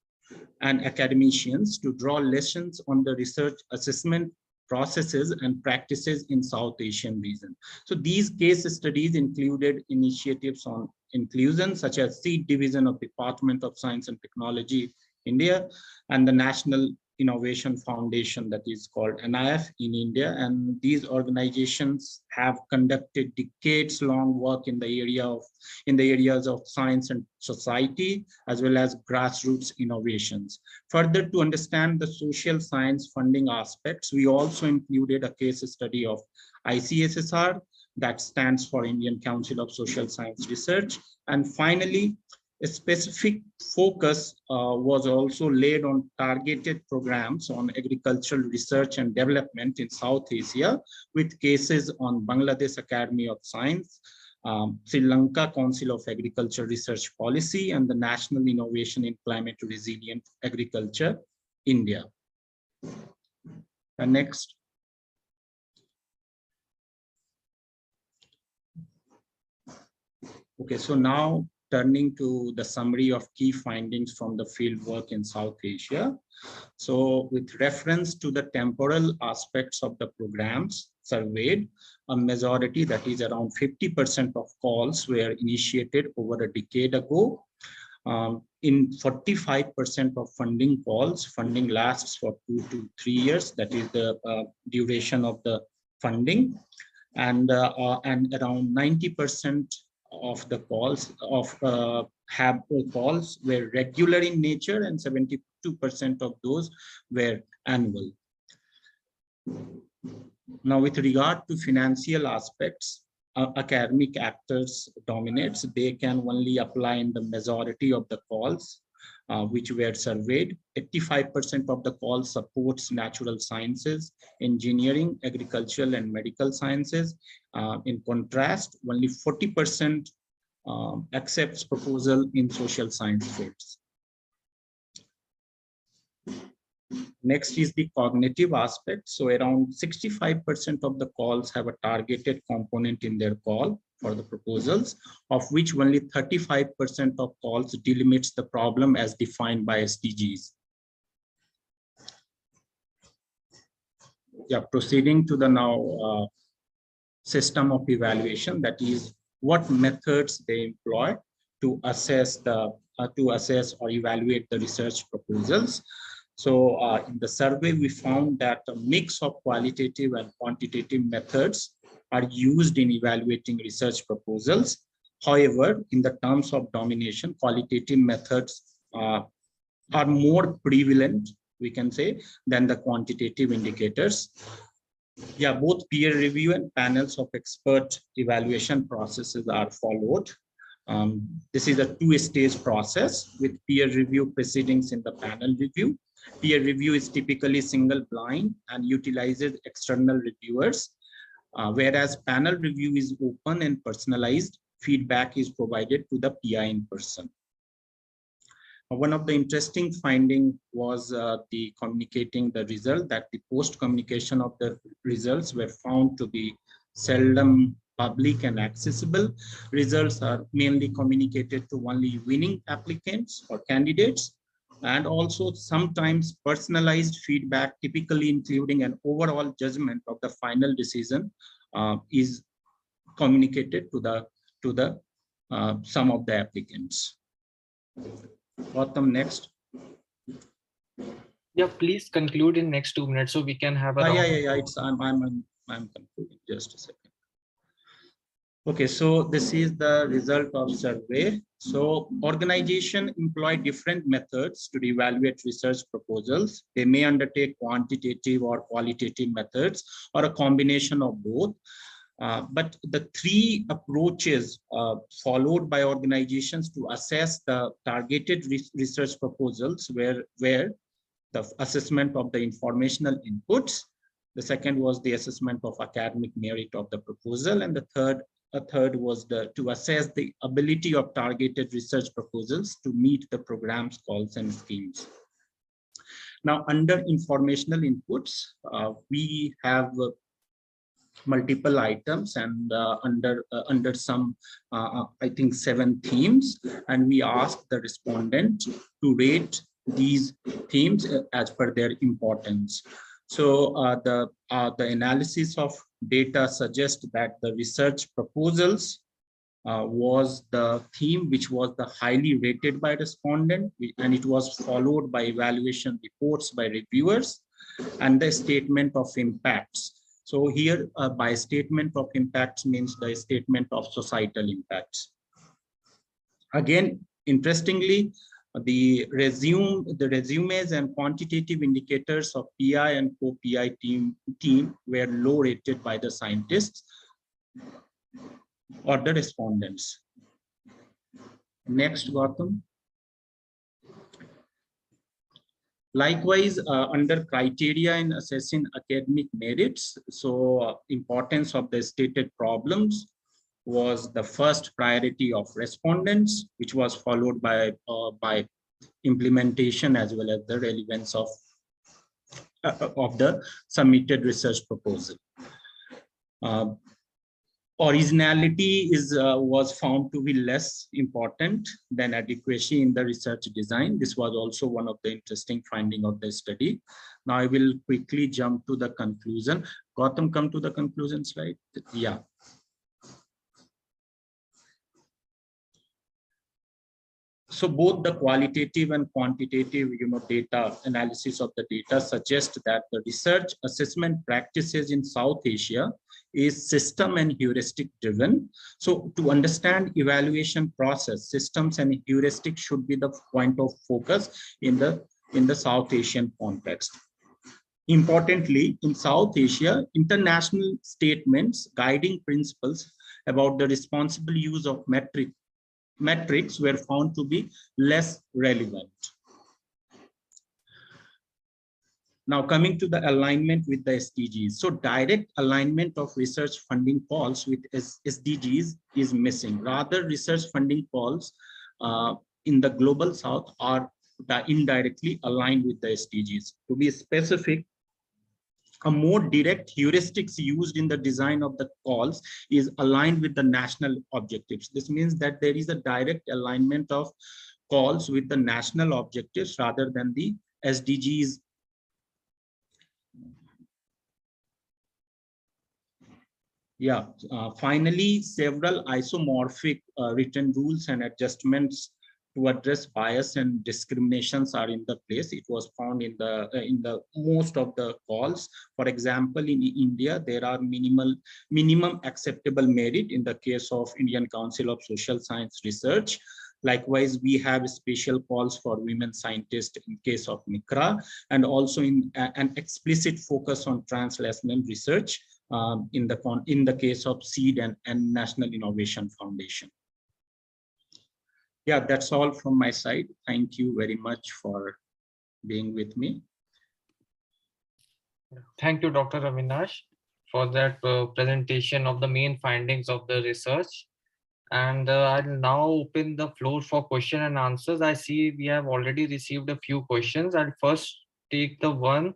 and academicians to draw lessons on the research assessment processes and practices in South Asian region. So these case studies included initiatives on inclusion, such as Seed Division of Department of Science and Technology, India, and the National Innovation Foundation, that is called NIF in India. And these organizations have conducted decades-long work in the areas of science and society, as well as grassroots innovations. Further, to understand the social science funding aspects, we also included a case study of ICSSR, that stands for Indian Council of Social Science Research. And finally, a specific focus was also laid on targeted programs on agricultural research and development in South Asia, with cases on Bangladesh Academy of Science, Sri Lanka Council of Agriculture Research Policy, and the National Innovation in Climate Resilient Agriculture, India. And next. Okay, so now turning to the summary of key findings from the field work in South Asia. So with reference to the temporal aspects of the programs surveyed, a majority, that is around 50% of calls were initiated over a decade ago. In 45% of funding calls, funding lasts for 2 to 3 years. That is the duration of the funding. And around 90% of the calls calls were regular in nature, and 72% of those were annual. Now, with regard to financial aspects, academic actors dominates. They can only apply in the majority of the calls which were surveyed. 85% of the calls supports natural sciences, engineering, agricultural, and medical sciences. In contrast, only 40% accepts proposal in social science fields. Next is the cognitive aspect. So around 65% of the calls have a targeted component in their call for the proposals, of which only 35% of calls delimits the problem as defined by SDGs. Yeah, proceeding to the now system of evaluation, that is what methods they employ to assess or evaluate the research proposals. So in the survey, we found that a mix of qualitative and quantitative methods are used in evaluating research proposals. However, in the terms of domination, qualitative methods are more prevalent, we can say, than the quantitative indicators. Yeah, both peer review and panels of expert evaluation processes are followed. This is a two-stage process with peer review proceedings in the panel review. Peer review is typically single blind and utilizes external reviewers, whereas panel review is open and personalized. Feedback is provided to the PI in person. One of the interesting findings was the communicating the result, that the post communication of the results were found to be seldom public and accessible. Results are mainly communicated to only winning applicants or candidates, and also sometimes personalized feedback, typically including an overall judgment of the final decision, is communicated to the some of the applicants. Gautam, next. Yeah, please conclude in next 2 minutes so we can have a I'm concluding, just a second. Okay, so this is the result of survey. So organization employ different methods to evaluate research proposals. They may undertake quantitative or qualitative methods or a combination of both. But the three approaches followed by organizations to assess the targeted research proposals were the assessment of the informational inputs. The second was the assessment of academic merit of the proposal. And the third was to assess the ability of targeted research proposals to meet the program's goals and schemes. Now, under informational inputs, we have multiple items, and under some, I think 7 themes, and we asked the respondent to rate these themes as per their importance. So the analysis of data suggests that the research proposals was the theme which was the highly rated by respondent, and it was followed by evaluation reports by reviewers and the statement of impacts. So here by statement of impacts means the statement of societal impacts. Again, interestingly, the resumes and quantitative indicators of PI and co-PI team were low rated by the scientists or the respondents. Next, Gautam. Likewise, under criteria in assessing academic merits, so importance of the stated problems was the first priority of respondents, which was followed by implementation as well as the relevance of the submitted research proposal. Originality was found to be less important than adequacy in the research design. This was also one of the interesting findings of the study. Now I will quickly jump to the conclusion. Gautam, come to the conclusion slide. Yeah. So both the qualitative and quantitative, data analysis of the data suggest that the research assessment practices in South Asia is system and heuristic driven. So to understand evaluation process, systems and heuristic should be the point of focus in the South Asian context. Importantly, in South Asia, international statements guiding principles about the responsible use of metrics were found to be less relevant. Now coming to the alignment with the SDGs. So direct alignment of research funding calls with SDGs is missing. Rather, research funding calls in the global South are indirectly aligned with the SDGs. To be specific, a more direct heuristics used in the design of the calls is aligned with the national objectives. This means that there is a direct alignment of calls with the national objectives rather than the SDGs. Yeah, finally, several isomorphic written rules and adjustments to address bias and discriminations are in the place. It was found in the most of the calls. For example, in India, there are minimum acceptable merit in the case of Indian Council of Social Science Research. Likewise, we have special calls for women scientists in case of NICRA, and also in an explicit focus on translational research in the case of SEED and National Innovation Foundation. Yeah, that's all from my side. Thank you very much for being with me. Thank you, Dr. Avinash, for that presentation of the main findings of the research. And I'll now open the floor for question and answers. I see we have already received a few questions. I'll first take the one.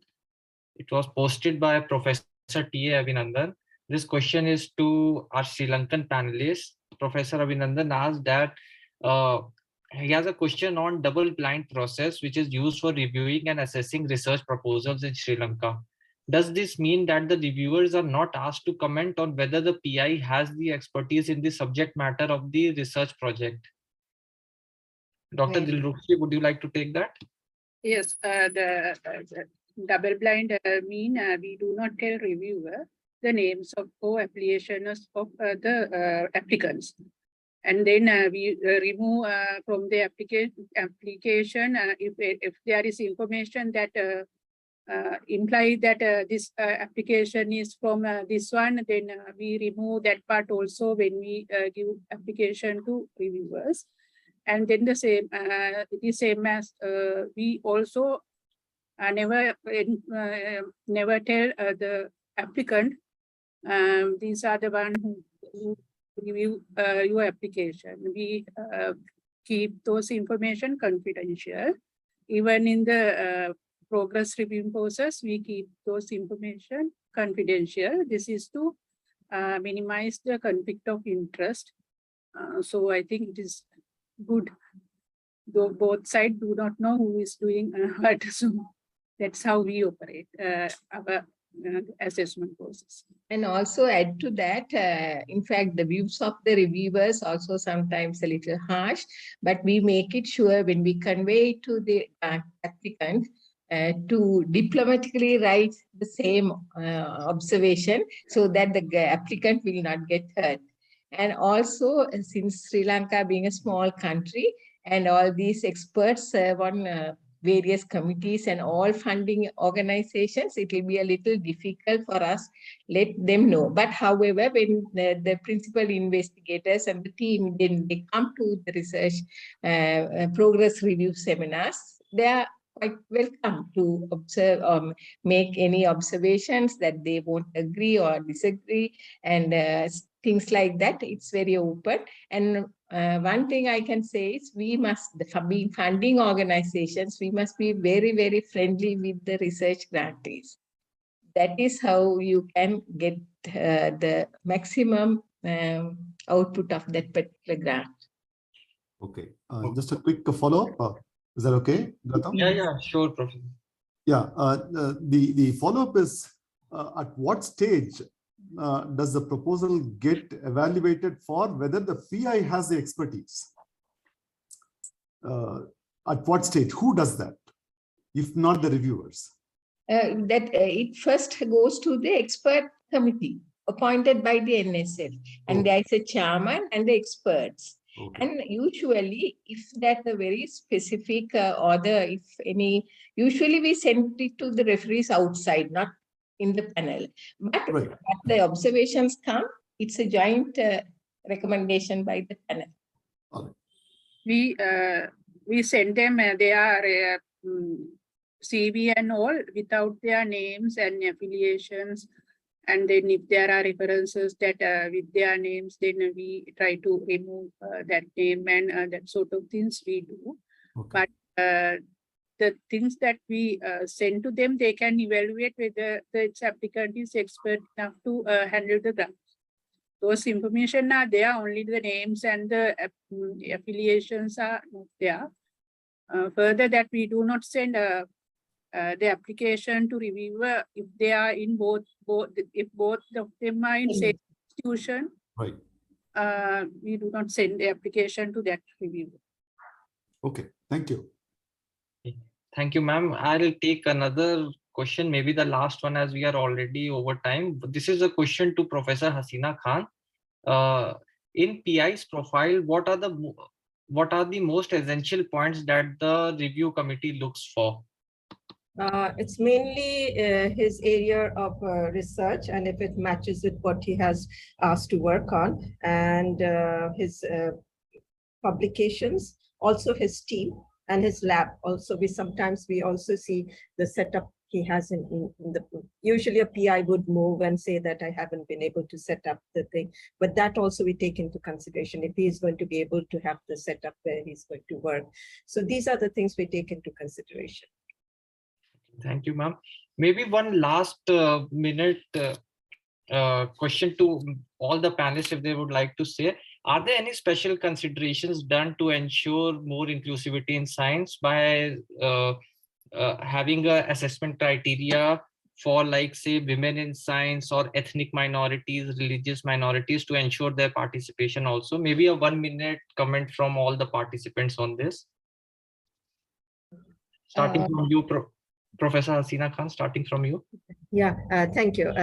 It was posted by Professor T.A. Avinandan. This question is to our Sri Lankan panelists. Professor Avinandan asked that he has a question on double-blind process, which is used for reviewing and assessing research proposals in Sri Lanka. Does this mean that the reviewers are not asked to comment on whether the PI has the expertise in the subject matter of the research project? Dr. Dilrukshi, would you like to take that? Yes, the double-blind mean we do not tell reviewer the names of co-affiliations of the applicants. And then we remove from the application if there is information that imply that this application is from this one, then we remove that part also when we give application to reviewers. And then the same, it is same as we also never tell the applicant, these are the one who review your application. We keep those information confidential. Even in the progress review process, we keep those information confidential. This is to minimize the conflict of interest. So I think it is good, though both sides do not know who is doing what. So that's how we operate our assessment process. And also add to that, in fact, the views of the reviewers also sometimes a little harsh, but we make it sure when we convey to the applicant to diplomatically write the same observation so that the applicant will not get hurt. And also, since Sri Lanka being a small country and all these experts serve on various committees and all funding organizations, it will be a little difficult for us let them know. But however, when the principal investigators and the team, then they come to the research progress review seminars, they are quite welcome to observe, make any observations that they won't agree or disagree, and things like that. It's very open. And one thing I can say is we must, the funding organizations, we must be very, very friendly with the research grantees. That is how you can get the maximum output of that particular grant. Okay, just a quick follow-up. Is that okay, Gautam? Yeah, sure, Professor. Yeah, the follow-up is at what stage does the proposal get evaluated for whether the PI has the expertise? At what stage? Who does that, if not the reviewers? It first goes to the expert committee appointed by the NSF, and there is a chairman and the experts. Okay. And usually, if that's a very specific if any, usually we send it to the referees outside, not in the panel. But right. The observations come, it's a joint recommendation by the panel. Okay. We send them their CV and all without their names and affiliations. And then if there are references that with their names, then we try to remove that name and that sort of things we do. Okay. But the things that we send to them, they can evaluate whether the applicant is expert enough to handle the grant. Those information are there, only the names and the affiliations are not there. Further, that we do not send the application to reviewer if they are in if both of them are in same institution. Right. We do not send the application to that reviewer. Okay, thank you. Thank you, ma'am. I'll take another question, maybe the last one, as we are already over time. But this is a question to Professor Hasina Khan. In PI's profile, what are the most essential points that the review committee looks for? It's mainly his area of research, and if it matches with what he has asked to work on, and his publications, also his team and his lab. Also, we also see the setup he has in the, usually a PI would move and say that I haven't been able to set up the thing, but that also we take into consideration if he is going to be able to have the setup where he's going to work. So these are the things we take into consideration. Thank you, ma'am. Maybe one last minute question to all the panelists, if they would like to say, are there any special considerations done to ensure more inclusivity in science by having a assessment criteria for, like, say, women in science or ethnic minorities, religious minorities, to ensure their participation also? Maybe a 1 minute comment from all the participants on this. Starting from you, Professor Hasina Khan, starting from you. Yeah, thank you.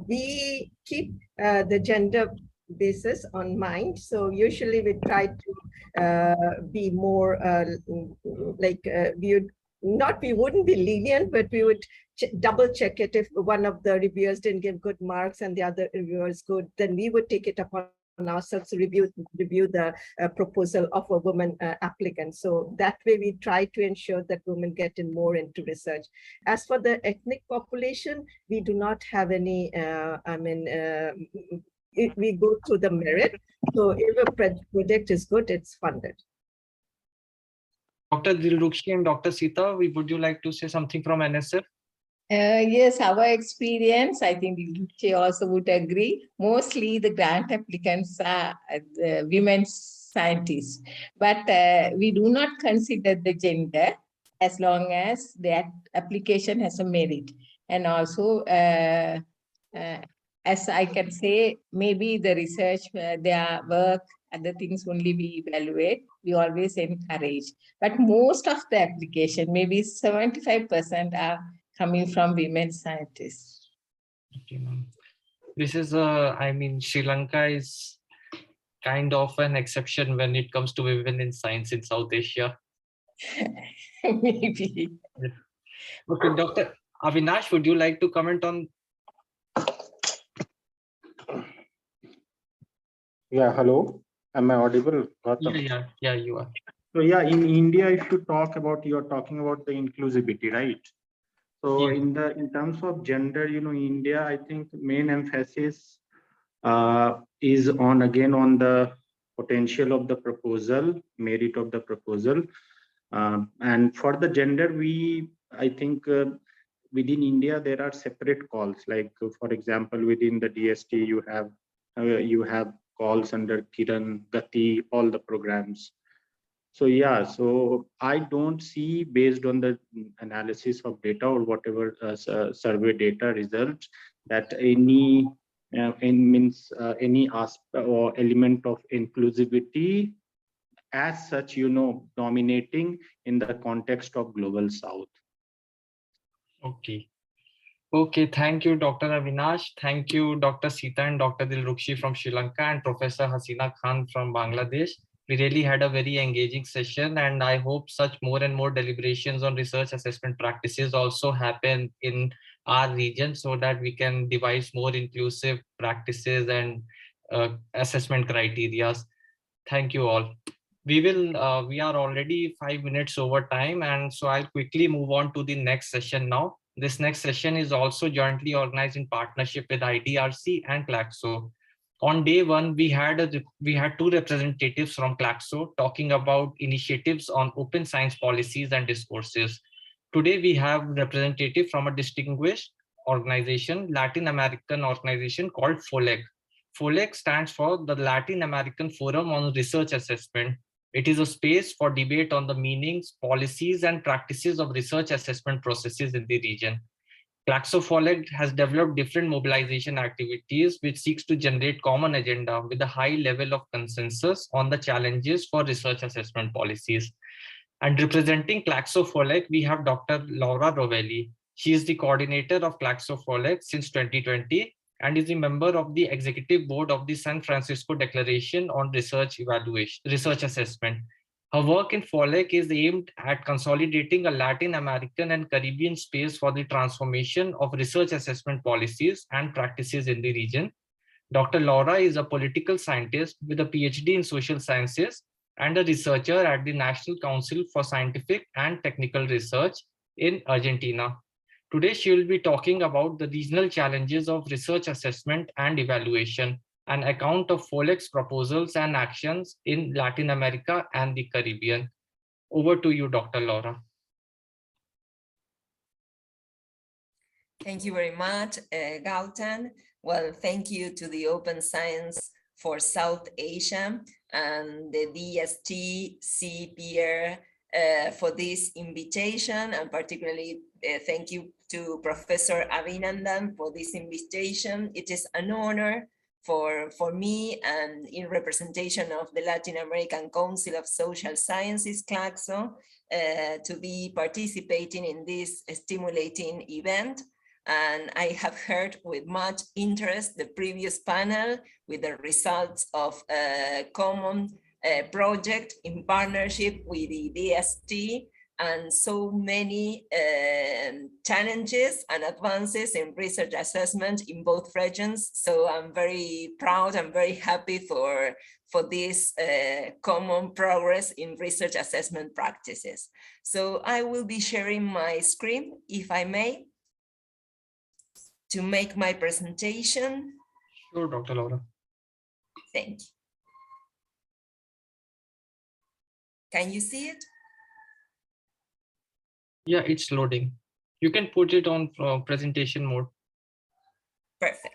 We keep the gender basis on mind. So usually we try to be more we would not we wouldn't be lenient, but we would double check it. If one of the reviewers didn't give good marks and the other reviewers good, then we would take it upon ourselves to review the proposal of a woman applicant. So that way we try to ensure that women get in more into research. As for the ethnic population, we do not have any, we go through the merit. So if a project is good, it's funded. Dr. Dilrukshi and Dr. Sita, would you like to say something from NSF? Yes, our experience, I think Dilrukshi also would agree. Mostly the grant applicants are women scientists, but we do not consider the gender as long as that application has a merit. And also, as I can say, maybe the research, their work, other things only we evaluate, we always encourage. But most of the application, maybe 75% are coming from women scientists. Okay, ma'am. This is Sri Lanka is kind of an exception when it comes to women in science in South Asia. Maybe. Okay, Dr. Avinash, would you like to comment on? Yeah, hello. Am I audible? Yeah, you are. So yeah, in India, if you talk about, you're talking about the inclusivity, right? So in terms of gender, India, I think main emphasis is on the potential of the proposal, merit of the proposal. And for the gender, I think within India, there are separate calls. Like, for example, within the DST, you have calls under Kiran, Gati, all the programs. So yeah, so I don't see, based on the analysis of data or whatever survey data results, that any aspect or element of inclusivity as such, dominating in the context of Global South. Okay, thank you, Dr. Avinash. Thank you, Dr. Sita and Dr. Dilrukshi from Sri Lanka and Professor Hasina Khan from Bangladesh. We really had a very engaging session, and I hope such more and more deliberations on research assessment practices also happen in our region so that we can devise more inclusive practices and assessment criteria. Thank you all. We are already 5 minutes over time, and so I'll quickly move on to the next session now. This next session is also jointly organized in partnership with IDRC and Claxo. On day one, we had two representatives from Claxo talking about initiatives on open science policies and discourses. Today, we have a representative from a distinguished organization, Latin American organization called FOLEG. FOLEG stands for the Latin American Forum on Research Assessment. It is a space for debate on the meanings, policies, and practices of research assessment processes in the region. Claxo FOLEG has developed different mobilization activities which seeks to generate common agenda with a high level of consensus on the challenges for research assessment policies. And representing Claxo FOLEG, we have Dr. Laura Rovelli. She is the coordinator of Claxo FOLEG since 2020 and is a member of the executive board of the San Francisco Declaration on Research Assessment. Her work in FOLEG is aimed at consolidating a Latin American and Caribbean space for the transformation of research assessment policies and practices in the region. Dr. Laura is a political scientist with a PhD in social sciences and a researcher at the National Council for Scientific and Technical Research in Argentina. Today, she will be talking about the regional challenges of research assessment and evaluation, an account of FOLEG's proposals and actions in Latin America and the Caribbean. Over to you, Dr. Laura. Thank you very much, Gautam. Well, thank you to the Open Science for South Asia and the DST-CPR for this invitation, and particularly thank you to Professor Avinandan for this invitation. It is an honor for me and in representation of the Latin American Council of Social Sciences, Claxo, to be participating in this stimulating event. And I have heard with much interest the previous panel with the results of a common project in partnership with the DST and so many challenges and advances in research assessment in both regions. So I'm very proud, I'm very happy for this common progress in research assessment practices. So I will be sharing my screen, if I may, to make my presentation. Sure, Dr. Laura. Thank you. Can you see it? Yeah, it's loading. You can put it on presentation mode. Perfect.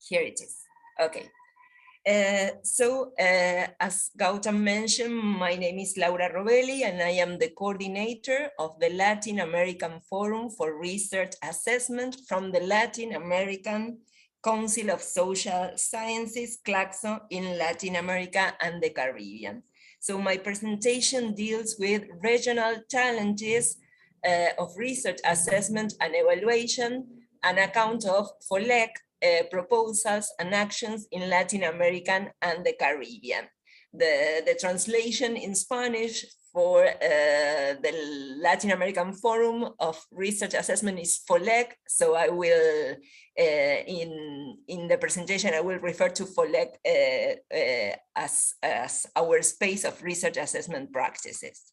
Here it is. Okay. As Gautam mentioned, my name is Laura Robelli, and I am the coordinator of the Latin American Forum for Research Assessment from the Latin American Council of Social Sciences, CLACSO, in Latin America and the Caribbean. So my presentation deals with regional challenges of research assessment and evaluation, an account of FOLEC proposals and actions in Latin American and the Caribbean. The translation in Spanish for the Latin American Forum of Research Assessment is FOLEC, so I will, in the presentation, I will refer to FOLEC as our space of research assessment practices.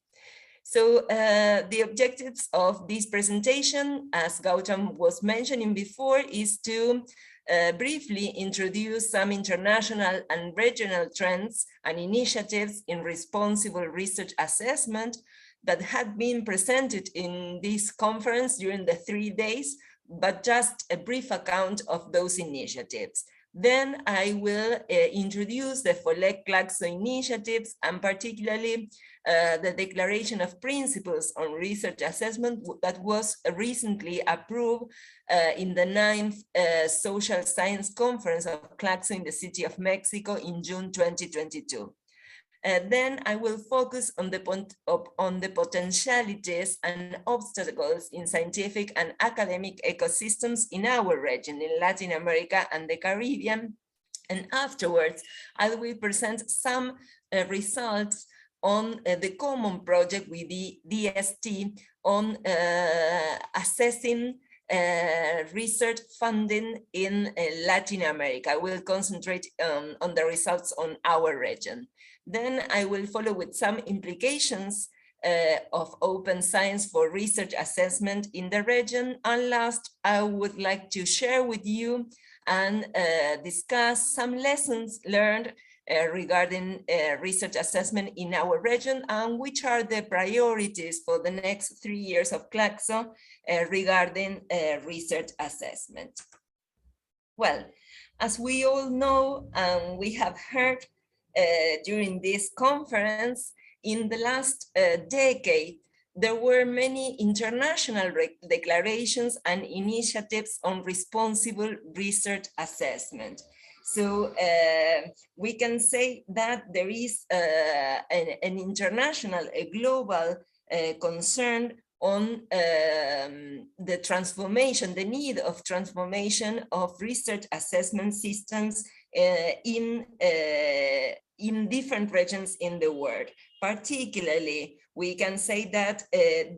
So the objectives of this presentation, as Gautam was mentioning before, is to briefly introduce some international and regional trends and initiatives in responsible research assessment that had been presented in this conference during the 3 days, but just a brief account of those initiatives. Then I will introduce the FOLEC-CLACSO initiatives, and particularly the Declaration of Principles on Research Assessment that was recently approved in the 9th Social Science Conference of CLACSO in the City of Mexico in June 2022. Then I will focus on the potentialities and obstacles in scientific and academic ecosystems in our region, in Latin America and the Caribbean. And afterwards, I will present some results on the common project with the DST on assessing research funding in Latin America. I will concentrate on the results on our region. Then I will follow with some implications of open science for research assessment in the region. And last, I would like to share with you and discuss some lessons learned regarding research assessment in our region, and which are the priorities for the next 3 years of CLACSO regarding research assessment. Well, as we all know, and we have heard during this conference, in the last decade, there were many international declarations and initiatives on responsible research assessment. So we can say that there is an international, a global concern on the transformation, the need of transformation of research assessment systems in different regions in the world. Particularly, we can say that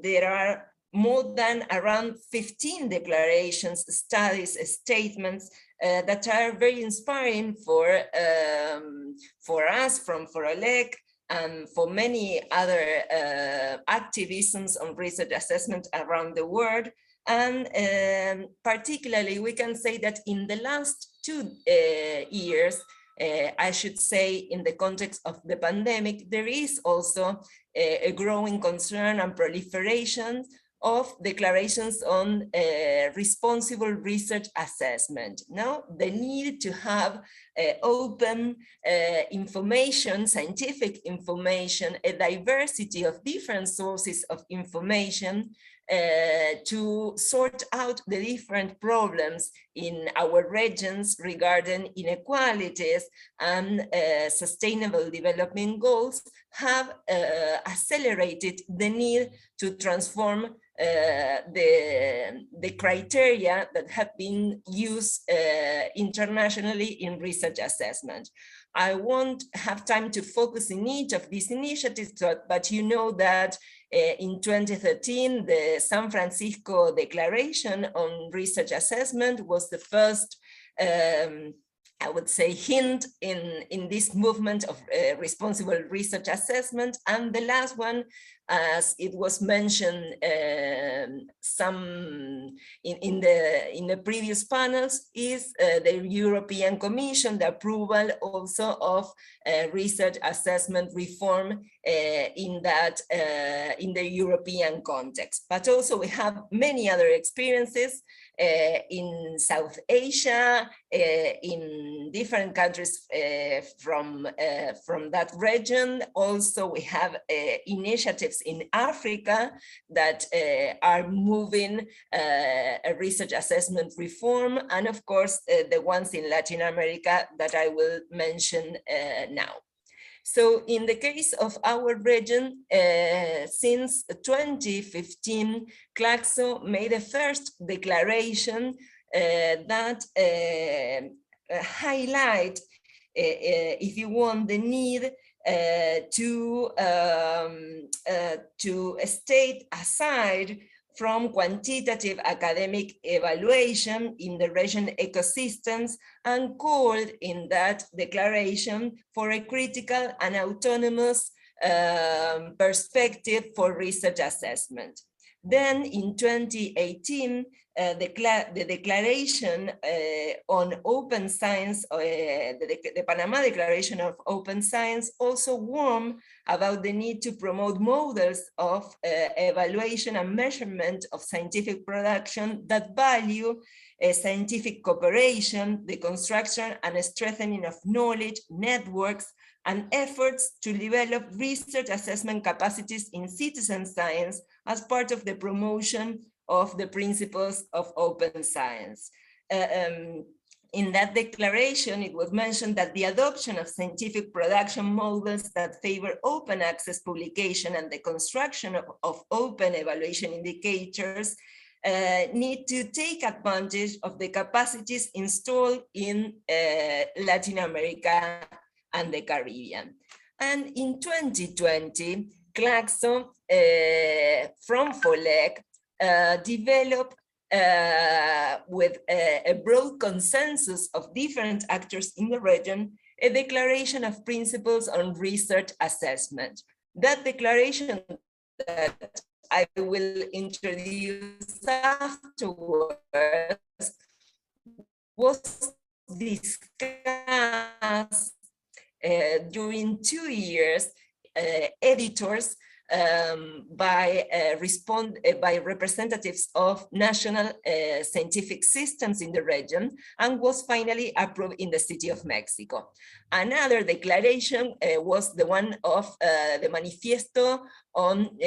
there are more than around 15 declarations, studies, statements that are very inspiring for us from FOLEC and for many other activisms on research assessment around the world. And particularly, we can say that in the last 2 years, I should say in the context of the pandemic, there is also a growing concern and proliferation of declarations on responsible research assessment. Now, the need to have open information, scientific information, a diversity of different sources of information to sort out the different problems in our regions regarding inequalities and sustainable development goals have accelerated the need to transform the criteria that have been used internationally in research assessment. I won't have time to focus in each of these initiatives, but you know that in 2013, the San Francisco Declaration on Research Assessment was the first I would say, hint in this movement of responsible research assessment. And the last one, as it was mentioned in the previous panels, is the European Commission, the approval also of research assessment reform in the European context. But also we have many other experiences in South Asia, in different countries from that region. Also, we have initiatives in Africa that are moving a research assessment reform, and of course, the ones in Latin America that I will mention now. So in the case of our region, since 2015, CLACSO made a first declaration that highlight, if you want, the need to state aside from quantitative academic evaluation in the region ecosystems, and called in that declaration for a critical and autonomous perspective for research assessment. Then in 2018, the declaration on open science, the Panama Declaration of Open Science, also warned about the need to promote models of evaluation and measurement of scientific production that value scientific cooperation, the construction and strengthening of knowledge, networks, and efforts to develop research assessment capacities in citizen science as part of the promotion of the principles of open science. In that declaration, it was mentioned that the adoption of scientific production models that favor open access publication and the construction of open evaluation indicators need to take advantage of the capacities installed in Latin America and the Caribbean. And in 2020, CLACSO from FOLEC developed with a broad consensus of different actors in the region, a declaration of principles on research assessment. That declaration that I will introduce afterwards was discussed during 2 years, editors by representatives of national scientific systems in the region, and was finally approved in the City of Mexico. Another declaration was the one of the Manifiesto on,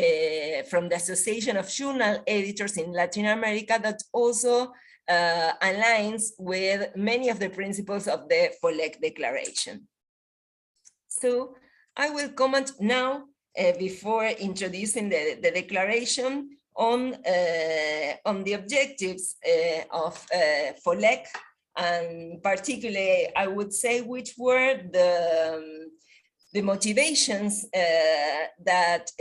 from the Association of Journal Editors in Latin America, that also aligns with many of the principles of the FOLEC declaration. So I will comment now, before introducing the declaration, on the objectives of FOLEC, and particularly I would say which were the motivations that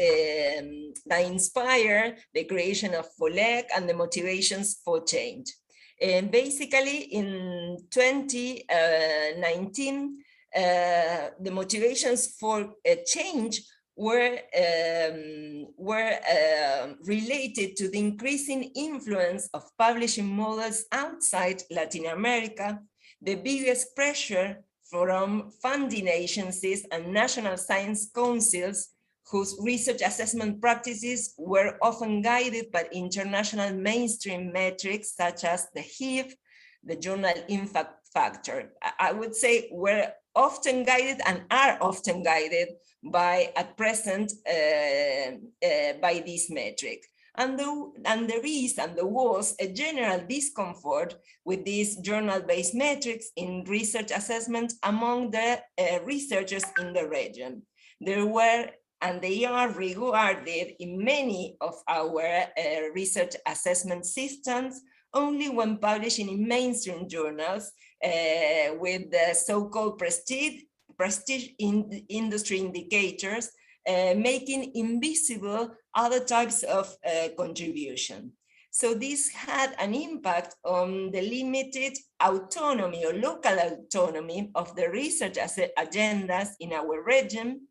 inspire the creation of FOLEC and the motivations for change. And basically in 2019, the motivations for a change were related to the increasing influence of publishing models outside Latin America, the biggest pressure from funding agencies and national science councils whose research assessment practices were often guided by international mainstream metrics such as the HIV, the journal impact factor. I would say were often guided and are often guided by, at present, by this metric. And there is and there was a general discomfort with these journal-based metrics in research assessment among the researchers in the region. There were and they are regarded in many of our research assessment systems only when publishing in mainstream journals with the so-called prestige industry indicators, making invisible other types of contribution. So this had an impact on the limited autonomy or local autonomy of the research agendas in our region,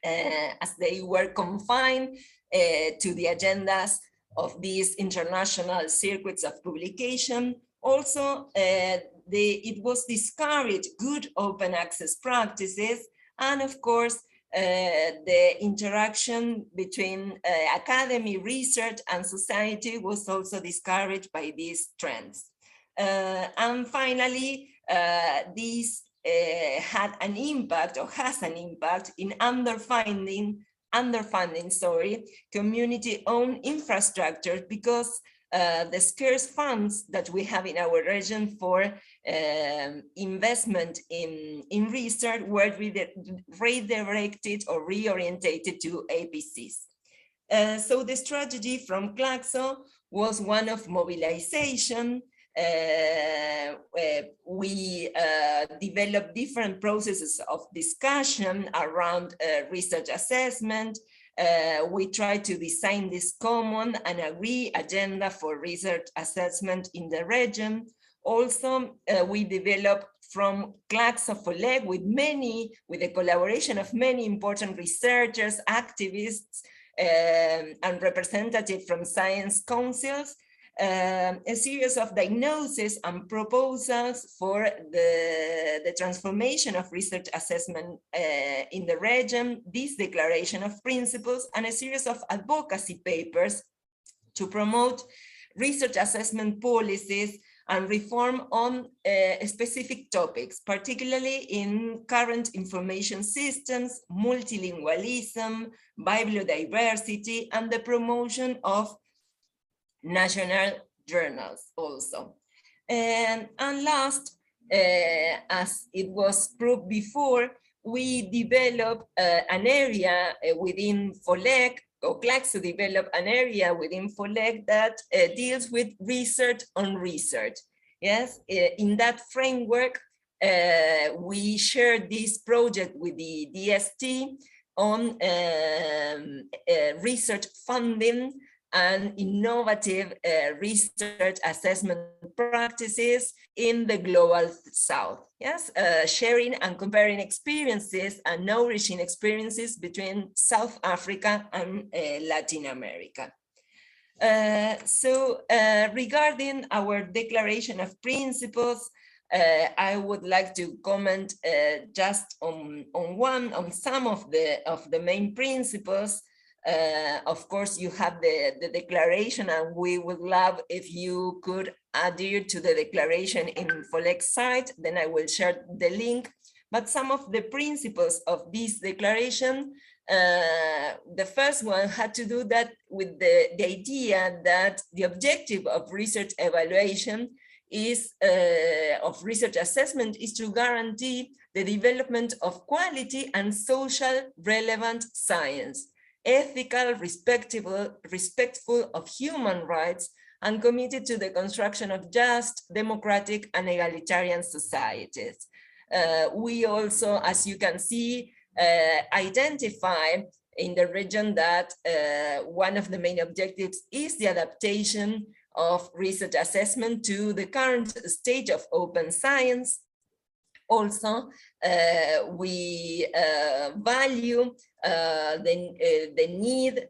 as they were confined to the agendas of these international circuits of publication. Also, it was discouraged good open access practices, and of course, the interaction between academy, research, and society was also discouraged by these trends. And finally, this had an impact, or has an impact, in underfunding community-owned infrastructure, because the scarce funds that we have in our region for investment in research were redirected or reorientated to APCs. So the strategy from Claxo was one of mobilization. We developed different processes of discussion around research assessment. We tried to design this common and agree agenda for research assessment in the region. Also, we developed from Claxo FOLEG with the collaboration of many important researchers, activists, and representatives from science councils, a series of diagnoses and proposals for the transformation of research assessment in the region, this declaration of principles, and a series of advocacy papers to promote research assessment policies and reform on specific topics, particularly in current information systems, multilingualism, biodiversity, and the promotion of national journals also. And last, as it was proved before, we developed an area within FOLEG, or Claxo developed an area within FOLEG that deals with research on research. Yes, in that framework, we shared this project with the DST on research funding and innovative research assessment practices in the global south. Yes, sharing and comparing experiences and nourishing experiences between South Africa and Latin America. Regarding our declaration of principles, I would like to comment just on some of the main principles. Of course, you have the declaration, and we would love if you could adhere to the declaration in FOLEG site, then I will share the link. But some of the principles of this declaration, the first one had to do with the idea that the objective of research evaluation is, of research assessment, is to guarantee the development of quality and social relevant science, ethical, respectful of human rights, and committed to the construction of just, democratic, and egalitarian societies. We also, as you can see, identify in the region that one of the main objectives is the adaptation of research assessment to the current stage of open science. Also, we value the need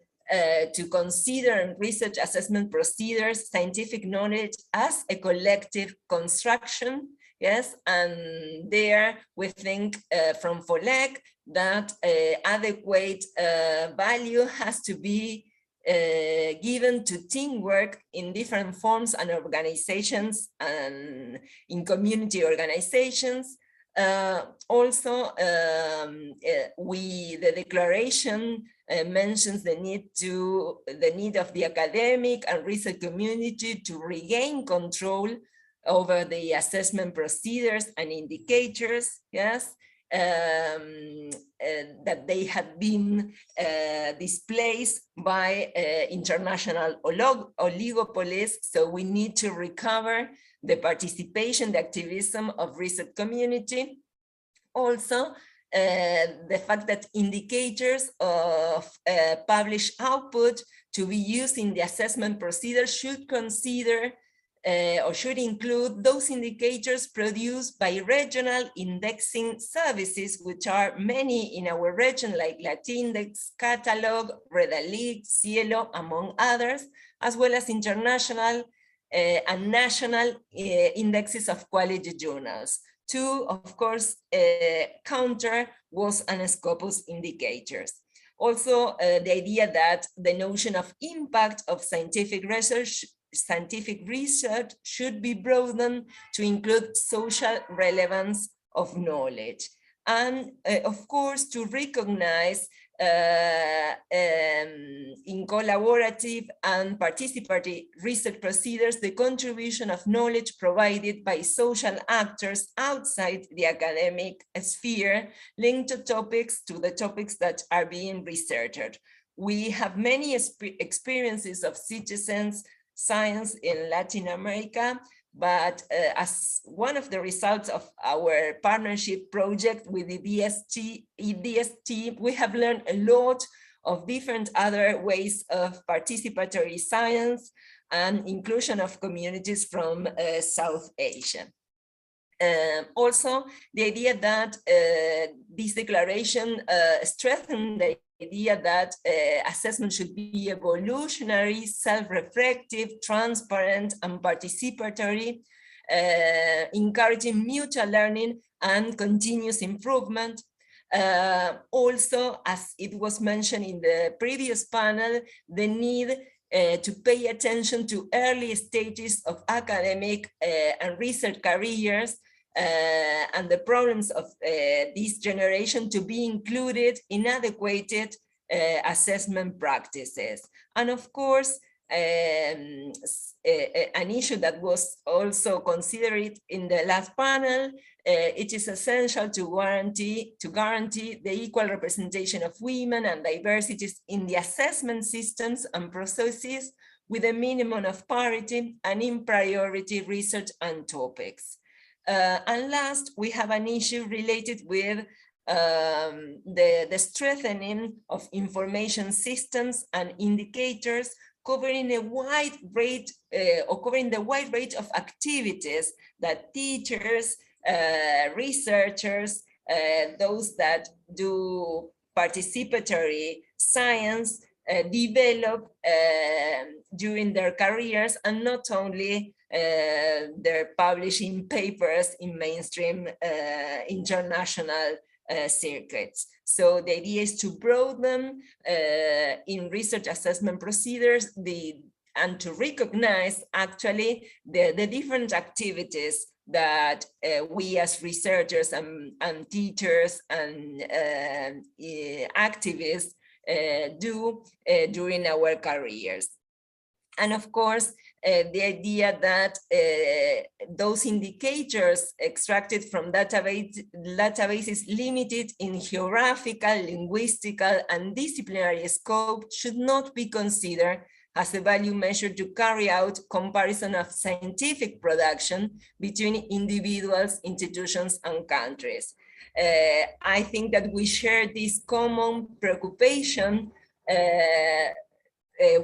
to consider research assessment procedures, scientific knowledge as a collective construction. Yes, and there we think from FOLEG that adequate value has to be given to teamwork in different forms and organizations, and in community organizations. Also, the declaration mentions the need of the academic and research community to regain control over the assessment procedures and indicators. Yes, that they had been displaced by international oligopolies. So we need to recover the participation, the activism of research community. Also, the fact that indicators of published output to be used in the assessment procedure should consider or should include those indicators produced by regional indexing services, which are many in our region, like Latindex, Catalog, Redalic, Cielo, among others, as well as international and national indexes of quality journals. To, of course, counter WAS and Scopus indicators. Also, the idea that the notion of impact of scientific research should be broadened to include social relevance of knowledge. And of course, to recognize in collaborative and participatory research procedures the contribution of knowledge provided by social actors outside the academic sphere linked to the topics that are being researched. We have many experiences of citizens science in Latin America, but as one of the results of our partnership project with the DST, we have learned a lot of different other ways of participatory science and inclusion of communities from South Asia. Also, the idea that this declaration strengthened the idea that assessment should be evolutionary, self-reflective, transparent, and participatory, encouraging mutual learning and continuous improvement. Also, as it was mentioned in the previous panel, the need to pay attention to early stages of academic and research careers, and the problems of this generation to be included in adequate assessment practices. And of course, an issue that was also considered in the last panel, it is essential to guarantee the equal representation of women and diversities in the assessment systems and processes with a minimum of parity and in priority research and topics. And last, we have an issue related with the strengthening of information systems and indicators covering a wide range, covering the wide range of activities that teachers, researchers, those that do participatory science develop during their careers, and not only they're publishing papers in mainstream international circuits. So the idea is to broaden in research assessment procedures and to recognize actually the different activities that we as researchers and teachers and activists do during our careers. And of course, the idea that those indicators extracted from databases limited in geographical, linguistical, and disciplinary scope should not be considered as a value measure to carry out comparison of scientific production between individuals, institutions, and countries. I think that we share this common preoccupation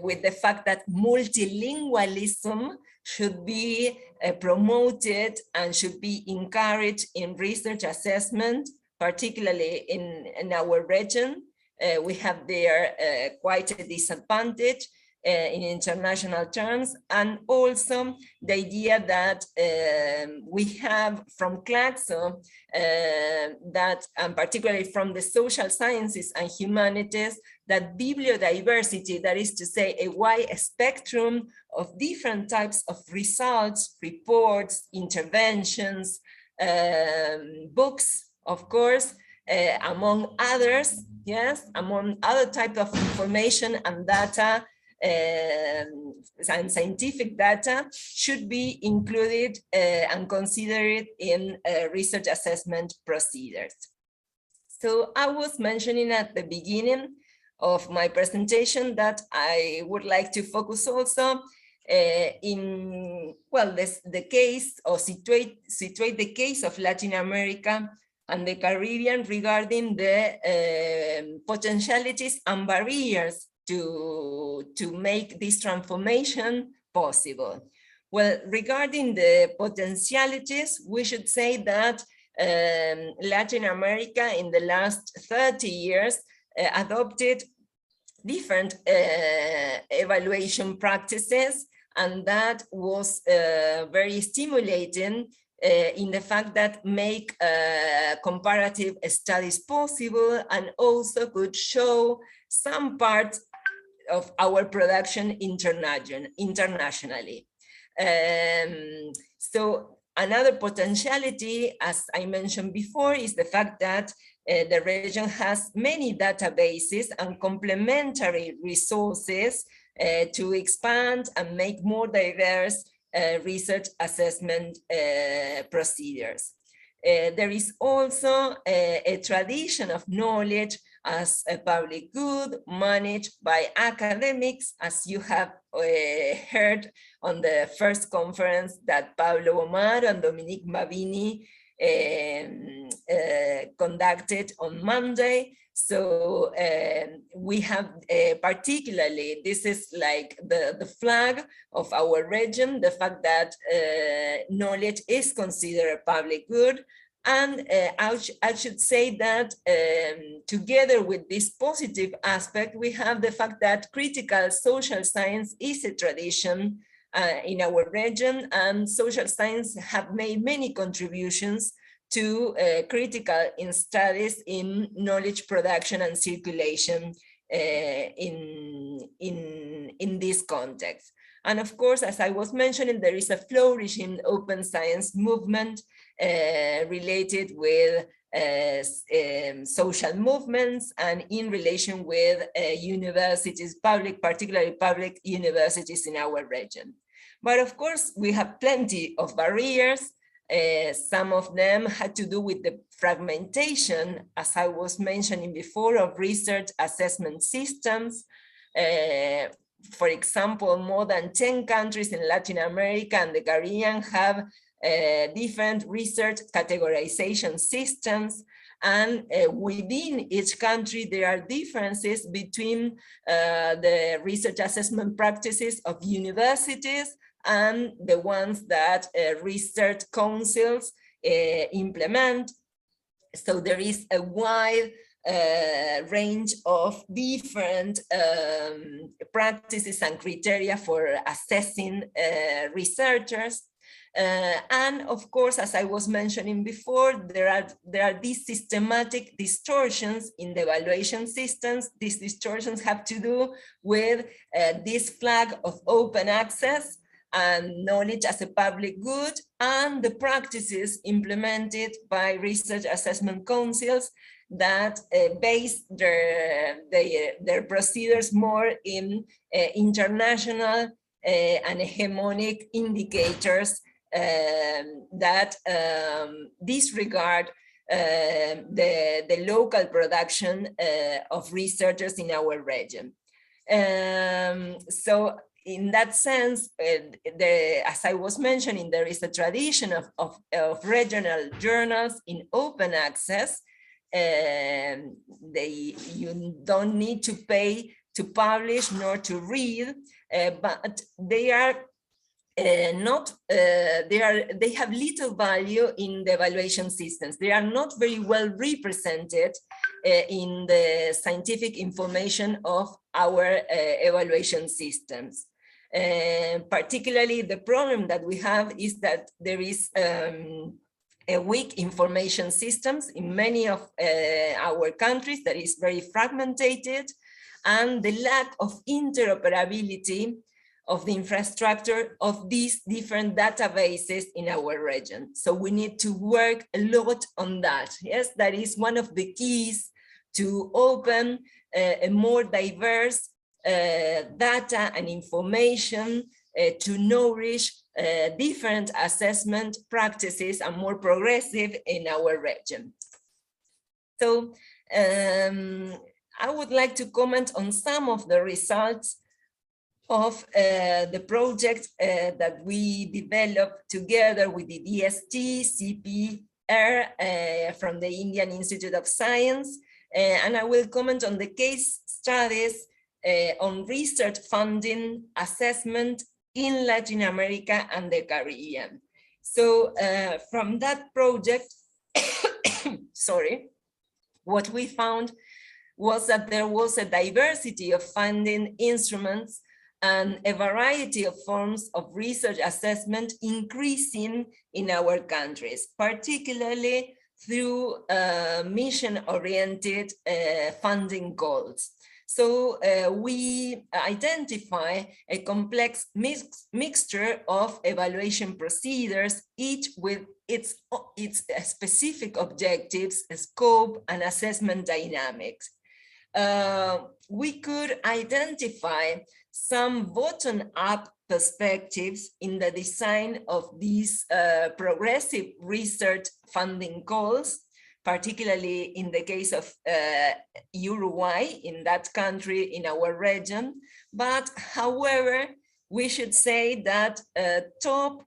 with the fact that multilingualism should be promoted and should be encouraged in research assessment, particularly in our region. We have there quite a disadvantage in international terms, and also the idea that we have from CLACSO that, and particularly from the social sciences and humanities, that bibliodiversity, that is to say a wide spectrum of different types of results, reports, interventions, books, of course, among others, yes, among other types of information and data, and scientific data should be included and considered in research assessment procedures. So I was mentioning at the beginning of my presentation that I would like to focus also in, well, the case, or situate the case of Latin America and the Caribbean regarding the potentialities and barriers to make this transformation possible. Well, regarding the potentialities, we should say that Latin America in the last 30 years adopted different evaluation practices, and that was very stimulating in the fact that make comparative studies possible, and also could show some parts of our production internationally. So another potentiality, as I mentioned before, is the fact that the region has many databases and complementary resources to expand and make more diverse research assessment procedures. There is also a tradition of knowledge as a public good managed by academics, as you have heard on the first conference that Pablo Omar and Dominique Mabini conducted on Monday. So we have particularly, this is like the flag of our region, the fact that knowledge is considered a public good. And I should say that together with this positive aspect, we have the fact that critical social science is a tradition in our region, and social science have made many contributions to critical in studies in knowledge production and circulation in this context. And of course, as I was mentioning, there is a flourishing open science movement related with social movements and in relation with universities, particularly public universities in our region. But of course, we have plenty of barriers. Some of them had to do with the fragmentation, as I was mentioning before, of research assessment systems. For example, more than 10 countries in Latin America and the Caribbean have different research categorization systems, and within each country there are differences between the research assessment practices of universities and the ones that research councils implement. So there is a wide range of different practices and criteria for assessing researchers. And of course, as I was mentioning before, there are these systematic distortions in the evaluation systems. These distortions have to do with this flag of open access and knowledge as a public good, and the practices implemented by research assessment councils that base their procedures more in international and hegemonic indicators that disregard the local production of researchers in our region. So in that sense, as I was mentioning, there is a tradition of regional journals in open access. You don't need to pay to publish nor to read, but they are they have little value in the evaluation systems. They are not very well represented in the scientific information of our evaluation systems. Particularly the problem that we have is that there is a weak information systems in many of our countries that is very fragmented, and the lack of interoperability of the infrastructure of these different databases in our region. So we need to work a lot on that. Yes, that is one of the keys to open a more diverse data and information to nourish different assessment practices and more progressive in our region. So I would like to comment on some of the results of the project that we developed together with the DST-CPR from the Indian Institute of Science. And I will comment on the case studies on research funding assessment in Latin America and the Caribbean. So from that project, sorry, what we found was that there was a diversity of funding instruments and a variety of forms of research assessment increasing in our countries, particularly through mission-oriented funding goals. So we identify a complex mixture of evaluation procedures, each with its specific objectives, scope, and assessment dynamics. We could identify some bottom-up perspectives in the design of these progressive research funding goals, particularly in the case of Uruguay, in that country in our region. But however, we should say that top-down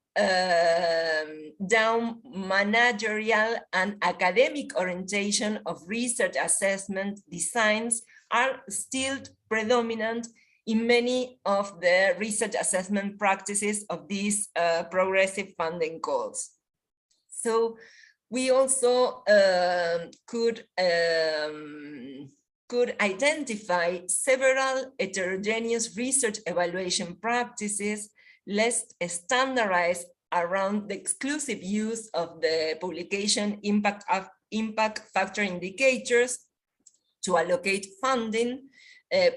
managerial and academic orientation of research assessment designs are still predominant in many of the research assessment practices of these progressive funding goals. So we also could identify several heterogeneous research evaluation practices less standardized around the exclusive use of the publication impact factor indicators to allocate funding,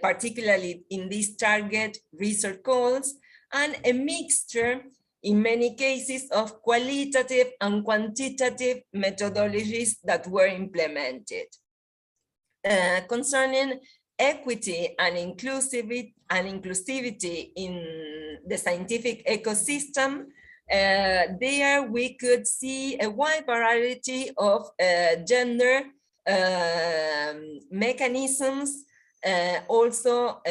particularly in these target research goals, and a mixture in many cases of qualitative and quantitative methodologies that were implemented. Concerning equity and inclusivity in the scientific ecosystem, there we could see a wide variety of gender mechanisms, also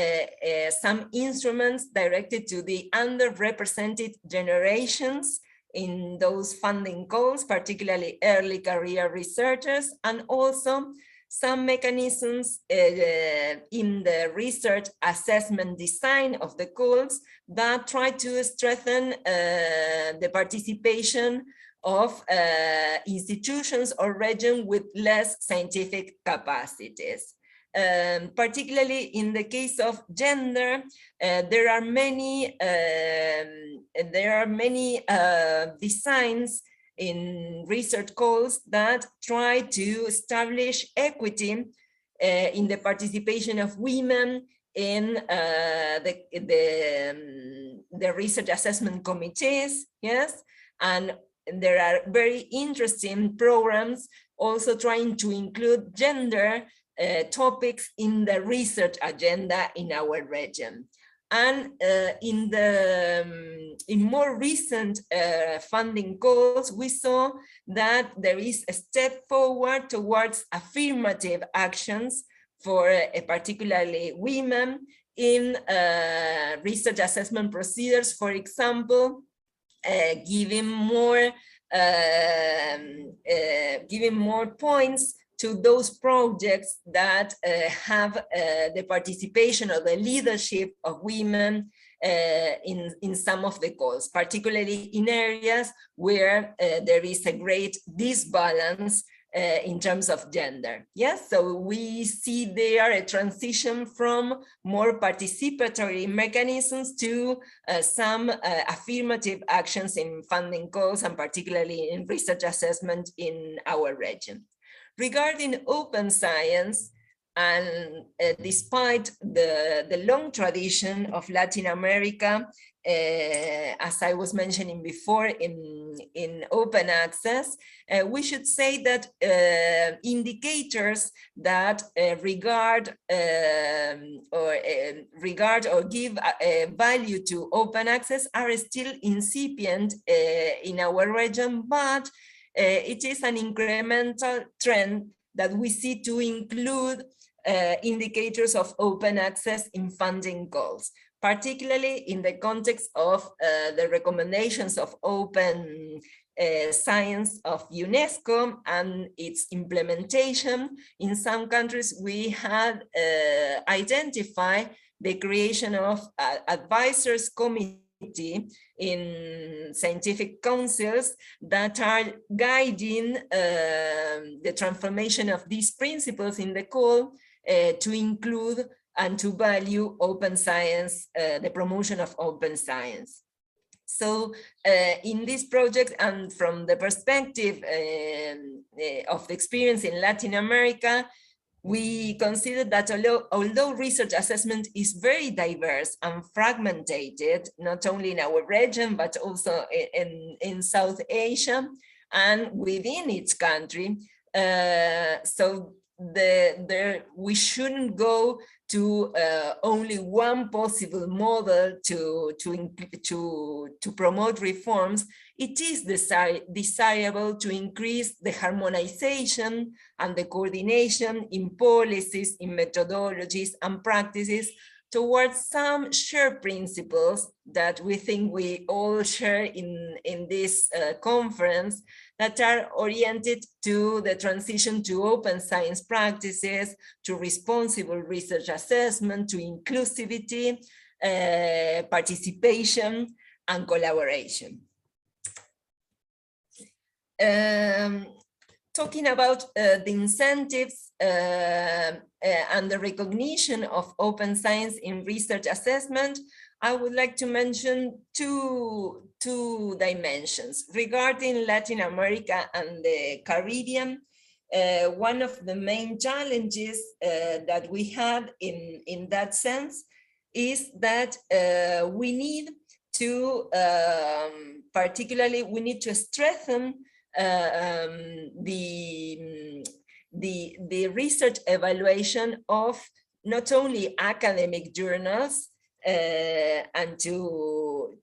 some instruments directed to the underrepresented generations in those funding goals, particularly early career researchers, and also some mechanisms in the research assessment design of the goals that try to strengthen the participation of institutions or regions with less scientific capacities. Particularly in the case of gender, there are many designs in research goals that try to establish equity in the participation of women in the research assessment committees, yes, and there are very interesting programs also trying to include gender topics in the research agenda in our region. And in more recent funding goals, we saw that there is a step forward towards affirmative actions for particularly women in research assessment procedures, for example, giving more points to those projects that have the participation or the leadership of women in some of the goals, particularly in areas where there is a great disbalance in terms of gender. Yes, so we see there a transition from more participatory mechanisms to some affirmative actions in funding goals, and particularly in research assessment in our region. Regarding open science, and despite the long tradition of Latin America, as I was mentioning before, in open access, we should say that indicators that regard or give value to open access are still incipient in our region, but it is an incremental trend that we see to include indicators of open access in funding goals, particularly in the context of the recommendations of open science of UNESCO and its implementation. In some countries, we had identified the creation of advisors committee in scientific councils that are guiding the transformation of these principles in the call to include and to value open science, the promotion of open science. So in this project, and from the perspective of the experience in Latin America, we consider that although research assessment is very diverse and fragmented, not only in our region, but also in South Asia and within each country, so we shouldn't go to only one possible model to promote reforms. It is desirable to increase the harmonization and the coordination in policies, in methodologies and practices towards some shared principles that we think we all share in this conference, that are oriented to the transition to open science practices, to responsible research assessment, to inclusivity, participation, and collaboration. Talking about the incentives and the recognition of open science in research assessment, I would like to mention two dimensions. Regarding Latin America and the Caribbean, one of the main challenges that we had in that sense is that we need to, particularly, we need to strengthen the research evaluation of not only academic journals, and to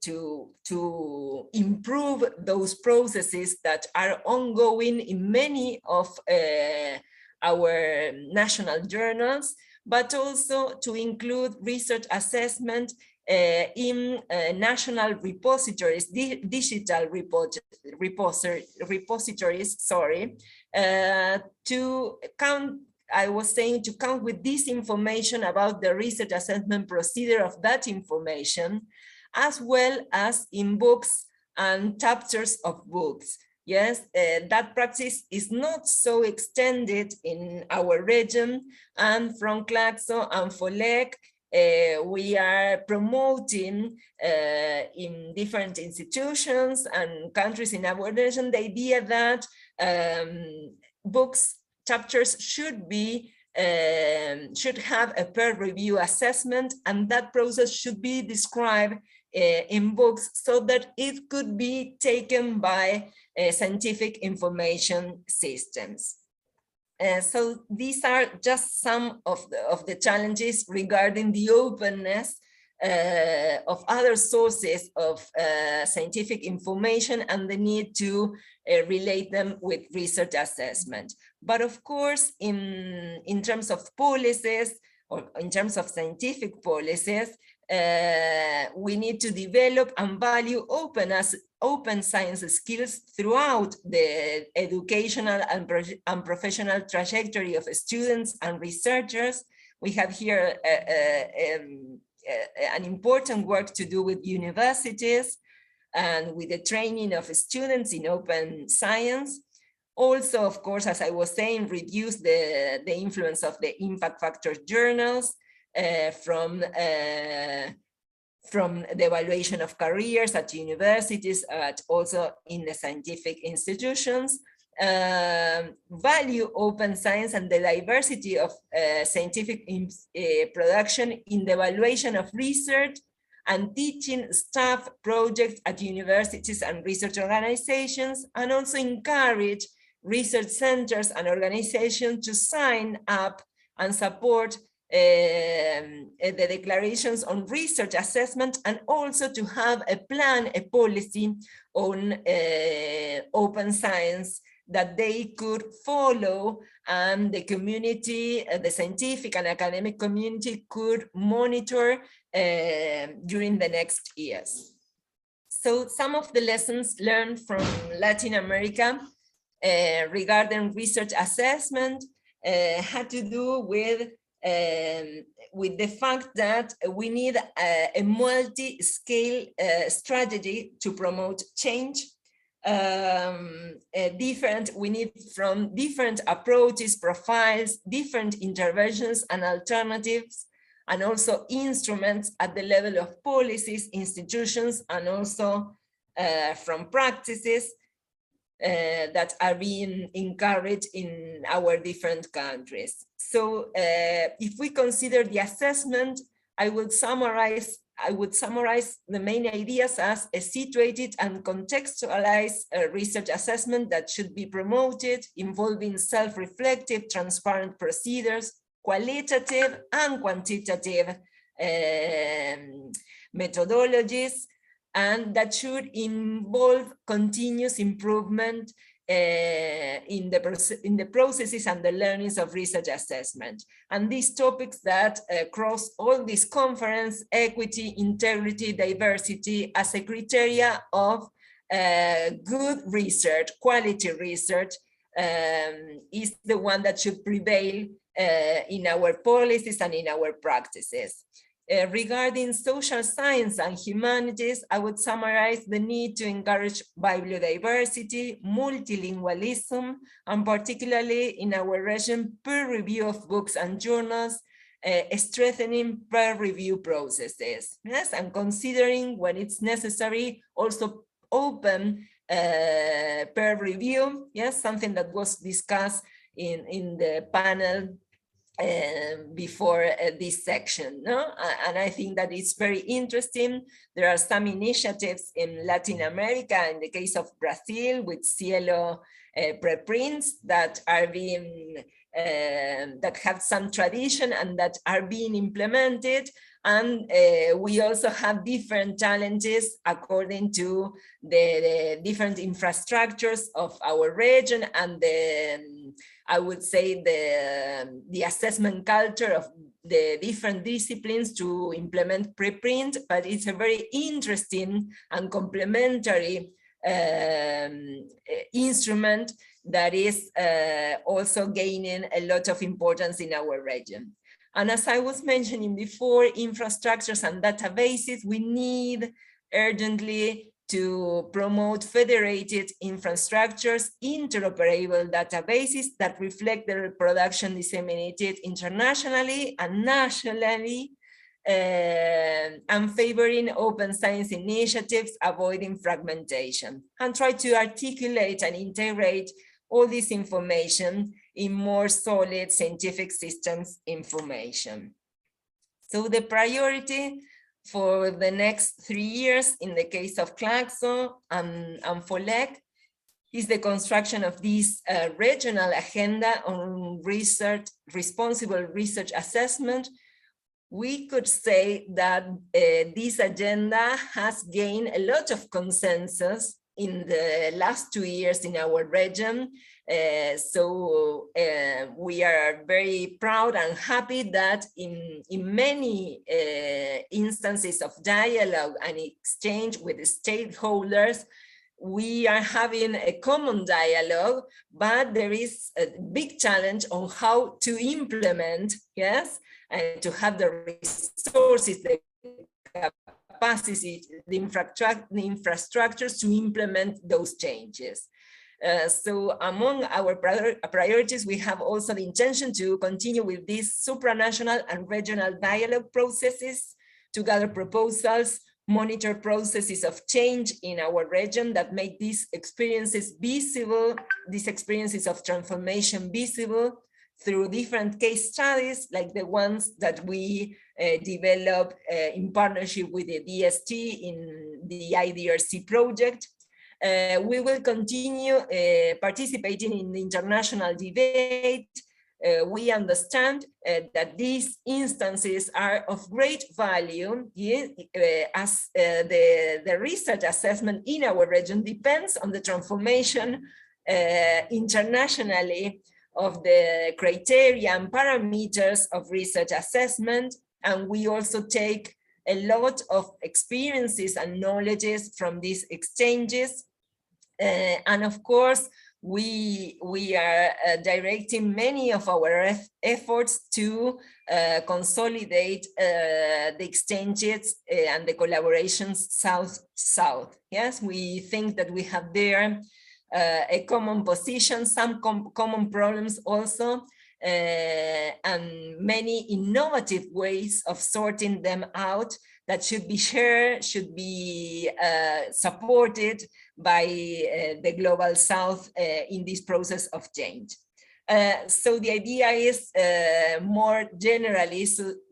improve those processes that are ongoing in many of our national journals, but also to include research assessment in national repositories, digital repositories, sorry, to count, I was saying, to count with this information about the research assessment procedure of that information, as well as in books and chapters of books. Yes, that practice is not so extended in our region, and from Claxo and FOLEC, we are promoting in different institutions and countries in our region the idea that books, chapters should have a peer review assessment, and that process should be described in books so that it could be taken by scientific information systems. So these are just some of the challenges regarding the openness of other sources of scientific information and the need to relate them with research assessment. But of course, in terms of policies, or in terms of scientific policies, we need to develop and value open science skills throughout the educational and professional trajectory of students and researchers. We have here an important work to do with universities and with the training of students in open science. Also, of course, as I was saying, reduce the influence of the impact factor journals from the evaluation of careers at universities, also in the scientific institutions. Value open science and the diversity of scientific production in the evaluation of research and teaching staff projects at universities and research organizations, and also encourage research centers and organizations to sign up and support the declarations on research assessment, and also to have a plan, a policy on open science that they could follow, and the community, the scientific and academic community could monitor during the next years. So some of the lessons learned from Latin America regarding research assessment had to do with the fact that we need a multi-scale strategy to promote change. We need from different approaches, profiles, different interventions and alternatives, and also instruments at the level of policies, institutions, and also from practices that are being encouraged in our different countries. So if we consider the assessment, I would summarize the main ideas as a situated and contextualized research assessment that should be promoted, involving self-reflective, transparent procedures, qualitative and quantitative methodologies, and that should involve continuous improvement in the processes and the learnings of research assessment. And these topics that cross all this conference, equity, integrity, diversity, as a criteria of good research, quality research, is the one that should prevail in our policies and in our practices. Regarding social science and humanities, I would summarize the need to encourage biodiversity, multilingualism, and particularly in our region, peer review of books and journals, strengthening peer review processes. Yes, and considering when it's necessary, also open peer review. Yes, something that was discussed in the panel before this section, no? And I think that it's very interesting. There are some initiatives in Latin America, in the case of Brazil, with Cielo preprints that are being, that have some tradition and that are being implemented. And we also have different challenges according to the different infrastructures of our region and I would say the assessment culture of the different disciplines to implement preprint, but it's a very interesting and complementary instrument that is also gaining a lot of importance in our region. And as I was mentioning before, infrastructures and databases, we need urgently to promote federated infrastructures, interoperable databases that reflect the production disseminated internationally and nationally, and favoring open science initiatives, avoiding fragmentation, and try to articulate and integrate all this information in more solid scientific systems information. So the priority for the next 3 years in the case of CLACSO and FOLEC is the construction of this regional agenda on research, responsible research assessment. We could say that this agenda has gained a lot of consensus in the last 2 years in our region. So we are very proud and happy that in many instances of dialogue and exchange with the stakeholders, we are having a common dialogue, but there is a big challenge on how to implement, yes, and to have the resources, the capacity, the infrastructures to implement those changes. So among our priorities, we have also the intention to continue with these supranational and regional dialogue processes to gather proposals, monitor processes of change in our region that make these experiences visible, these experiences of transformation visible through different case studies like the ones that we developed in partnership with the DST in the IDRC project. We will continue participating in the international debate. We understand that these instances are of great value, as the research assessment in our region depends on the transformation internationally of the criteria and parameters of research assessment. And we also take a lot of experiences and knowledges from these exchanges. And of course, we are directing many of our efforts to consolidate the exchanges and the collaborations South-South. Yes, we think that we have there a common position, some common problems also, and many innovative ways of sorting them out that should be shared, should be supported by the Global South in this process of change. So the idea is more generally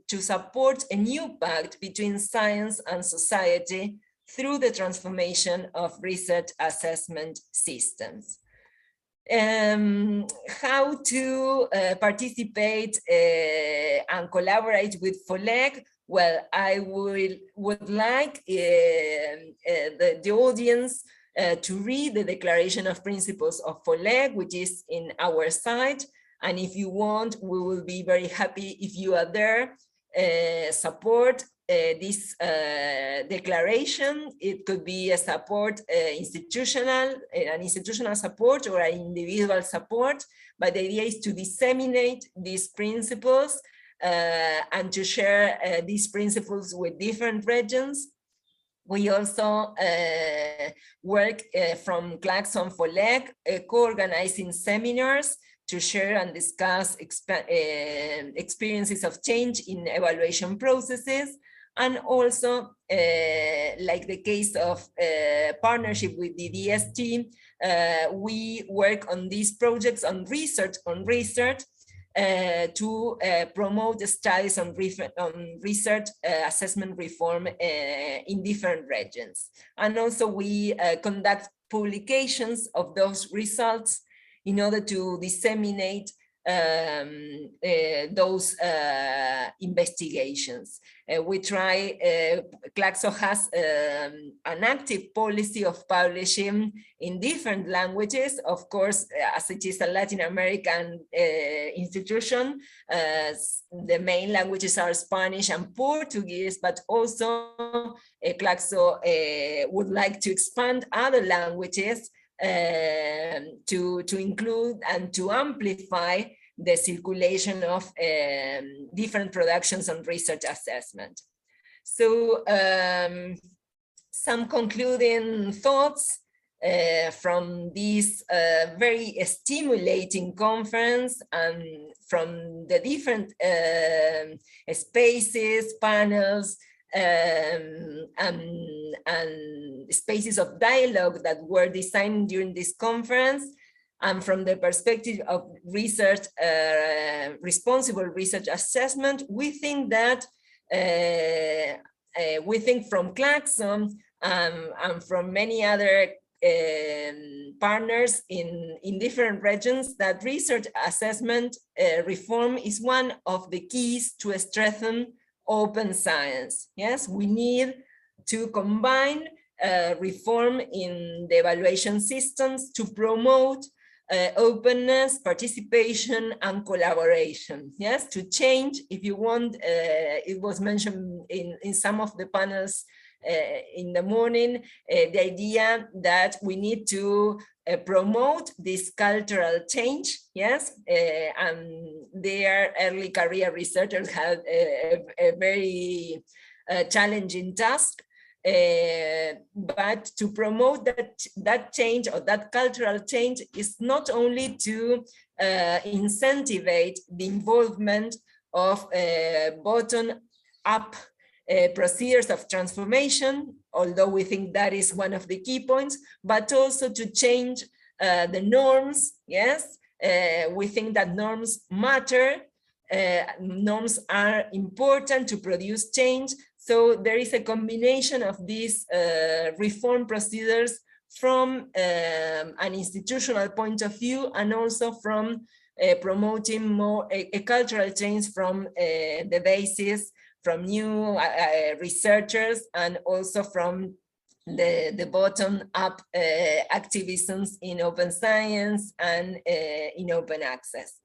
to support a new pact between science and society through the transformation of research assessment systems. How to participate and collaborate with FOLEG? Well, I would like the audience to read the Declaration of Principles of FOLEG, which is in our site. And if you want, we will be very happy if you are there, support this declaration. It could be a support an institutional support or an individual support, but the idea is to disseminate these principles and to share these principles with different regions. We also work from Claxon FOLEG, co-organizing seminars to share and discuss experiences of change in evaluation processes. And also, like the case of partnership with the DST, we work on these projects on research to promote the studies on research assessment reform in different regions. And also we conduct publications of those results in order to disseminate those investigations. We try, Claxo has an active policy of publishing in different languages. Of course, as it is a Latin American institution, the main languages are Spanish and Portuguese, but also Claxo would like to expand other languages to include and to amplify the circulation of different productions on research assessment. So some concluding thoughts from this very stimulating conference and from the different spaces, panels, and spaces of dialogue that were designed during this conference. And from the perspective of research, responsible research assessment, we think that, from Claxon and from many other partners in different regions, that research assessment reform is one of the keys to strengthen open science. Yes, we need to combine reform in the evaluation systems to promote openness, participation, and collaboration. Yes, to change, if you want, it was mentioned in some of the panels in the morning, the idea that we need to promote this cultural change. Yes, and their early career researchers had a very challenging task. But to promote that change or that cultural change is not only to incentivize the involvement of bottom-up procedures of transformation, although we think that is one of the key points, but also to change the norms. Yes, we think that norms matter. Norms are important to produce change. So there is a combination of these reform procedures from an institutional point of view, and also from promoting more a cultural change from the basis, from new researchers, and also from the bottom-up activisms in open science and in open access.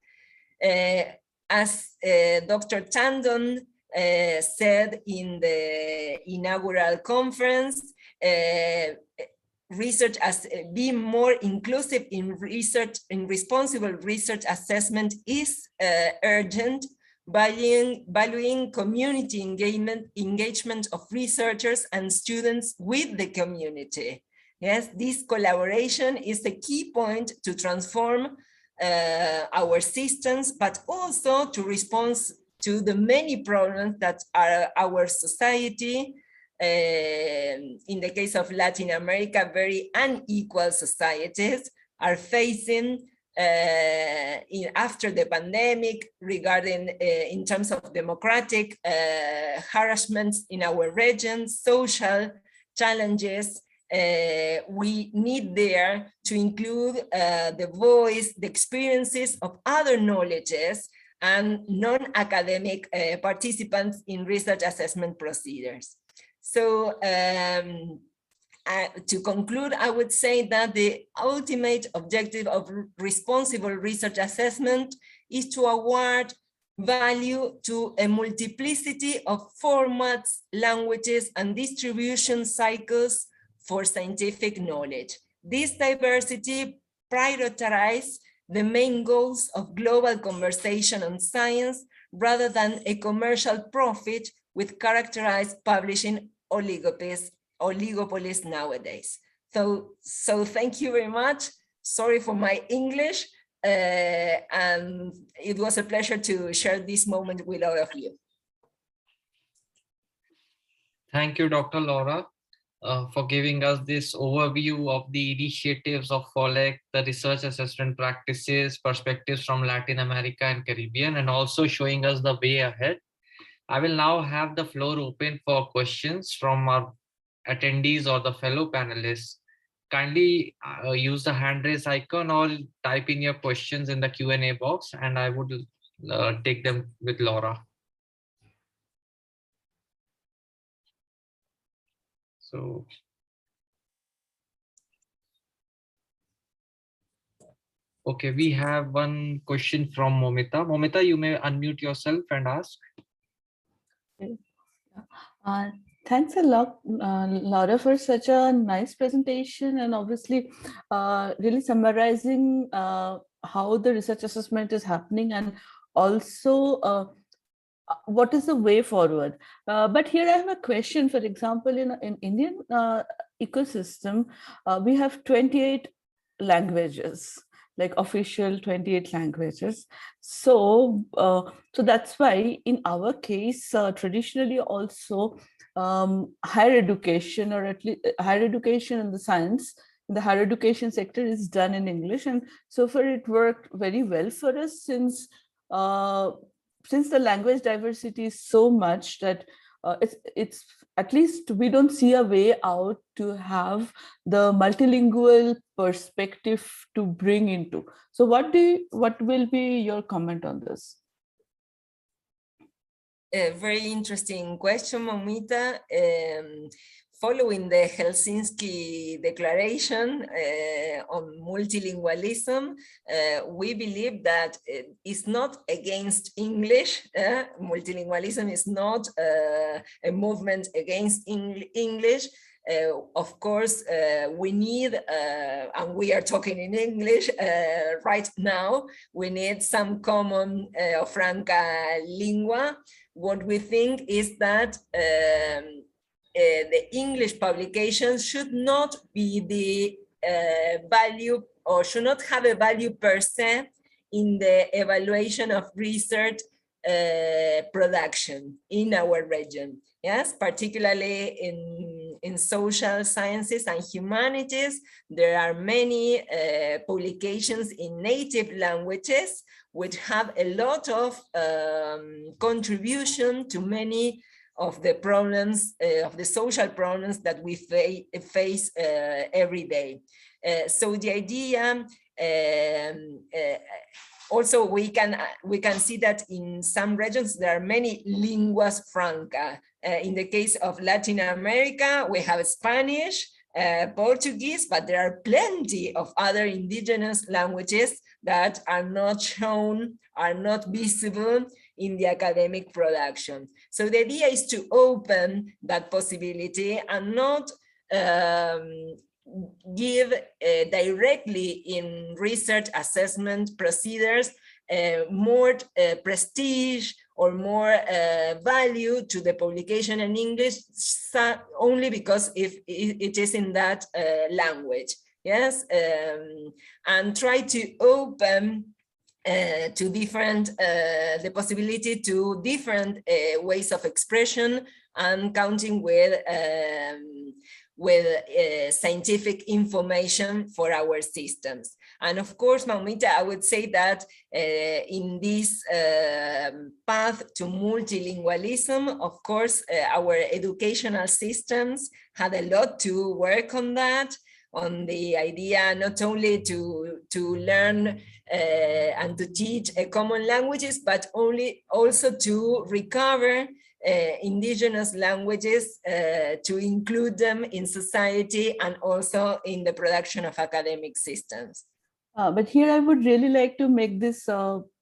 As Dr. Tandon said in the inaugural conference, research as being more inclusive in research, in responsible research assessment is urgent, valuing community engagement of researchers and students with the community. Yes, this collaboration is the key point to transform our systems, but also to respond to the many problems that are our society, in the case of Latin America, very unequal societies are facing after the pandemic, regarding in terms of democratic harassments in our region, social challenges. We need there to include the voice, the experiences of other knowledges and non-academic participants in research assessment procedures. So to conclude, I would say that the ultimate objective of responsible research assessment is to award value to a multiplicity of formats, languages, and distribution cycles for scientific knowledge. This diversity prioritizes the main goals of global conversation on science rather than a commercial profit with characterized publishing oligopolies nowadays. So thank you very much. Sorry for my English, and it was a pleasure to share this moment with all of you. Thank you, Dr. Laura, for giving us this overview of the initiatives of FOLEC, the research assessment practices, perspectives from Latin America and Caribbean, and also showing us the way ahead. I will now have the floor open for questions from our attendees or the fellow panelists. Kindly use the hand raise icon or type in your questions in the Q&A box, and I would take them with Laura. So, okay, we have one question from Momita. Momita, you may unmute yourself and ask. Thanks a lot, Laura, for such a nice presentation and obviously really summarizing how the research assessment is happening and also what is the way forward. But here I have a question. For example, in Indian ecosystem, we have 28 languages, like official 28 languages. So, so that's why in our case, traditionally also higher education, or at least higher education in the science, in the higher education sector is done in English. And so far it worked very well for us since the language diversity is so much that it's at least we don't see a way out to have the multilingual perspective to bring into. So what will be your comment on this? A very interesting question, Momita. Following the Helsinki Declaration on multilingualism, we believe that it's not against English. Multilingualism is not a movement against English. Of course, we need, and we are talking in English right now, we need some common franca lingua. What we think is that the English publications should not be the value, or should not have a value per se in the evaluation of research production in our region. Yes, particularly in social sciences and humanities, there are many publications in native languages which have a lot of contribution to many of the problems, of the social problems that we face every day. So the idea, also we can see that in some regions there are many linguas franca. In the case of Latin America, we have Spanish, Portuguese, but there are plenty of other indigenous languages that are not shown, are not visible in the academic production. So the idea is to open that possibility and not give directly in research assessment procedures more prestige or more value to the publication in English only because if it is in that language. Yes, and try to open to different, the possibility to different ways of expression and counting with scientific information for our systems. And of course, Maumita, I would say that in this path to multilingualism, of course, our educational systems had a lot to work on that, on the idea not only to learn and to teach common languages, but also to recover indigenous languages, to include them in society and also in the production of academic systems. But here I would really like to make this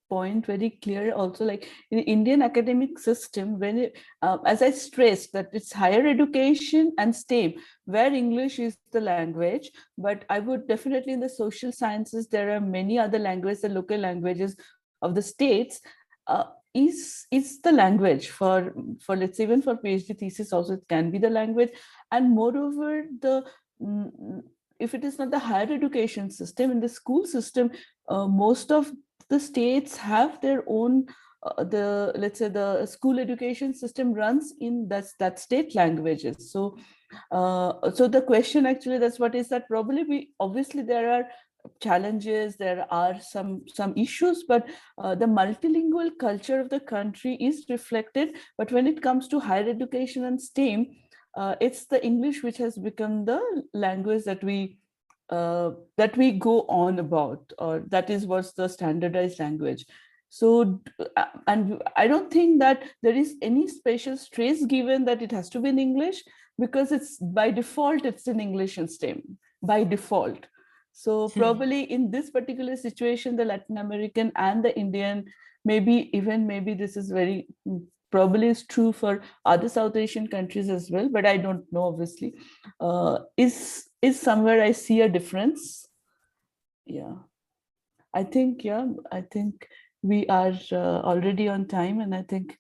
point very clear also, like in the Indian academic system, when it, as I stressed that it's higher education and STEM, where English is the language, but I would definitely in the social sciences, there are many other languages, the local languages of the states, is the language for let's say even for PhD thesis also it can be the language. And moreover, if it is not the higher education system, in the school system, most of the states have their own, let's say the school education system runs in that state languages. So so the question actually, that's what is that probably obviously there are challenges, there are some issues, but the multilingual culture of the country is reflected. But when it comes to higher education and STEM, it's the English which has become the language that we go on about, or that is what's the standardized language. So, and I don't think that there is any special stress given that it has to be in English, because it's by default, it's in English and STEM by default. So probably in this particular situation, the Latin American and the Indian, maybe this is very, probably is true for other South Asian countries as well, but I don't know, obviously, is somewhere I see a difference. Yeah, I think we are already on time, and I think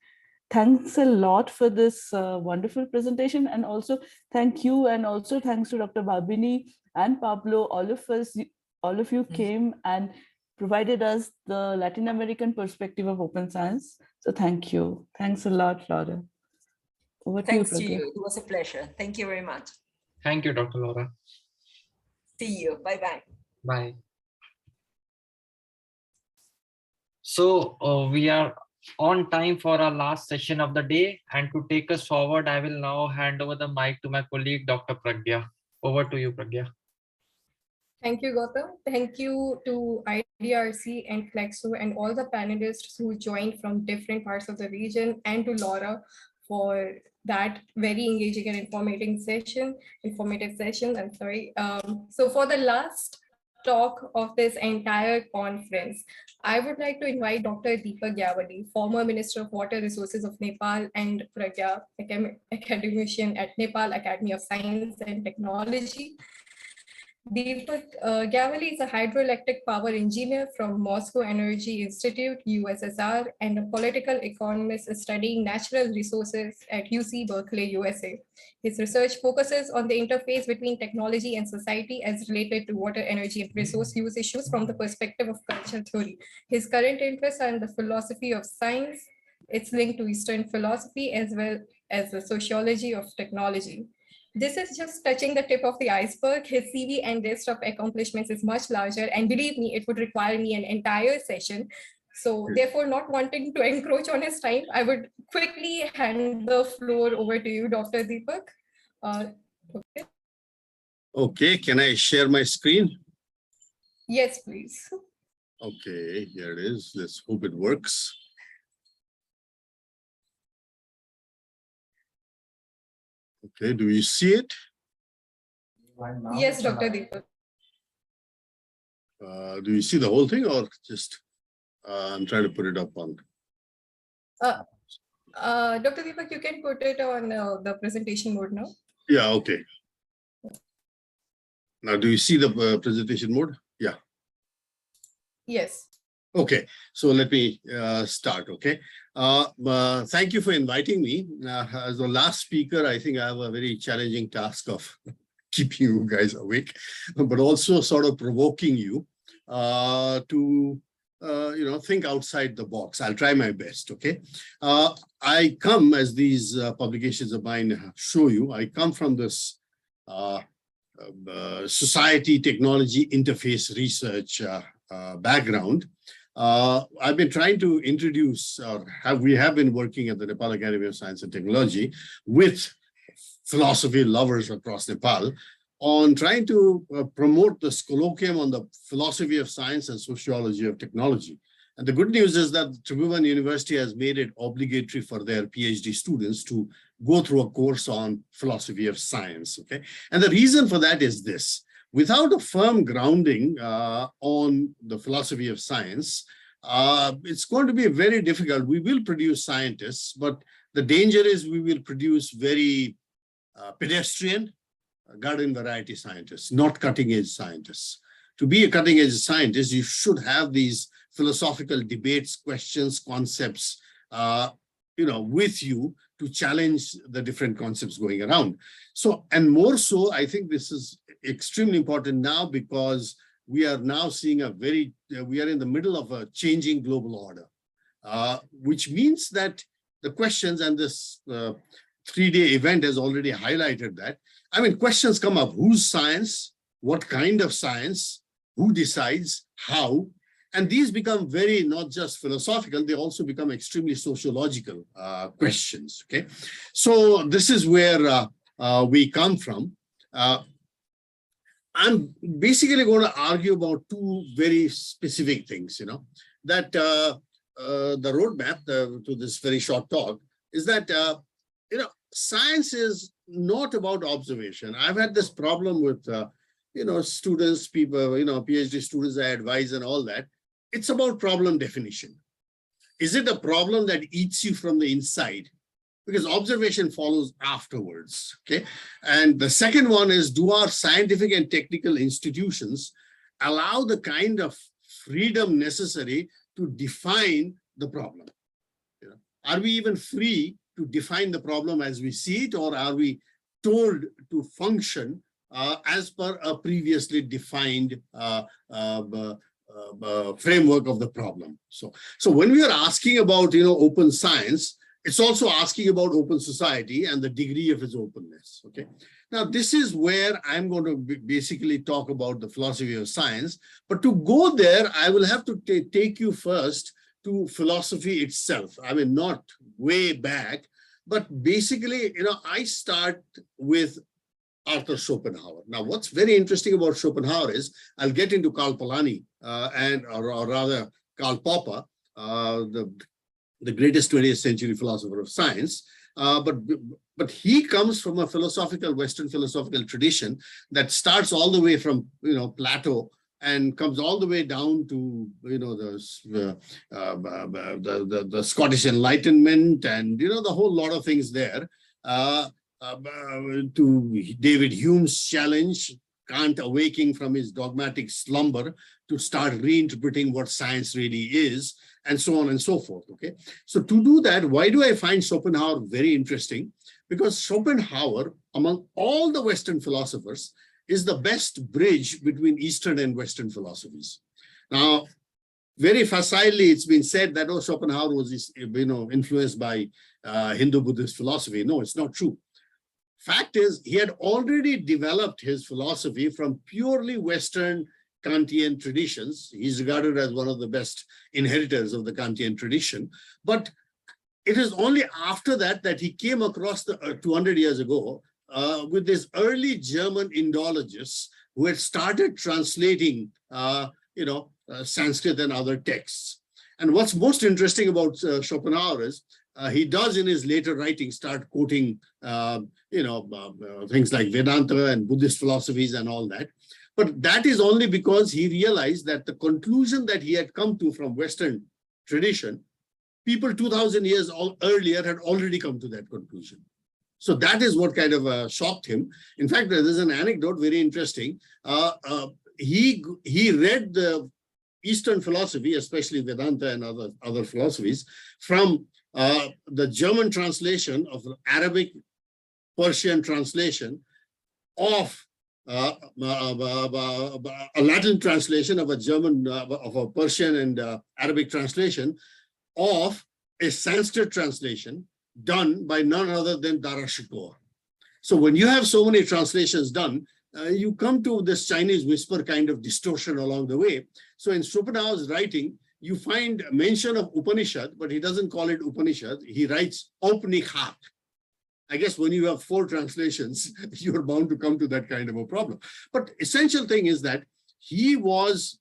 thanks a lot for this wonderful presentation. And also thank you, and also thanks to Dr. Babini and Pablo, all of you came and provided us the Latin American perspective of open science. So thank you. Thanks a lot, Laura. Over Thanks to you. It was a pleasure. Thank you very much. Thank you, Dr. Laura. See you. Bye-bye. Bye. So we are on time for our last session of the day. And to take us forward, I will now hand over the mic to my colleague, Dr. Pragya. Over to you, Pragya. Thank you, Gautam. Thank you to IDRC and Flexo and all the panelists who joined from different parts of the region, and to Laura for that very engaging and informative session. I'm sorry. So for the last talk of this entire conference, I would like to invite Dr. Deepak Gyawali, former Minister of Water Resources of Nepal and Pragya, academician at Nepal Academy of Science and Technology. Deepak Gyawali is a hydroelectric power engineer from Moscow Energy Institute, USSR, and a political economist studying natural resources at UC Berkeley, USA. His research focuses on the interface between technology and society as related to water, energy, and resource use issues from the perspective of cultural theory. His current interests are in the philosophy of science, its link to Eastern philosophy, as well as the sociology of technology. This is just touching the tip of the iceberg. His CV and list of accomplishments is much larger, and believe me, it would require me an entire session. So therefore, not wanting to encroach on his time, I would quickly hand the floor over to you, Dr. Deepak. Okay. Okay, can I share my screen? Yes, please. Okay, here it is. Let's hope it works. Okay, do you see it? Yes, Dr. Deepak. Do you see the whole thing or just, I'm trying to put it up on. Dr. Deepak, you can put it on the presentation mode now. Yeah, okay. Now, do you see the presentation mode? Yeah. Yes. Okay, so let me start, okay? Thank you for inviting me. As the last speaker, I think I have a very challenging task of keeping you guys awake, but also sort of provoking you to think outside the box. I'll try my best, okay? I come, as these publications of mine show you, I come from this society technology interface research background. I've been trying to introduce, we have been working at the Nepal Academy of Science and Technology with philosophy lovers across Nepal on trying to promote this colloquium on the philosophy of science and sociology of technology. And the good news is that Tribhuvan University has made it obligatory for their PhD students to go through a course on philosophy of science, okay? And the reason for that is this: without a firm grounding on the philosophy of science, it's going to be very difficult. We will produce scientists, but the danger is we will produce very pedestrian, garden variety scientists, not cutting edge scientists. To be a cutting edge scientist, you should have these philosophical debates, questions, concepts, with you to challenge the different concepts going around. So, and more so, I think this is extremely important now because we are now seeing we are in the middle of a changing global order, which means that the questions, and this 3-day event has already highlighted that. I mean, questions come up: whose science, what kind of science, who decides, how, and these become very, not just philosophical, they also become extremely sociological questions, okay? So this is where we come from. I'm basically going to argue about two very specific things, that the roadmap to this very short talk is that, science is not about observation. I've had this problem with, students, people, PhD students I advise and all that. It's about problem definition. Is it a problem that eats you from the inside? Because observation follows afterwards, okay? And the second one is, do our scientific and technical institutions allow the kind of freedom necessary to define the problem? Are we even free to define the problem as we see it, or are we told to function as per a previously defined framework of the problem? So when we are asking about, open science, it's also asking about open society and the degree of its openness, okay? Now, this is where I'm going to basically talk about the philosophy of science, but to go there, I will have to take you first to philosophy itself. I mean, not way back, but basically, I start with Arthur Schopenhauer. Now, what's very interesting about Schopenhauer is, I'll get into Karl Polanyi, or rather Karl Popper, the greatest 20th century philosopher of science, but he comes from a Western philosophical tradition that starts all the way from, Plato and comes all the way down to, the Scottish Enlightenment and, the whole lot of things there, to David Hume's challenge, Kant awaking from his dogmatic slumber to start reinterpreting what science really is, and so on and so forth, okay? So to do that, why do I find Schopenhauer very interesting? Because Schopenhauer, among all the Western philosophers, is the best bridge between Eastern and Western philosophies. Now, very facilely, it's been said that, Schopenhauer was, influenced by Hindu-Buddhist philosophy. No, it's not true. Fact is, he had already developed his philosophy from purely Western Kantian traditions. He's regarded as one of the best inheritors of the Kantian tradition. But it is only after that that he came across 200 years ago with this early German Indologists who had started translating, Sanskrit and other texts. And what's most interesting about Schopenhauer is he does in his later writings start quoting, things like Vedanta and Buddhist philosophies and all that. But that is only because he realized that the conclusion that he had come to from Western tradition, people 2000 years earlier had already come to that conclusion. So that is what kind of shocked him. In fact, there's an anecdote, very interesting. He read the Eastern philosophy, especially Vedanta and other philosophies, from the German translation of Arabic Persian translation of a Latin translation of a German, of a Persian and Arabic translation of a Sanskrit translation done by none other than Darashikoor. So when you have so many translations done, you come to this Chinese whisper kind of distortion along the way. So in Schopenhauer's writing, you find mention of Upanishad, but he doesn't call it Upanishad. He writes Upanishad. I guess when you have 4 translations, you're bound to come to that kind of a problem. But essential thing is that he was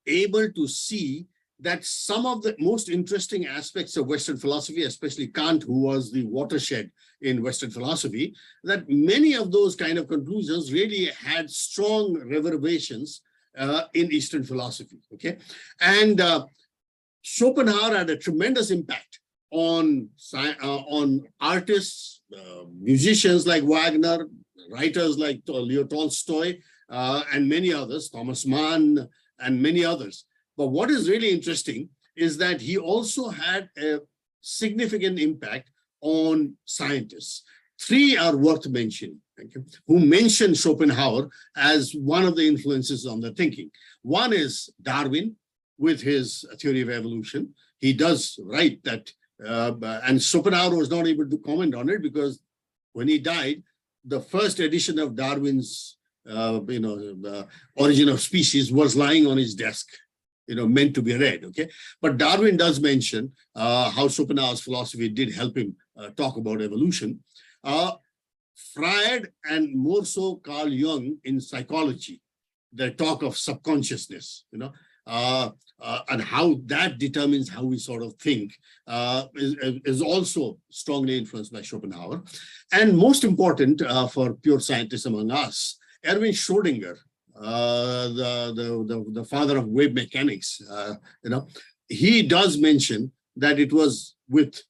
able to see that some of the most interesting aspects of Western philosophy, especially Kant, who was the watershed in Western philosophy, that many of those kind of conclusions really had strong reverberations in Eastern philosophy, okay? And Schopenhauer had a tremendous impact on artists, musicians like Wagner, writers like Leo Tolstoy, and many others, Thomas Mann, and many others. But what is really interesting is that he also had a significant impact on scientists. 3 are worth mentioning, who mention Schopenhauer as one of the influences on their thinking. One is Darwin with his theory of evolution. He does write that, and Schopenhauer was not able to comment on it because when he died, the first edition of Darwin's Origin of Species was lying on his desk, meant to be read, okay? But Darwin does mention how Schopenhauer's philosophy did help him talk about evolution. Freud and more so Carl Jung in psychology, the talk of subconsciousness, and how that determines how we sort of think is also strongly influenced by Schopenhauer. And most important for pure scientists among us, Erwin Schrödinger, the father of wave mechanics, he does mention that it was with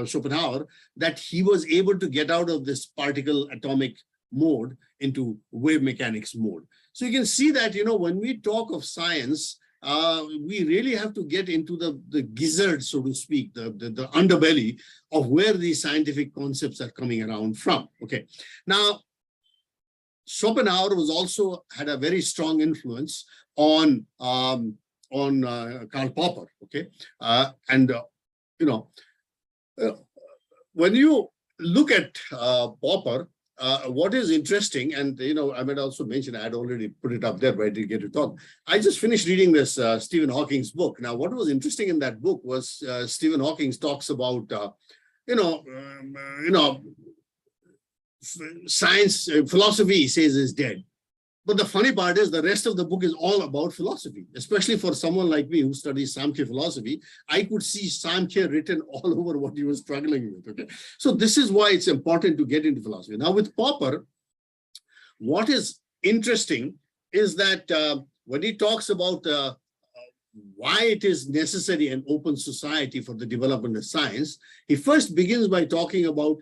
Schopenhauer that he was able to get out of this particle atomic mode into wave mechanics mode. So you can see that, when we talk of science, we really have to get into the gizzard, so to speak, the underbelly of where these scientific concepts are coming around from. Okay. Now, Schopenhauer had a very strong influence on Karl Popper. Okay. When you look at Popper, what is interesting, and I might also mention, I had already put it up there, but I didn't get to talk. I just finished reading this Stephen Hawking's book. Now, what was interesting in that book was Stephen Hawking talks about, science, philosophy, he says, is dead. But the funny part is the rest of the book is all about philosophy, especially for someone like me who studies Samkhya philosophy. I could see Samkhya written all over what he was struggling with. Okay, so this is why it's important to get into philosophy. Now with Popper, what is interesting is that when he talks about why it is necessary an open society for the development of science, he first begins by talking about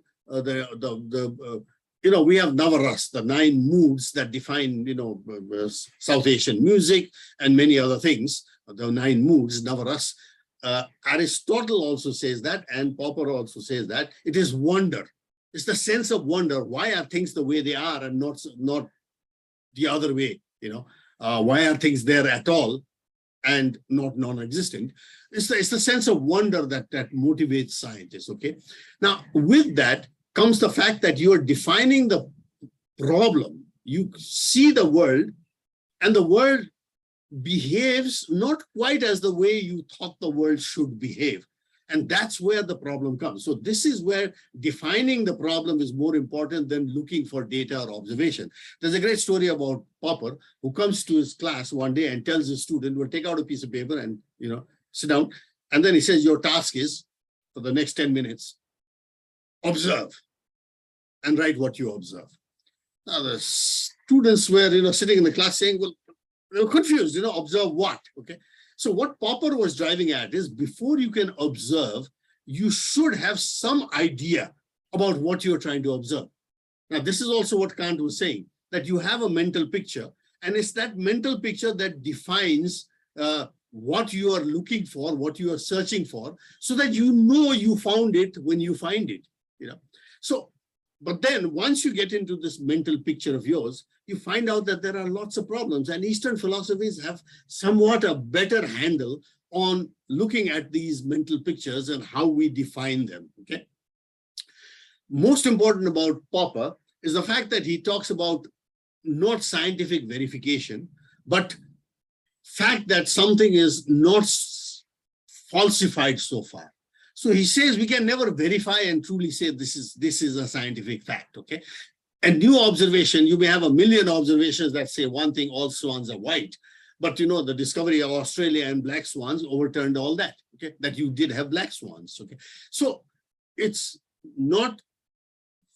we have Navaras, the 9 moods that define, South Asian music and many other things, the 9 moods, Navaras. Aristotle also says that, and Popper also says that it is wonder. It's the sense of wonder. Why are things the way they are and not the other way? Why are things there at all and not non-existent? It's the sense of wonder that motivates scientists. Okay. Now, with that comes the fact that you are defining the problem. you see the world, and the world behaves not quite as the way you thought the world should behave. And that's where the problem comes. So this is where defining the problem is more important than looking for data or observation. There's a great story about Popper, who comes to his class one day and tells his student, "Well, take out a piece of paper and sit down." And then he says, "Your task is, for the next 10 minutes, observe and write what you observe." Now the students were sitting in the class saying, well, they were confused, observe what? Okay. So what Popper was driving at is, before you can observe, you should have some idea about what you're trying to observe. Now, this is also what Kant was saying, that you have a mental picture, and it's that mental picture that defines what you are looking for, what you are searching for, so that you found it when you find it. So, but then once you get into this mental picture of yours, you find out that there are lots of problems, and Eastern philosophies have somewhat a better handle on looking at these mental pictures and how we define them, okay? Most important about Popper is the fact that he talks about not scientific verification, but fact that something is not falsified so far. So he says we can never verify and truly say this is a scientific fact, okay? A new observation, you may have a million observations that say one thing, all swans are white, but the discovery of Australia and black swans overturned all that, okay? That you did have black swans, okay? So it's not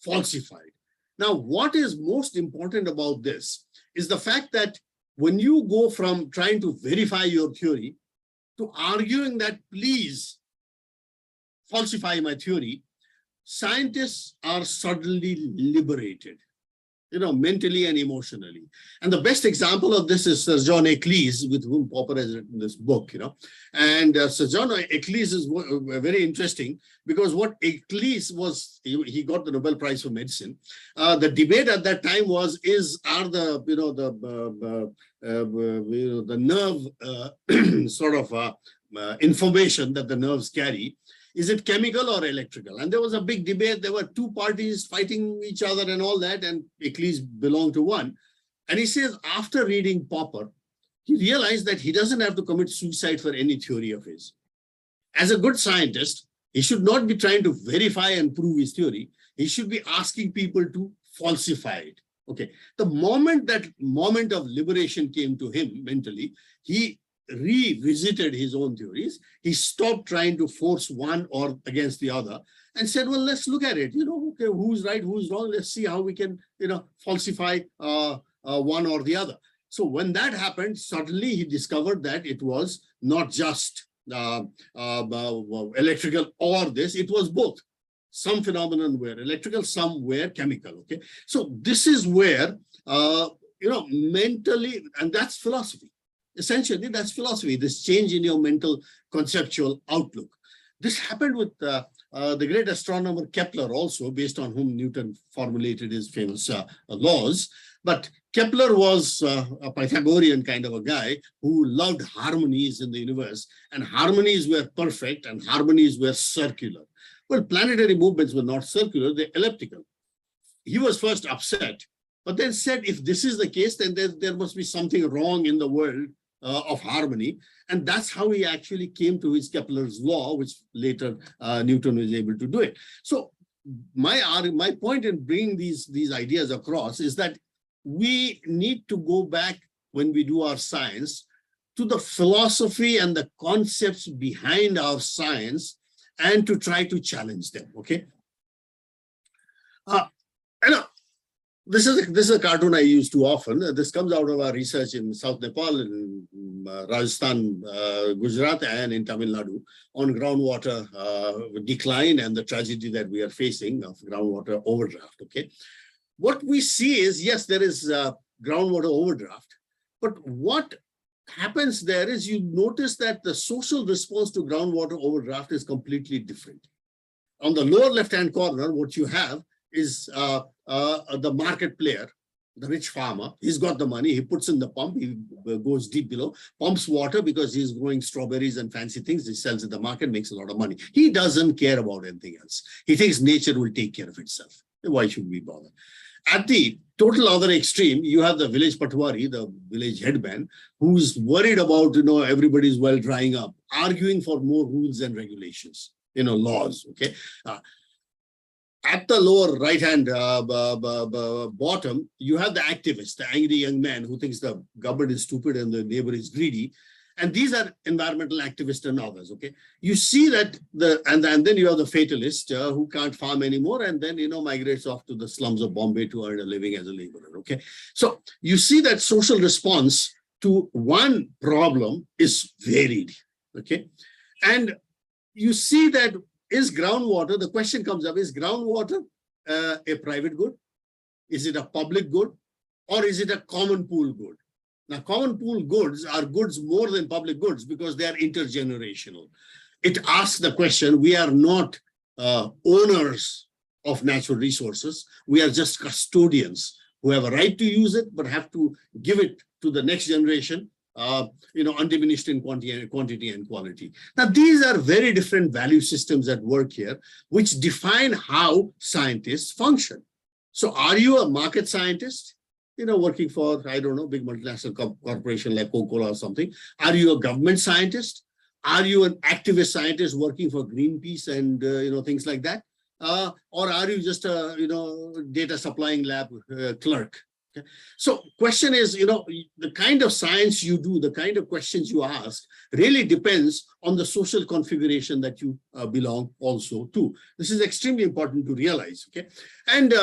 falsified. Now, what is most important about this is the fact that when you go from trying to verify your theory to arguing that, please falsify my theory, scientists are suddenly liberated, mentally and emotionally. And the best example of this is Sir John Eccles, with whom Popper has written this book, And Sir John Eccles is very interesting, because what Eccles was, he got the Nobel Prize for Medicine. The debate at that time was, are the nerve sort of information that the nerves carry, is it chemical or electrical? And there was a big debate. There were two parties fighting each other and all that, and Eccles belonged to one. And he says, after reading Popper, he realized that he doesn't have to commit suicide for any theory of his. As a good scientist, he should not be trying to verify and prove his theory. He should be asking people to falsify it. Okay. The moment of liberation came to him mentally, he revisited his own theories. He stopped trying to force one or against the other and said, well, let's look at it. Okay, who's right, who's wrong? Let's see how we can, falsify one or the other. So when that happened, suddenly he discovered that it was not just electrical or this, it was both. Some phenomenon were electrical, some were chemical, okay? So this is where, mentally, and that's philosophy. Essentially, that's philosophy, this change in your mental conceptual outlook. This happened with the great astronomer Kepler also, based on whom Newton formulated his famous laws. But Kepler was a Pythagorean kind of a guy who loved harmonies in the universe, and harmonies were perfect and harmonies were circular. Well, planetary movements were not circular, they're elliptical. He was first upset, but then said, if this is the case, then there must be something wrong in the world of harmony. And that's how he actually came to his Kepler's law, which later Newton was able to do it. So my point in bringing these ideas across is that we need to go back, when we do our science, to the philosophy and the concepts behind our science, and to try to challenge them, okay? This is a cartoon I use too often. This comes out of our research in South Nepal, in Rajasthan, Gujarat, and in Tamil Nadu on groundwater decline and the tragedy that we are facing of groundwater overdraft, okay? What we see is, yes, there is groundwater overdraft, but what happens there is you notice that the social response to groundwater overdraft is completely different. On the lower left-hand corner, what you have is the market player, the rich farmer. He's got the money, he puts in the pump, he goes deep below, pumps water because he's growing strawberries and fancy things, he sells in the market, makes a lot of money. He doesn't care about anything else. He thinks nature will take care of itself. Why should we bother? At the total other extreme, you have the village patwari, the village headman, who's worried about, everybody's well drying up, arguing for more rules and regulations, laws, okay? At the lower right-hand bottom, you have the activist, the angry young man who thinks the government is stupid and the neighbor is greedy. And these are environmental activists and others, okay? You see that, and then you have the fatalist who can't farm anymore and then, migrates off to the slums of Bombay to earn a living as a laborer, okay? So you see that social response to one problem is varied, okay? And you see that is groundwater, the question comes up, is groundwater a private good? Is it a public good? Or is it a common pool good? Now, common pool goods are goods more than public goods because they are intergenerational. It asks the question, we are not owners of natural resources. We are just custodians who have a right to use it, but have to give it to the next generation, undiminished in quantity and quality. Now, these are very different value systems at work here, which define how scientists function. So are you a market scientist? Working for, I don't know, big multinational corporation like Coca-Cola or something. Are you a government scientist? Are you an activist scientist working for Greenpeace and, things like that? Or are you just a, data supplying lab clerk? Okay. So question is, the kind of science you do, the kind of questions you ask really depends on the social configuration that you belong also to. This is extremely important to realize, okay? And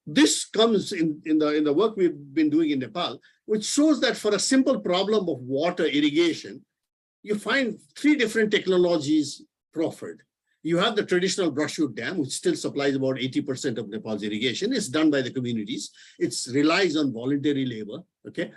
this comes in the work we've been doing in Nepal, which shows that for a simple problem of water irrigation, you find 3 different technologies proffered. You have the traditional brushwood dam, which still supplies about 80% of Nepal's irrigation. It's done by the communities. It relies on voluntary labor, okay?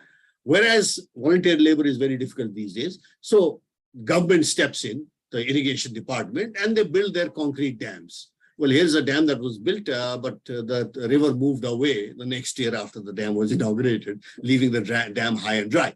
Whereas voluntary labor is very difficult these days. So government steps in, the irrigation department, and they build their concrete dams. Well, here's a dam that was built, but the river moved away the next year after the dam was inaugurated, leaving the dam high and dry.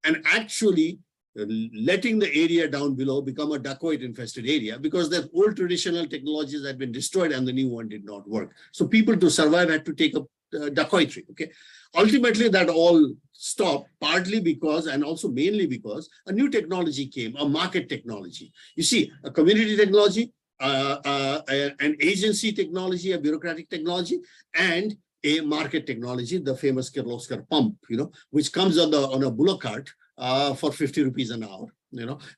And actually letting the area down below become a dacoit infested area because the old traditional technologies had been destroyed and the new one did not work. So people to survive had to take up dacoitry, okay? Ultimately, that all stopped, partly because, and also mainly because, a new technology came, a market technology. You see, a community technology, an agency technology, a bureaucratic technology, and a market technology, the famous Kirloskar pump, which comes on a bullock cart for 50 rupees an hour,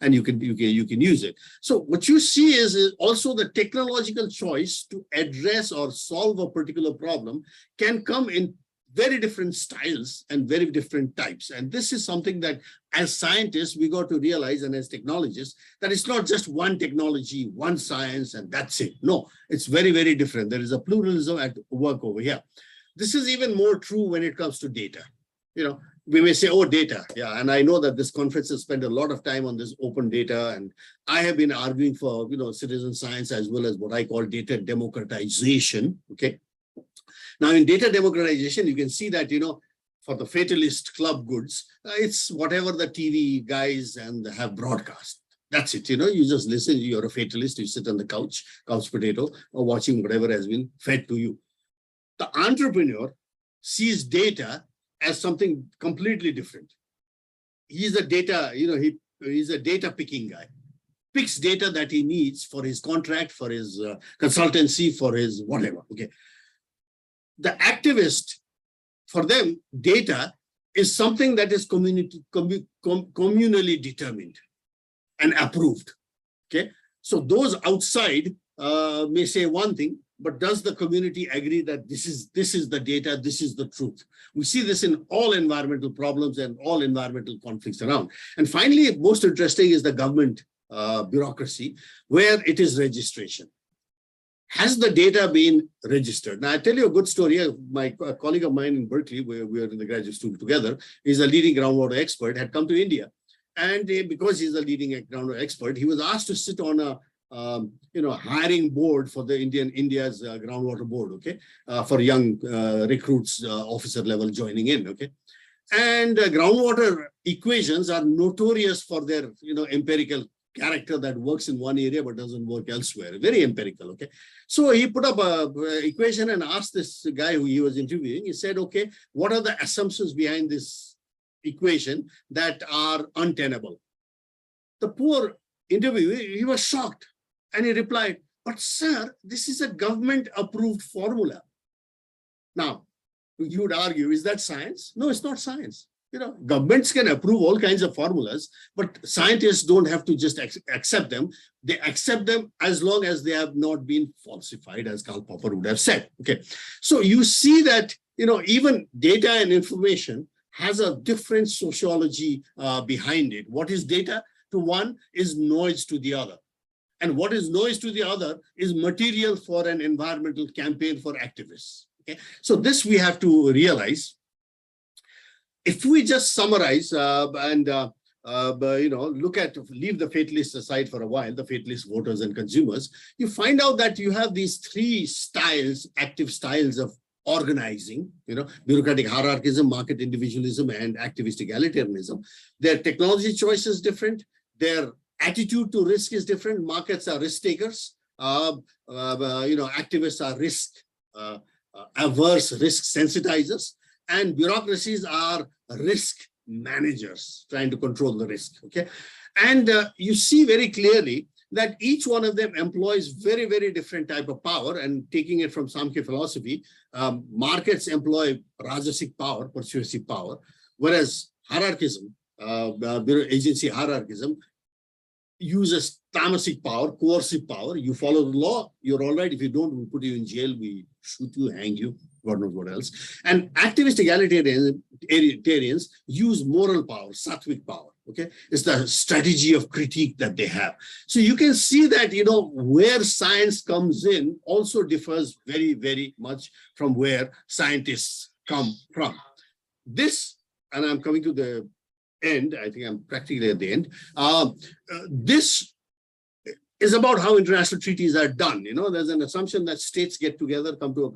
and you can use it. So what you see is also the technological choice to address or solve a particular problem can come in very different styles and very different types. And this is something that as scientists, we got to realize, and as technologists, that it's not just one technology, one science, and that's it. No, it's very, very different. There is a pluralism at work over here. This is even more true when it comes to data. We may say, oh, data. Yeah, and I know that this conference has spent a lot of time on this open data, and I have been arguing for, citizen science as well as what I call data democratization, okay? Now, in data democratization, you can see that, for the fatalist club goods, it's whatever the TV guys and have broadcast. That's it, you just listen, you're a fatalist, you sit on the couch potato, or watching whatever has been fed to you. The entrepreneur sees data as something completely different. He's a data, he's a data picking guy. Picks data that he needs for his contract, for his consultancy, for his whatever, okay? The activist, for them, data is something that is communally determined and approved, okay? So those outside may say one thing, but does the community agree that this is the data, this is the truth? We see this in all environmental problems and all environmental conflicts around. And finally, most interesting is the government bureaucracy, where it is registration. Has the data been registered? Now, I tell you a good story. My colleague of mine in Berkeley, where we are in the graduate school together, is a leading groundwater expert, had come to India. And because he's a leading groundwater expert, he was asked to sit on a hiring board for the India's groundwater board, okay, for young recruits, officer level joining in, okay. And groundwater equations are notorious for their, empirical character that works in one area but doesn't work elsewhere. Very empirical, okay? So he put up a equation and asked this guy who he was interviewing, he said, okay, what are the assumptions behind this equation that are untenable? The poor interviewee, he was shocked and he replied, but sir, this is a government-approved formula. Now, you would argue, is that science? No, it's not science. You know, governments can approve all kinds of formulas, but scientists don't have to just accept them. They accept them as long as they have not been falsified, as Karl Popper would have said. Okay, so you see that, you know, even data and information has a different sociology behind it. What is data to one is noise to the other. And what is noise to the other is material for an environmental campaign for activists. Okay, so this we have to realize. If we just summarize and you know, leave the fatalists aside for a while, the fatalist voters and consumers, you find out that you have these three styles, active styles of organizing, you know, bureaucratic hierarchism, market individualism, and activist egalitarianism. Their technology choice is different. Their attitude to risk is different. Markets are risk takers. You know, activists are risk averse, risk sensitizers, and bureaucracies are risk managers trying to control the risk. Okay, and you see very clearly that each one of them employs very, very different type of power. And taking it from Samkhya philosophy, markets employ rajasic power, persuasive power, whereas hierarchism, agency hierarchism, uses tamasic power, coercive power. You follow the law, you're all right. If you don't, we put you in jail, we shoot you, hang you, God knows what else. And activist egalitarians use moral power, sattvic power. Okay, it's the strategy of critique that they have. So you can see that, you know, where science comes in also differs very, very much from where scientists come from. This, and I'm coming to the end, I think I'm practically at the end. This is about how international treaties are done. You know, there's an assumption that states get together, come to a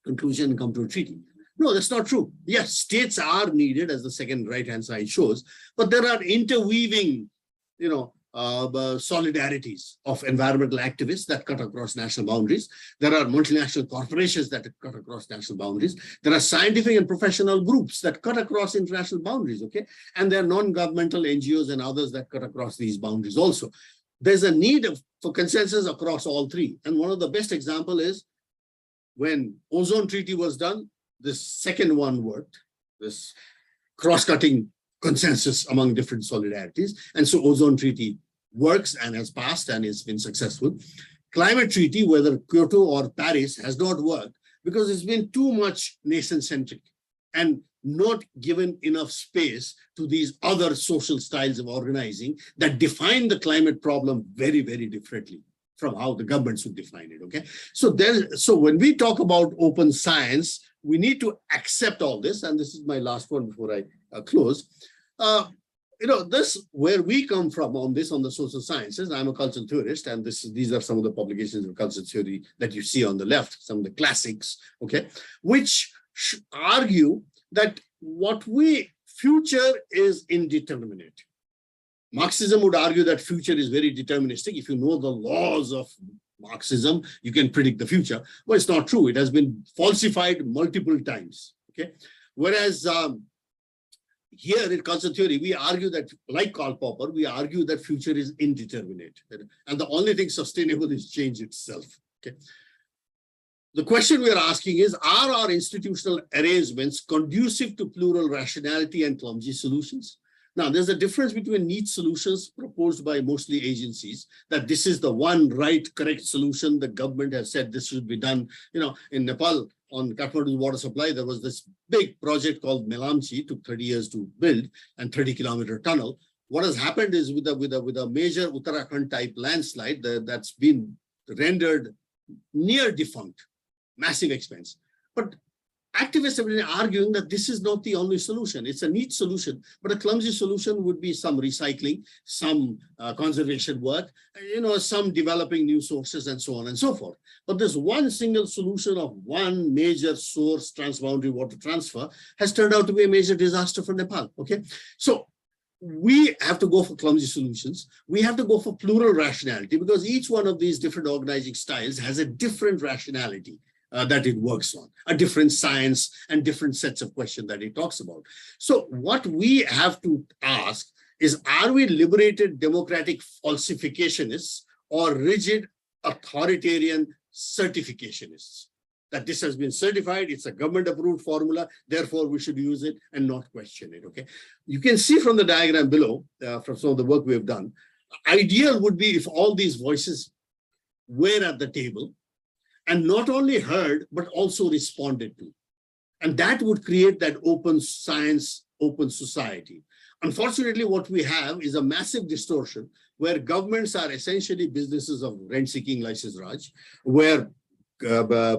conclusion, come to a treaty. No, that's not true. Yes, states are needed, as the second right-hand side shows, but there are interweaving, you know, solidarities of environmental activists that cut across national boundaries. There are multinational corporations that cut across national boundaries. There are scientific and professional groups that cut across international boundaries, okay? And there are non-governmental NGOs and others that cut across these boundaries also. There's a need for consensus across all three. And one of the best example is when Ozone Treaty was done, this second one worked, this cross-cutting consensus among different solidarities. And so Ozone Treaty works and has passed and has been successful. Climate Treaty, whether Kyoto or Paris, has not worked because it's been too much nation-centric and not given enough space to these other social styles of organizing that define the climate problem very, very differently from how the governments would define it, okay? So when we talk about open science, we need to accept all this, and this is my last one before I close. You know, this, where we come from on this, on the social sciences, I'm a cultural theorist, and these are some of the publications of cultural theory that you see on the left, some of the classics, okay, which argue that future is indeterminate. Marxism would argue that future is very deterministic. If you know the laws of Marxism, you can predict the future. Well, it's not true. It has been falsified multiple times, okay? Whereas here in cultural theory, we argue that, like Karl Popper, we argue that future is indeterminate. And the only thing sustainable is change itself, okay? The question we are asking is, are our institutional arrangements conducive to plural rationality and clumsy solutions? Now, there's a difference between neat solutions proposed by mostly agencies, that this is the one right, correct solution. The government has said this should be done. You know, in Nepal, on Kathmandu's water supply, there was this big project called Melamchi, took 30 years to build, and 30-kilometer tunnel. What has happened is with a major Uttarakhand type landslide that's been rendered near defunct, massive expense. But activists have been arguing that this is not the only solution. It's a neat solution, but a clumsy solution would be some recycling, some conservation work, you know, some developing new sources and so on and so forth. But this one single solution of one major source transboundary water transfer has turned out to be a major disaster for Nepal, okay? So we have to go for clumsy solutions. We have to go for plural rationality, because each one of these different organizing styles has a different rationality that it works on, a different science and different sets of questions that it talks about. So what we have to ask is, are we liberated democratic falsificationists or rigid authoritarian certificationists? That this has been certified, it's a government approved formula, therefore we should use it and not question it, okay? You can see from the diagram below, from some of the work we have done, ideal would be if all these voices were at the table and not only heard, but also responded to. And that would create that open science, open society. Unfortunately, what we have is a massive distortion where governments are essentially businesses of rent-seeking license raj, where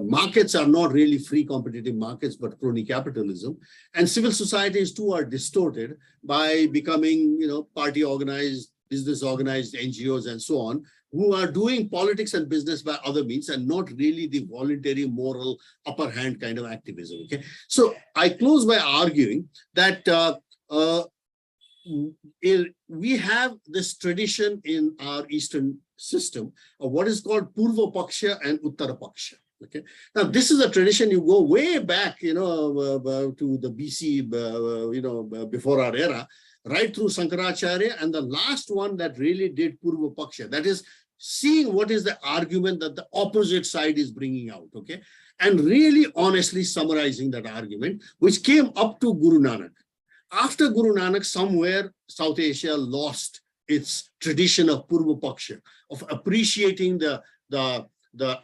markets are not really free competitive markets, but crony capitalism. And civil societies too are distorted by becoming, party organized, business organized, NGOs and so on, who are doing politics and business by other means and not really the voluntary, moral, upper hand kind of activism, okay? So I close by arguing that we have this tradition in our Eastern system of what is called Purva Paksha and Uttara Paksha. Okay. Now, this is a tradition you go way back, to the BC, before our era, right through Sankaracharya, and the last one that really did Purva Paksha, that is seeing what is the argument that the opposite side is bringing out, okay, and really honestly summarizing that argument, which came up to Guru Nanak. After Guru Nanak, somewhere South Asia lost its tradition of Purva Paksha, of appreciating the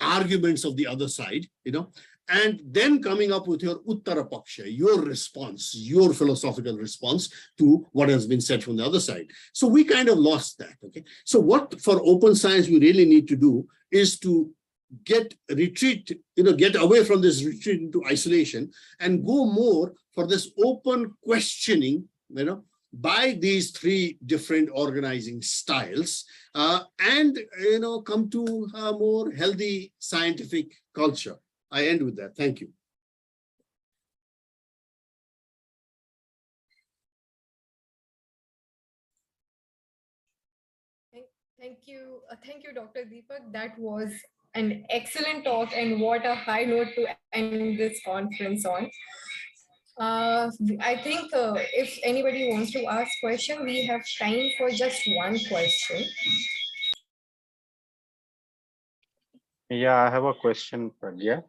arguments of the other side, and then coming up with your Uttara Paksha, your response, your philosophical response to what has been said from the other side. So we kind of lost that, okay? So what for open science we really need to do is to get away from this retreat into isolation and go more for this open questioning, by these three different organizing styles, and come to a more healthy scientific culture. I end with that. Thank you. Thank you, Dr. Deepak. That was an excellent talk, and what a high note to end this conference on. I think if anybody wants to ask question, we have time for just one question. Yeah, I have a question, Pragya.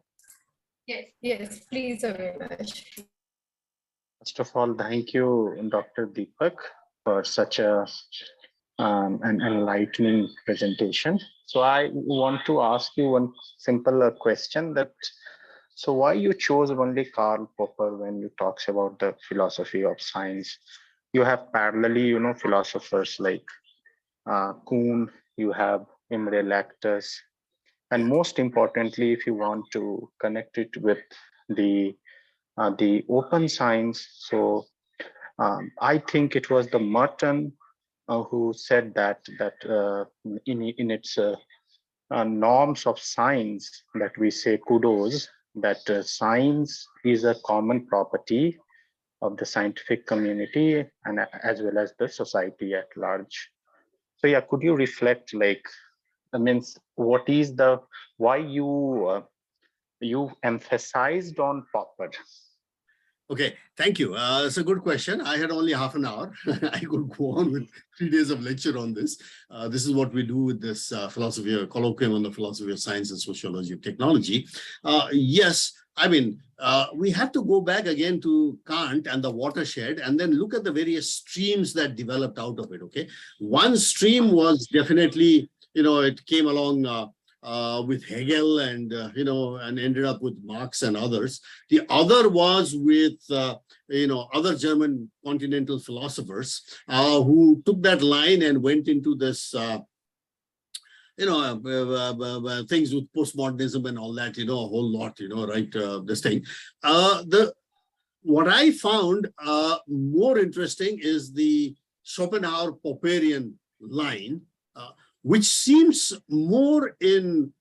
Yes, please, Avinash. First of all, thank you, Dr. Deepak, for such an enlightening presentation. So I want to ask you one simple question that, so why you chose only Karl Popper when you talks about the philosophy of science? You have parallelly, philosophers like Kuhn, you have Imre Lactus, and most importantly, if you want to connect it with the open science, so I think it was the Merton who said that in its norms of science that we say kudos, that science is a common property of the scientific community and as well as the society at large. So yeah, could you reflect what is why you emphasized on Popper? Okay, thank you. It's a good question. I had only half an hour. I could go on with 3 days of lecture on this. This is what we do with this philosophy, or colloquium on the philosophy of science and sociology of technology. Yes, I mean, we have to go back again to Kant and the watershed and then look at the various streams that developed out of it, okay? One stream was definitely, it came along with Hegel and, and ended up with Marx and others. The other was with, other German continental philosophers who took that line and went into this, things with postmodernism and all that, a whole lot, right, this thing. What I found more interesting is the Schopenhauer-Popperian line, which seems more in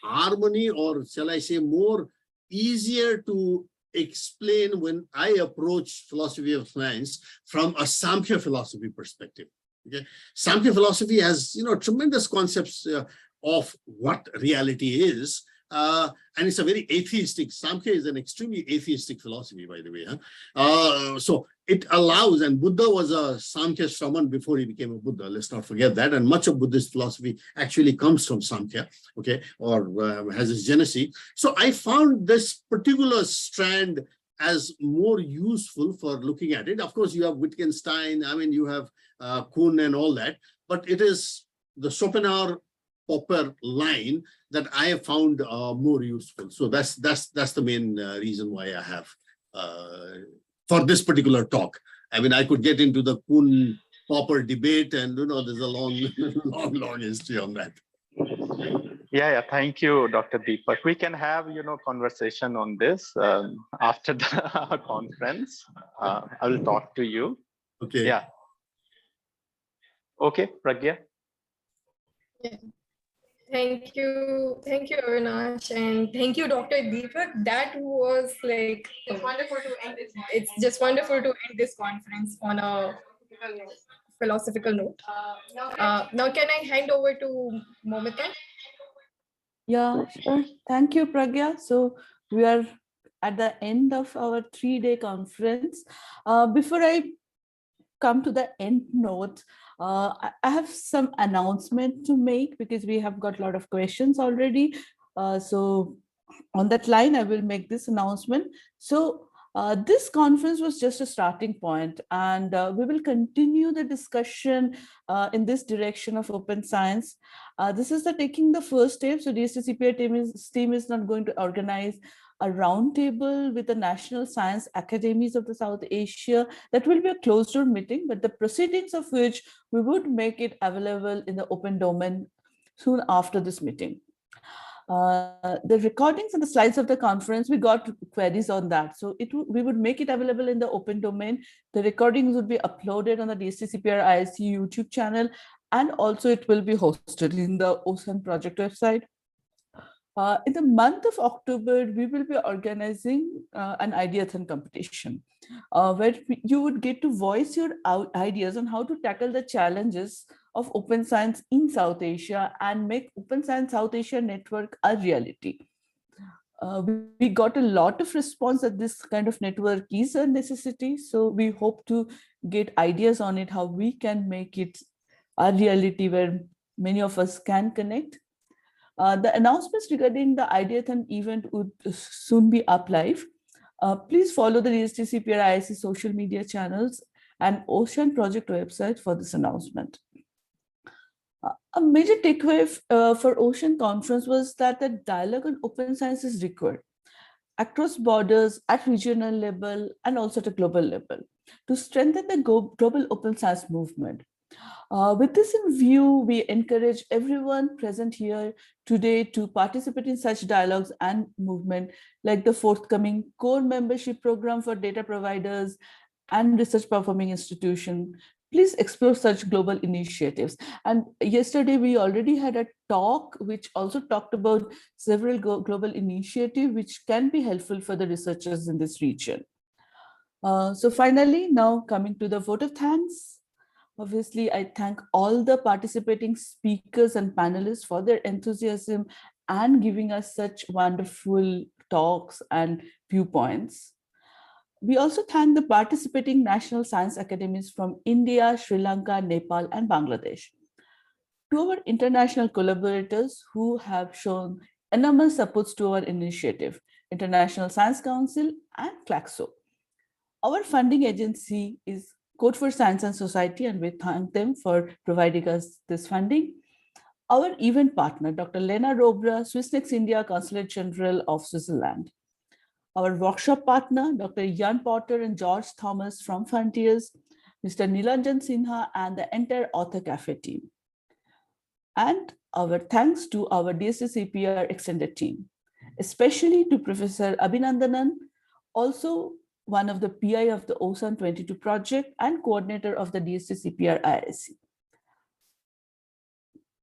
harmony, or shall I say more easier to explain when I approach philosophy of science from a Samkhya philosophy perspective. Okay, Samkhya philosophy has tremendous concepts of what reality is, and it's a very atheistic. Samkhya is an extremely atheistic philosophy, by the way. So it allows, and Buddha was a Samkhya shaman before he became a Buddha. Let's not forget that. And much of Buddhist philosophy actually comes from Samkhya, okay, or has its genesis. So I found this particular strand as more useful for looking at it. Of course, you have Wittgenstein, I mean, you have Kuhn and all that, but it is the Schopenhauer-Popper line that I have found more useful. So that's the main reason why I have for this particular talk. I mean, I could get into the Kuhn-Popper debate, and there's a long history on that. Yeah, thank you, Dr. Deepak. We can have, conversation on this after the conference. I will talk to you. Okay. Yeah. Okay, Pragya. Yeah. Thank you, Avinash, and thank you, Dr. Deepak. That was like it's wonderful to end this. It's just wonderful to end this conference on a philosophical note. Now, can I hand over to Momita? Yeah, sure. Thank you, Pragya. So we are at the end of our 3-day conference. Before I come to the end note, I have some announcement to make because we have got a lot of questions already. So on that line, I will make this announcement. So this conference was just a starting point, and we will continue the discussion in this direction of open science. This is taking the first step. So DST-CPR team is not going to organize a roundtable with the National Science Academies of the South Asia. That will be a closed-door meeting, but the proceedings of which we would make it available in the open domain soon after this meeting. The recordings and the slides of the conference, we got queries on that. So we would make it available in the open domain. The recordings would be uploaded on the DST-CPR IISc YouTube channel, and also it will be hosted in the OSSAN project website. In the month of October, we will be organizing an ideathon competition where you would get to voice your ideas on how to tackle the challenges of open science in South Asia and make Open Science South Asia network a reality. We got a lot of response that this kind of network is a necessity. So we hope to get ideas on it, how we can make it a reality where many of us can connect. The announcements regarding the Ideathon event would soon be up live. Please follow the DST-CPR IISc social media channels and Ocean Project website for this announcement. A major takeaway for Ocean Conference was that the dialogue on open science is required across borders, at regional level, and also at a global level to strengthen the global open science movement. With this in view, we encourage everyone present here today to participate in such dialogues and movement, like the forthcoming core membership program for data providers and research performing institutions. Please explore such global initiatives. And yesterday, we already had a talk which also talked about several global initiatives which can be helpful for the researchers in this region. So finally, now coming to the vote of thanks. Obviously, I thank all the participating speakers and panelists for their enthusiasm and giving us such wonderful talks and viewpoints. We also thank the participating national science academies from India, Sri Lanka, Nepal, and Bangladesh. To our international collaborators who have shown enormous supports to our initiative, International Science Council and CLACSO. Our funding agency is Code for Science and Society, and we thank them for providing us this funding. Our event partner, Dr. Lena Robra, Swissnex India, Consulate General of Switzerland. Our workshop partner, Dr. Jan Potter and George Thomas from Frontiers, Mr. Nilanjan Sinha, and the entire Author Cafe team. And our thanks to our DST-CPR extended team, especially to Professor Abhinandanan, also one of the PI of the OSSAN'22 project and coordinator of the DST-CPR IISc.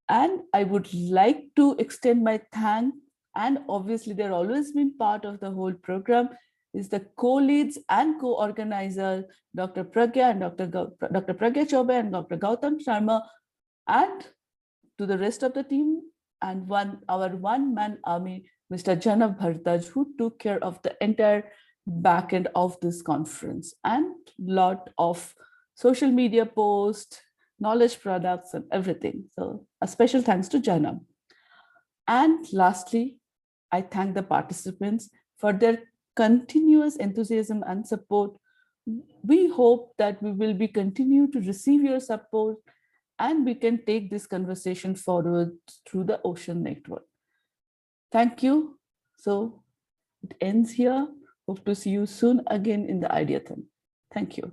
And I would like to extend my thanks, and obviously they're always been part of the whole program, is the co-leads and co-organizer, Dr. Pragya and Dr. Pragya Chobe and Dr. Gautam Sharma, and to the rest of the team, and our one-man army, Mr. Janav Bhartaj, who took care of the entire back end of this conference, and lot of social media posts, knowledge products, and everything. So a special thanks to Janav. And lastly, I thank the participants for their continuous enthusiasm and support. We hope that we will be continue to receive your support, and we can take this conversation forward through the Ocean Network. Thank you. So it ends here. Hope to see you soon again in the Ideathon. Thank you.